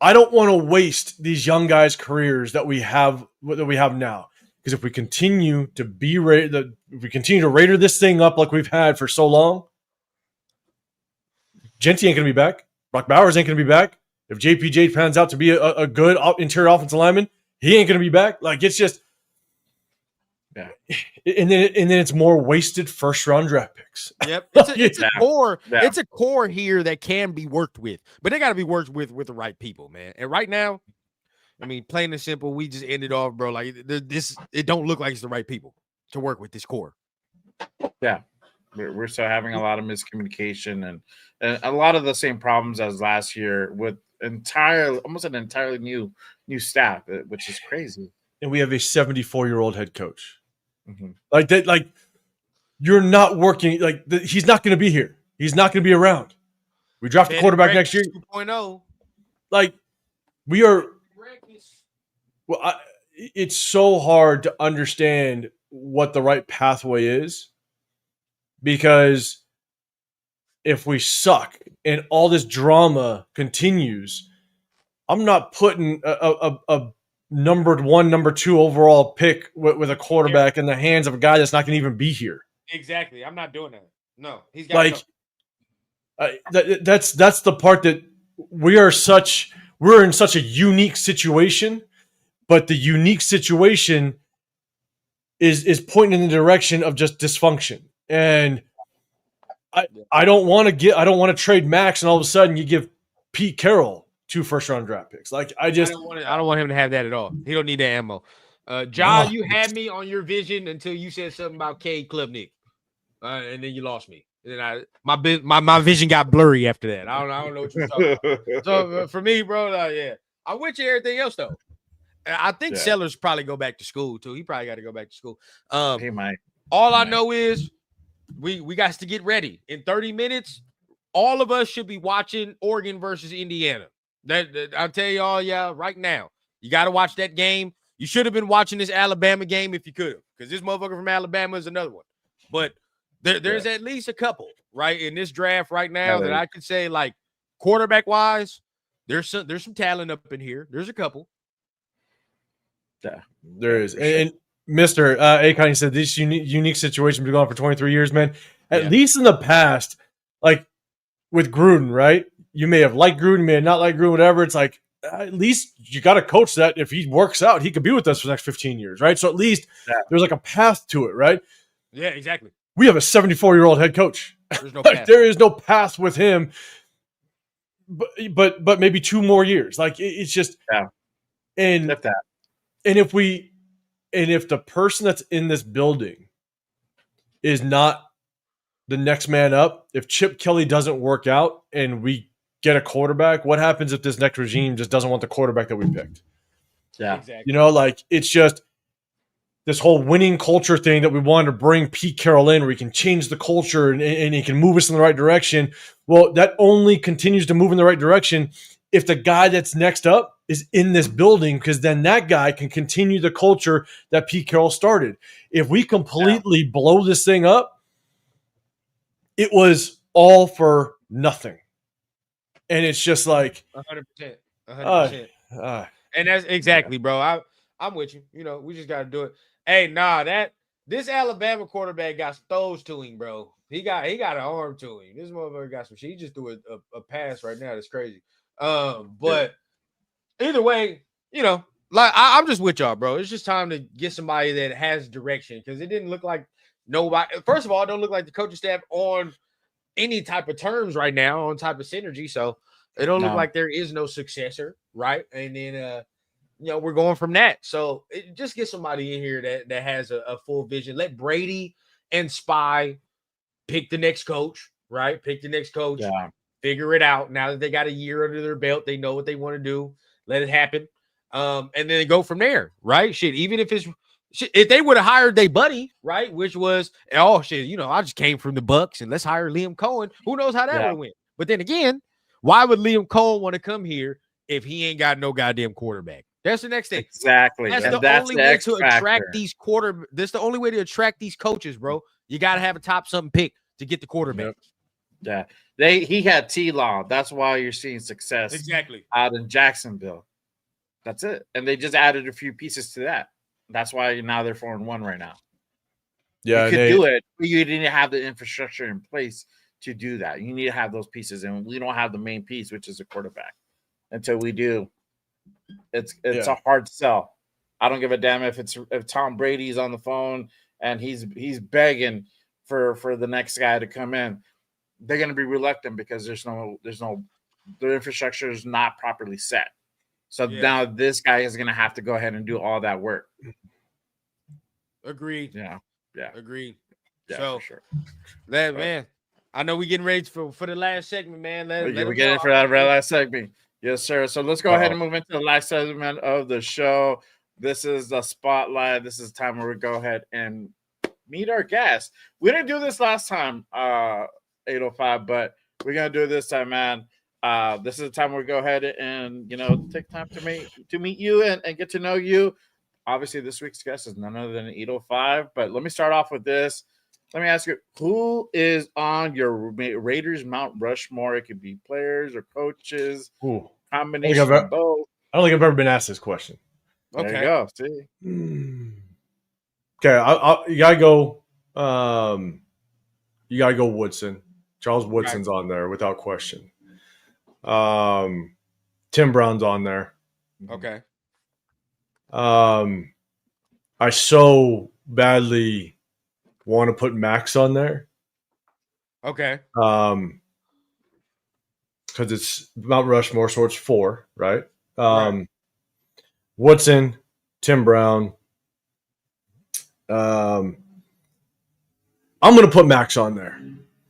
I don't want to waste these young guys' careers that we have now. Because if we continue to Raider this thing up like we've had for so long, Gentry ain't going to be back. Brock Bowers ain't going to be back. If JPJ pans out to be a good interior offensive lineman, he ain't going to be back. Like, it's just, and then it's more wasted first round draft picks. Yep, it's a core. Yeah. It's a core here that can be worked with, but they got to be worked with the right people, man. And right now, I mean, plain and simple, we just ended off, bro. Like, it don't look like it's the right people to work with this core. Yeah, we're still having a lot of miscommunication and a lot of the same problems as last year with almost an entirely new staff, which is crazy. And we have a 74-year-old head coach. Mm-hmm. Like that, like you're not working. Like he's not going to be here. He's not going to be around. We draft a quarterback next year. 2.0. Like we are. Well, it's so hard to understand what the right pathway is, because if we suck and all this drama continues, I'm not putting a numbered 1, number 2 overall pick with a quarterback in the hands of a guy that's not going to even be here. Exactly. I'm not doing that. No, he's got that's the part that we're in such a unique situation, but the unique situation is pointing in the direction of just dysfunction. And I don't want to trade Max and all of a sudden you give Pete Carroll 2 first-round draft picks. Like I don't want him to have that at all. He don't need that ammo. John, you had me on your vision until you said something about Cade Klubnik, and then you lost me. And then my vision got blurry after that. I don't know what you're talking about. So for me, bro, I'm with you. Everything else though, I think Sellers probably go back to school too. He probably got to go back to school. He might. I know is we got to get ready in 30 minutes. All of us should be watching Oregon versus Indiana. That I'll tell y'all, right now, you got to watch that game. You should have been watching this Alabama game if you could have, because this motherfucker from Alabama is another one. But there's at least a couple right in this draft right now that I could say, like, quarterback wise, there's some talent up in here. There's a couple. Yeah, there is. And Mr. Akon said this unique situation been going on for 23 years, man. At least in the past, like with Gruden, right? You may have liked Gruden, you may have not liked Gruden, whatever. It's like, at least you got a coach that if he works out, he could be with us for the next 15 years, right? So at least there's like a path to it, right? Yeah, exactly. We have a 74-year-old head coach. There's no path. There is no path with him, but maybe 2 more years. Like it's just, and if the person that's in this building is not the next man up, if Chip Kelly doesn't work out and we get a quarterback, what happens if this next regime just doesn't want the quarterback that we picked? Yeah. Exactly. You know, like it's just this whole winning culture thing that we wanted to bring Pete Carroll in, where he can change the culture and he can move us in the right direction. Well, that only continues to move in the right direction if the guy that's next up is in this building, because then that guy can continue the culture that Pete Carroll started. If we completely blow this thing up, it was all for nothing. And it's just like 100%. 100%. And that's exactly, bro. I'm with you. You know, we just got to do it. Hey, this Alabama quarterback got throws to him, bro. He got an arm to him. This motherfucker got some shit. He just threw a pass right now. That's crazy. But either way, you know, like I'm just with y'all, bro. It's just time to get somebody that has direction, because it didn't look like nobody. First of all, it don't look like the coaching staff on any type of terms right now, on type of synergy. So it don't look like there is no successor, right? And then we're going from that. So just get somebody in here that has a full vision. Let Brady and Spy pick the next coach, right? Pick the next coach. Yeah. Figure it out. Now that they got a year under their belt, they know what they want to do. Let it happen. And then go from there, right? Shit, even if they would have hired their buddy, right? Which was, I just came from the Bucks and let's hire Liam Cohen. Who knows how that would have went? But then again, why would Liam Cohen want to come here if he ain't got no goddamn quarterback? That's the next thing. Exactly. That's the only way to attract these That's the only way to attract these coaches, bro. You got to have a top something pick to get the quarterback. Yeah. He had T-Law. That's why you're seeing success out in Jacksonville. That's it. And they just added a few pieces to that. That's why now they're 4-1 right now. Yeah, you could do it, but you didn't have the infrastructure in place to do that. You need to have those pieces, and we don't have the main piece, which is a quarterback. Until we do, it's a hard sell. I don't give a damn if Tom Brady's on the phone and he's begging for the next guy to come in. They're going to be reluctant because the infrastructure is not properly set. So now this guy is going to have to go ahead and do all that work. Agreed. Yeah. Agreed. Yeah, so, for sure. Man, I know we're getting ready for the last segment, man. We're getting for that last segment. Yes, sir. So let's go ahead and move into the last segment of the show. This is the spotlight. This is the time where we go ahead and meet our guest. We didn't do this last time, 805, but we're gonna do it this time, man. This is the time where we go ahead and take time to meet you and get to know you. Obviously, this week's guest is none other than 805. But let me start off with this. Let me ask you, who is on your Raiders Mount Rushmore? It could be players or coaches, combination of both. I don't think I've ever been asked this question. There you go. See? Okay, you gotta go. You gotta go Woodson. Charles Woodson's on there without question. Tim Brown's on there. Okay. I so badly want to put Max on there. Okay. Because it's Mount Rushmore, so it's 4, right? Right. Woodson, Tim Brown. I'm gonna put Max on there.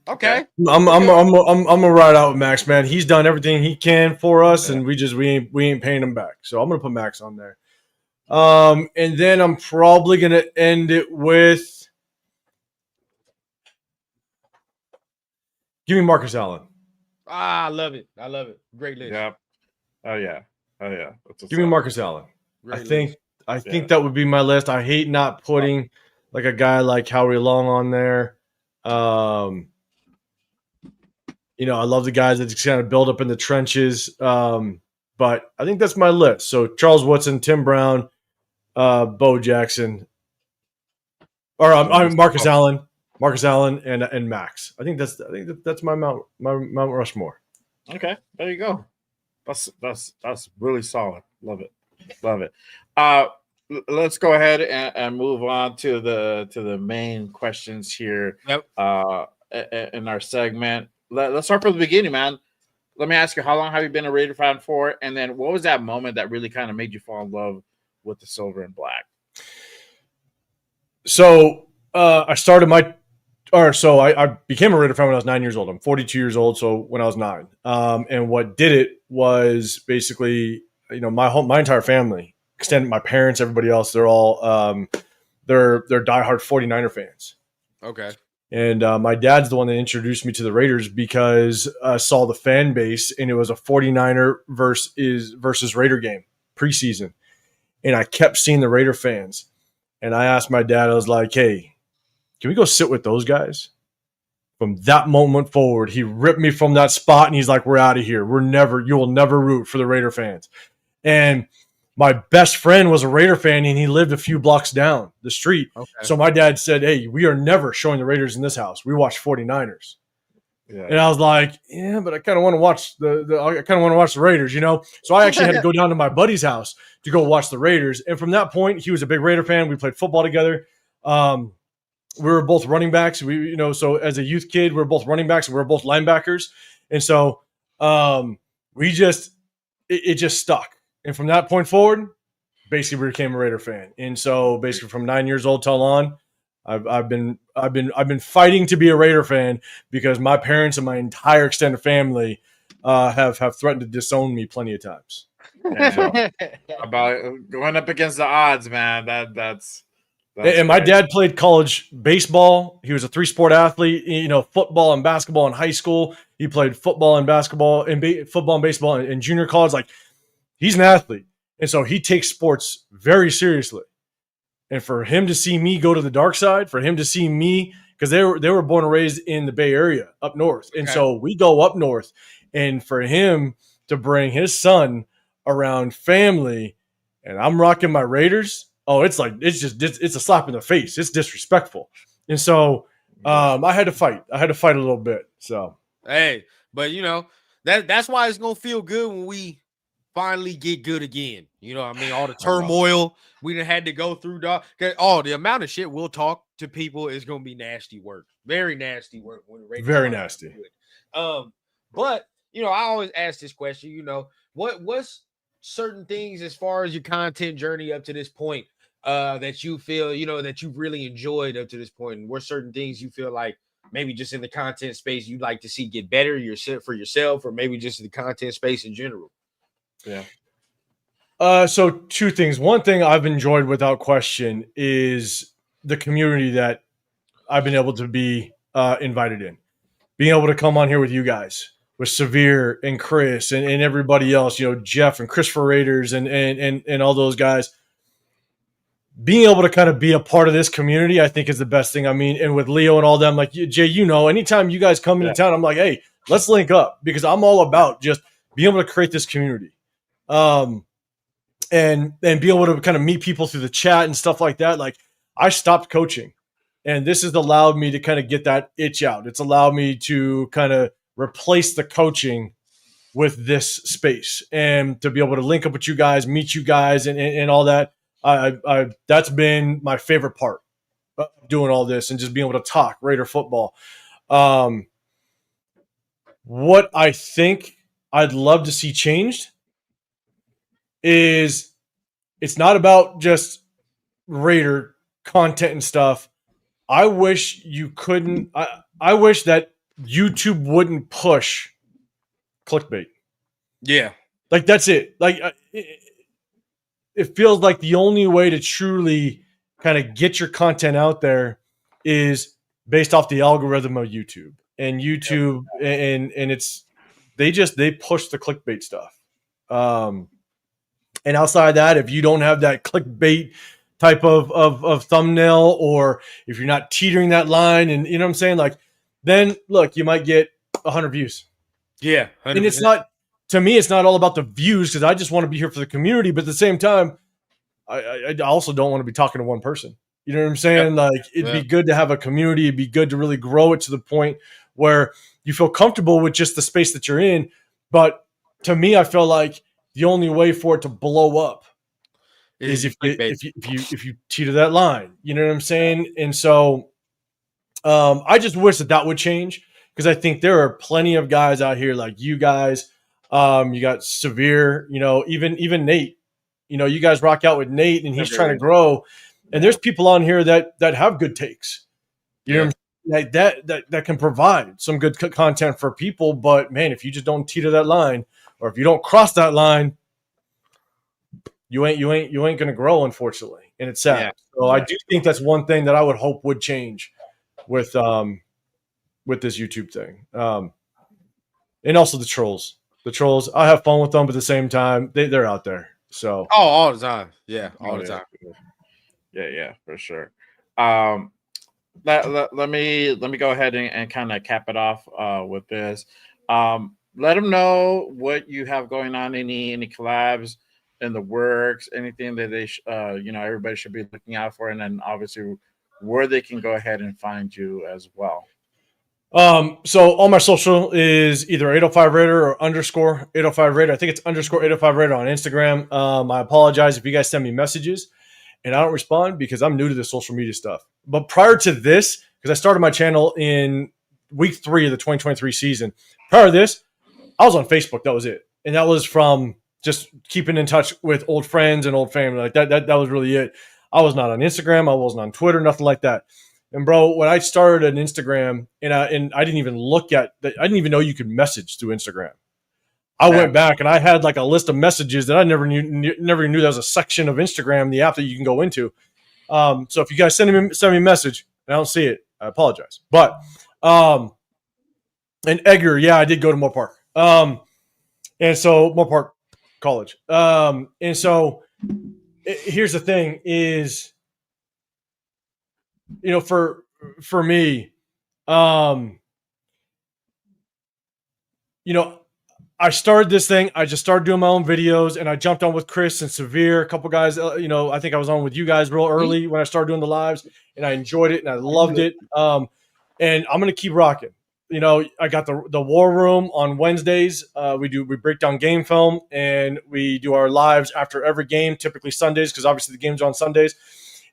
Okay. I'm gonna ride out with Max, man. He's done everything he can for us, and we ain't paying him back. So I'm gonna put Max on there. And then I'm probably gonna end it with give me Marcus Allen. I love it. Great list. Yep. Oh yeah. Give me Marcus Allen. I think that would be my list. I hate not putting like a guy like Howie Long on there. I love the guys that just kind of build up in the trenches. But I think that's my list. So Charles Woodson, Tim Brown, Bo Jackson, or Marcus Allen, and Max. I think that's my Mount Rushmore. Okay, there you go. That's really solid. Love it. Let's go ahead and move on to the main questions here. Yep. In our segment. Let's start from the beginning, man. Let me ask you, how long have you been a Raider fan for? And then what was that moment that really kind of made you fall in love with the silver and black? So I became a Raider fan when I was 9 years old. I'm 42 years old, so when I was 9. And what did it was basically, my entire family, extended my parents, everybody else, they're all they're diehard 49er fans. Okay. And my dad's the one that introduced me to the Raiders because I saw the fan base, and it was a 49er versus Raider game preseason. And I kept seeing the Raider fans. And I asked my dad, I was like, hey, can we go sit with those guys? From that moment forward, he ripped me from that spot, and he's like, we're out of here. You will never root for the Raider fans. And my best friend was a Raider fan, and he lived a few blocks down the street. Okay. So my dad said, hey, we are never showing the Raiders in this house. We watch 49ers. Yeah. And I was like, yeah, but I kind of want to watch the Raiders, So I actually had to go down to my buddy's house to go watch the Raiders. And from that point, he was a big Raider fan. We played football together. We were both running backs. So as a youth kid, we were both running backs and we were both linebackers. And so it just stuck. And from that point forward, basically we became a Raider fan. And so basically from 9 years old till on, I've been fighting to be a Raider fan because my parents and my entire extended family have threatened to disown me plenty of times. About going up against the odds, man. That's and my dad played college baseball. He was a 3-sport athlete, football and basketball in high school. He played football and basketball and football and baseball in junior college. Like, he's an athlete. And so he takes sports very seriously. And for him to see me go to the dark side, for him to see me, because they were born and raised in the Bay Area up north. And so we go up north, and for him to bring his son around family, and I'm rocking my Raiders. Oh, it's a slap in the face. It's disrespectful. And so I had to fight. a little bit. So, hey, but that's why it's going to feel good when we finally get good again. All the turmoil we done had to go through, dog. The amount of shit we'll talk to people is going to be nasty work. Very nasty work. Very nasty. But, I always ask this question, what's certain things as far as your content journey up to this point that you feel, that you've really enjoyed up to this point? And what certain things you feel like maybe just in the content space you'd like to see get better for yourself, or maybe just in the content space in general? Yeah. So two things. One thing I've enjoyed without question is the community that I've been able to be invited in. Being able to come on here with you guys, with Severe and Chris and everybody else, Jeff and Christopher Raiders and all those guys. Being able to kind of be a part of this community, I think, is the best thing. I mean, and with Leo and all them, like Jay, anytime you guys come into town, I'm like, hey, let's link up, because I'm all about just being able to create this community. And be able to kind of meet people through the chat and stuff like that. Like, I stopped coaching, and this has allowed me to kind of get that itch out. It's allowed me to kind of replace the coaching with this space, and to be able to link up with you guys, meet you guys, and all that. I that's been my favorite part of doing all this, and just being able to talk Raider football. What I think I'd love to see changed is, it's not about just Raider content and stuff. I wish you couldn't. I wish that YouTube wouldn't push clickbait. Yeah, like that's it. Like it feels like the only way to truly kind of get your content out there is based off the algorithm of YouTube. And YouTube and it's they push the clickbait stuff. And outside of that, if you don't have that clickbait type of thumbnail, or if you're not teetering that line, and you know what I'm saying, like, then look, you might get 100 views. Yeah, 100%. And it's not, to me, it's not all about the views, because I just want to be here for the community. But at the same time, I also don't want to be talking to one person. You know what I'm saying? Yep. Like, it'd be good to have a community. It'd be good to really grow it to the point where you feel comfortable with just the space that you're in. But to me, I feel like the only way for it to blow up is if you teeter that line. You know what I'm saying? And so I just wish that would change, because I think there are plenty of guys out here like you guys. You got Severe, even Nate. You guys rock out with Nate, and he's trying to grow. And there's people on here that have good takes. You know what I'm saying? Like that can provide some good content for people. But man, if you just don't teeter that line, or if you don't cross that line, you ain't gonna grow, unfortunately. And it's sad. So I do think that's one thing that I would hope would change with this YouTube thing. And also the trolls. The trolls, I have fun with them, but at the same time, they're out there. So all the time. Yeah, all the time. Yeah, for sure. Let me go ahead and kind of cap it off with this. Let them know what you have going on, any collabs in the works, anything that they everybody should be looking out for, and then obviously where they can go ahead and find you as well. So all my social is either 805 Raider or _ 805 Raider. I think it's _ 805 Raider on Instagram. I apologize if you guys send me messages and I don't respond, because I'm new to the social media stuff. But prior to this, because I started my channel in week 3 of the 2023 season, prior to this, I was on Facebook. That was it. And that was from just keeping in touch with old friends and old family. Like that was really it. I was not on Instagram. I wasn't on Twitter, nothing like that. And bro, when I started an Instagram, and I didn't even look at that, I didn't even know you could message through Instagram. I went back and I had like a list of messages that I never knew there was a section of Instagram, the app, that you can go into. So if you guys send me a message and I don't see it, I apologize. But and Edgar, I did go to Moore Park. And so Moore Park College. And so here's the thing is, for me, I started this thing. I just started doing my own videos, and I jumped on with Chris and Severe, a couple guys. I think I was on with you guys real early when I started doing the lives, and I enjoyed it and I loved it. And I'm gonna keep rocking. I got the War Room on Wednesdays. We break down game film, and we do our lives after every game, typically Sundays, because obviously the game's on Sundays.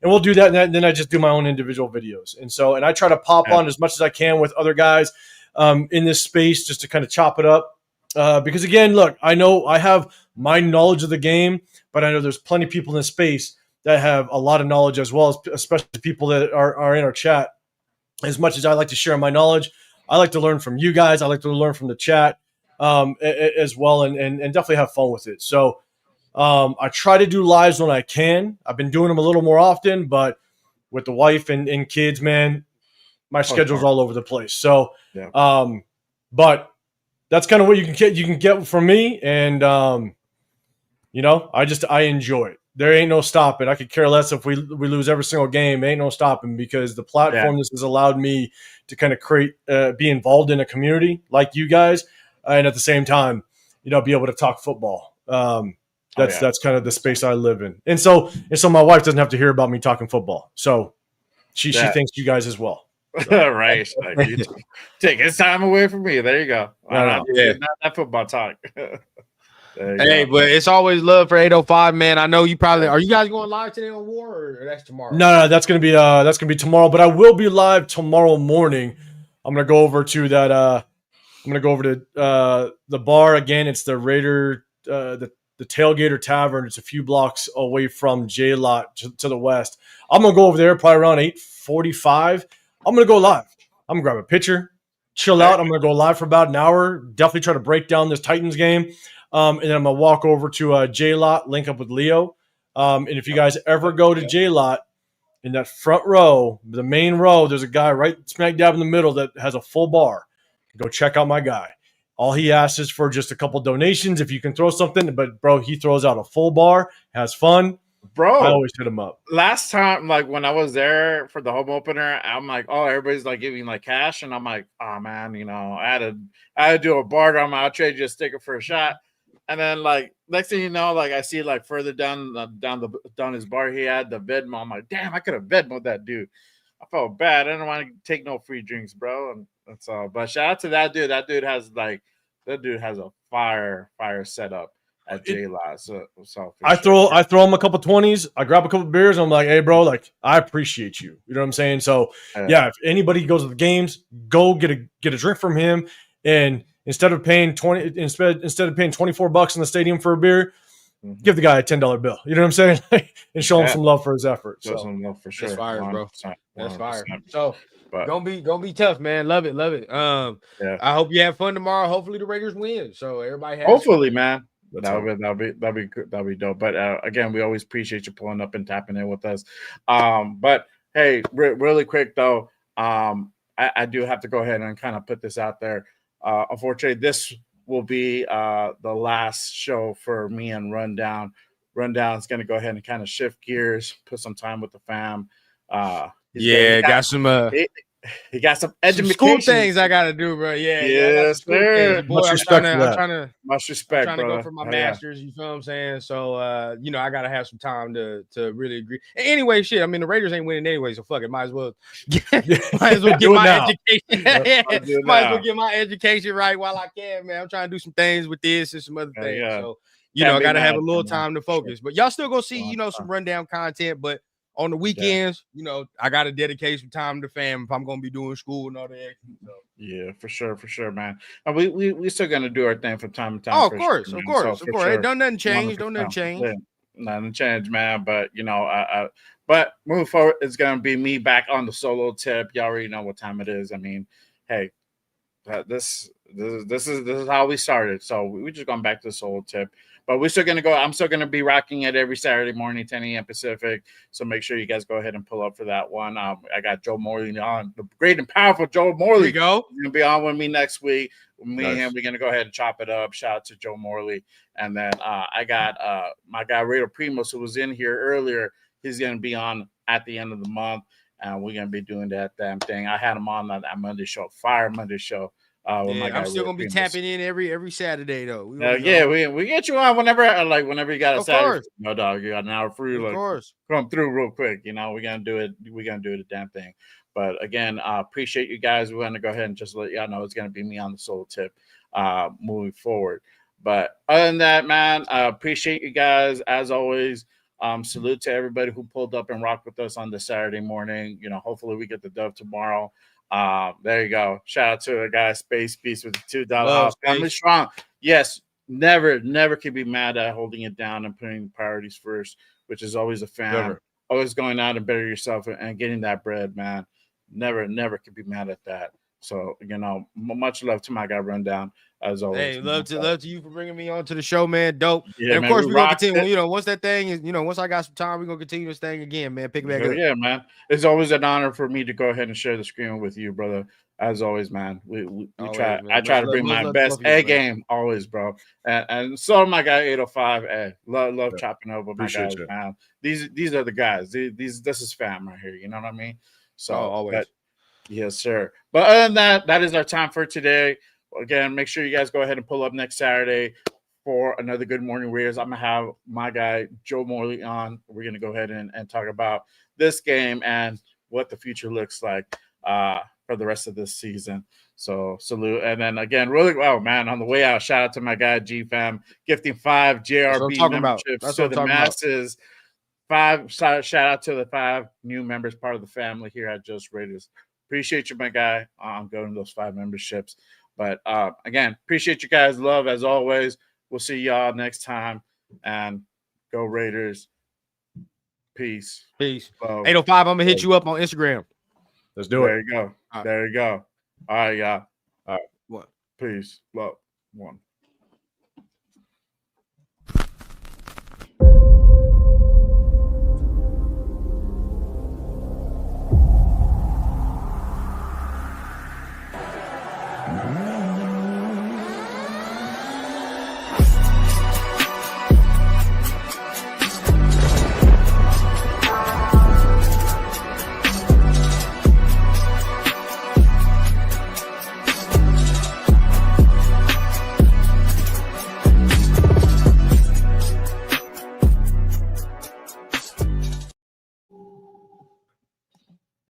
And we'll do that, and then I just do my own individual videos. And I try to pop on as much as I can with other guys in this space, just to kind of chop it up. Because again, look, I know I have my knowledge of the game, but I know there's plenty of people in this space that have a lot of knowledge as well, especially people that are in our chat. As much as I like to share my knowledge, I like to learn from you guys. I like to learn from the chat. as well, and definitely have fun with it. So I try to do lives when I can. I've been doing them a little more often, but with the wife and kids, man, my schedule's all over the place. So, Yeah. But that's kind of what you can get. You can get from me, and I enjoy it. There ain't no stopping. I could care less if we lose every single game. Ain't no stopping because the platform this has allowed me to kind of be involved in a community like you guys, and at the same time, be able to talk football. That's kind of the space I live in, and so my wife doesn't have to hear about me talking football. So she thinks you guys as well. So. Right. Like, you take his time away from me. There you go. Not that football talk. Hey, but it's always love for 805, man. I know you probably are. You guys going live today on War, or that's tomorrow? No, that's gonna be tomorrow. But I will be live tomorrow morning. I'm gonna go over to that. I'm gonna go over to the bar again. It's the Raider, the Tailgater Tavern. It's a few blocks away from J Lot to the west. I'm gonna go over there probably around 8:45. I'm gonna go live. I'm gonna grab a pitcher, chill out. I'm gonna go live for about an hour. Definitely try to break down this Titans game. And then I'm going to walk over to J Lot, link up with Leo. And if you guys ever go to J Lot, in that front row, the main row, there's a guy right smack dab in the middle that has a full bar. Go check out my guy. All he asks is for just a couple donations if you can throw something. But, bro, he throws out a full bar, has fun. Bro, I always hit him up. Last time, like when I was there for the home opener, I'm like, oh, everybody's like giving like cash. And I'm like, oh, man, I had to do a barter. I'll trade you a sticker for a shot. And then, like, next thing you know, like, I see, like, further down his bar, he had the Venmo. I'm like, damn, I could have Venmoed that dude. I felt bad. I didn't want to take no free drinks, bro. And that's all. But shout out to that dude. That dude has a fire setup at J-Lot. So I throw him a couple 20s. I grab a couple beers. And I'm like, hey, bro, like, I appreciate you. You know what I'm saying? So, yeah, if anybody goes to the games, go get a drink from him. And instead of paying $24 in the stadium for a beer, give the guy a $10 bill. You know what I'm saying? And show him some love for his effort. Show some love for sure. That's fire, bro. That's fire. So gonna be tough, man. Love it. I hope you have fun tomorrow. Hopefully the Raiders win. So everybody has hopefully, man. That'll be dope. But again, we always appreciate you pulling up and tapping in with us. But hey, really quick though, I do have to go ahead and kind of put this out there. Unfortunately, this will be the last show for me and Rundown. Rundown's going to go ahead and kind of shift gears, put some time with the fam. Got some. He got some education. School things I got to do, bro. Yes, sir. Much respect for that. I'm trying to go for my master's. You feel what I'm saying? So, I got to have some time to really agree. Anyway, shit. I mean, the Raiders ain't winning anyway, so fuck it. Might as well get my education. Might as well get my education right while I can, man. I'm trying to do some things with this and some other things. So, I got to have a little time to focus. But y'all still gonna see, some rundown content, but on the weekends, I got to dedicate some time to fam if I'm going to be doing school and all that. So. Yeah, for sure, man. And we still going to do our thing from time to time. Oh, of course. Sure. Hey, don't nothing change. Yeah, nothing change, man. But, but moving forward, it's going to be me back on the solo tip. Y'all already know what time it is. I mean, hey, this is how we started. So we just going back to the solo tip. But we're still going to go. I'm still going to be rocking it every Saturday morning, 10 a.m. Pacific. So make sure you guys go ahead and pull up for that one. I got Joe Morley on, the great and powerful Joe Morley. There you go. He's going to be on with me next week. Me and him, we're going to go ahead and chop it up. Shout out to Joe Morley. And then I got my guy, Raider Primos, who was in here earlier. He's going to be on at the end of the month. And we're going to be doing that damn thing. I had him on that Monday show, Fire Monday show. I'm still gonna be tapping in every Saturday though. We get you on whenever you got a Saturday. No dog, you got an hour free. Of course, come through real quick. We're gonna do it. We're gonna do the damn thing. But again, appreciate you guys. We're gonna go ahead and just let y'all know it's gonna be me on the solo tip, moving forward. But other than that, man, I appreciate you guys as always. Salute to everybody who pulled up and rocked with us on this Saturday morning. Hopefully we get the dub tomorrow. There you go. Shout out to the guy Space Beast with the $2 house. Family strong. Yes, never can be mad at holding it down and putting priorities first, which is always a fan. Never. Always going out and better yourself and getting that bread, man. Never can be mad at that. So, much love to my guy Rundown as always. Hey, love to you for bringing me on to the show, man. Dope. Yeah, and of man, course, we we're going to rocked continue. it. Once that thing is, once I got some time, we're going to continue this thing again, man. Pick it back up. Yeah, man. It's always an honor for me to go ahead and share the screen with you, brother. As always, man. We Always, try. man. I try to bring my best A game always, bro. And so my guy 805. Hey, love chopping up with my guys, man. These are the guys. This is fam right here. You know what I mean? So always. Yes, sir. But other than that is our time for today. Again, make sure you guys go ahead and pull up next Saturday for another Good Morning Raiders. I'm going to have my guy, Joe Morley, on. We're going to go ahead and talk about this game and what the future looks like for the rest of this season. So, salute. And then, again, on the way out, shout out to my guy, G-Fam, gifting 5 JRB memberships to the masses. 5 shout out to the 5 new members, part of the family here at Just Raiders. Appreciate you, my guy. I'm going to those 5 memberships. But again, appreciate you guys' love as always. We'll see y'all next time. And go Raiders. Peace. 805, I'm going to hit you up on Instagram. Let's do it. There you go. Right. There you go. All right, y'all. All right. What? Peace. Love. 1. Mm-hmm.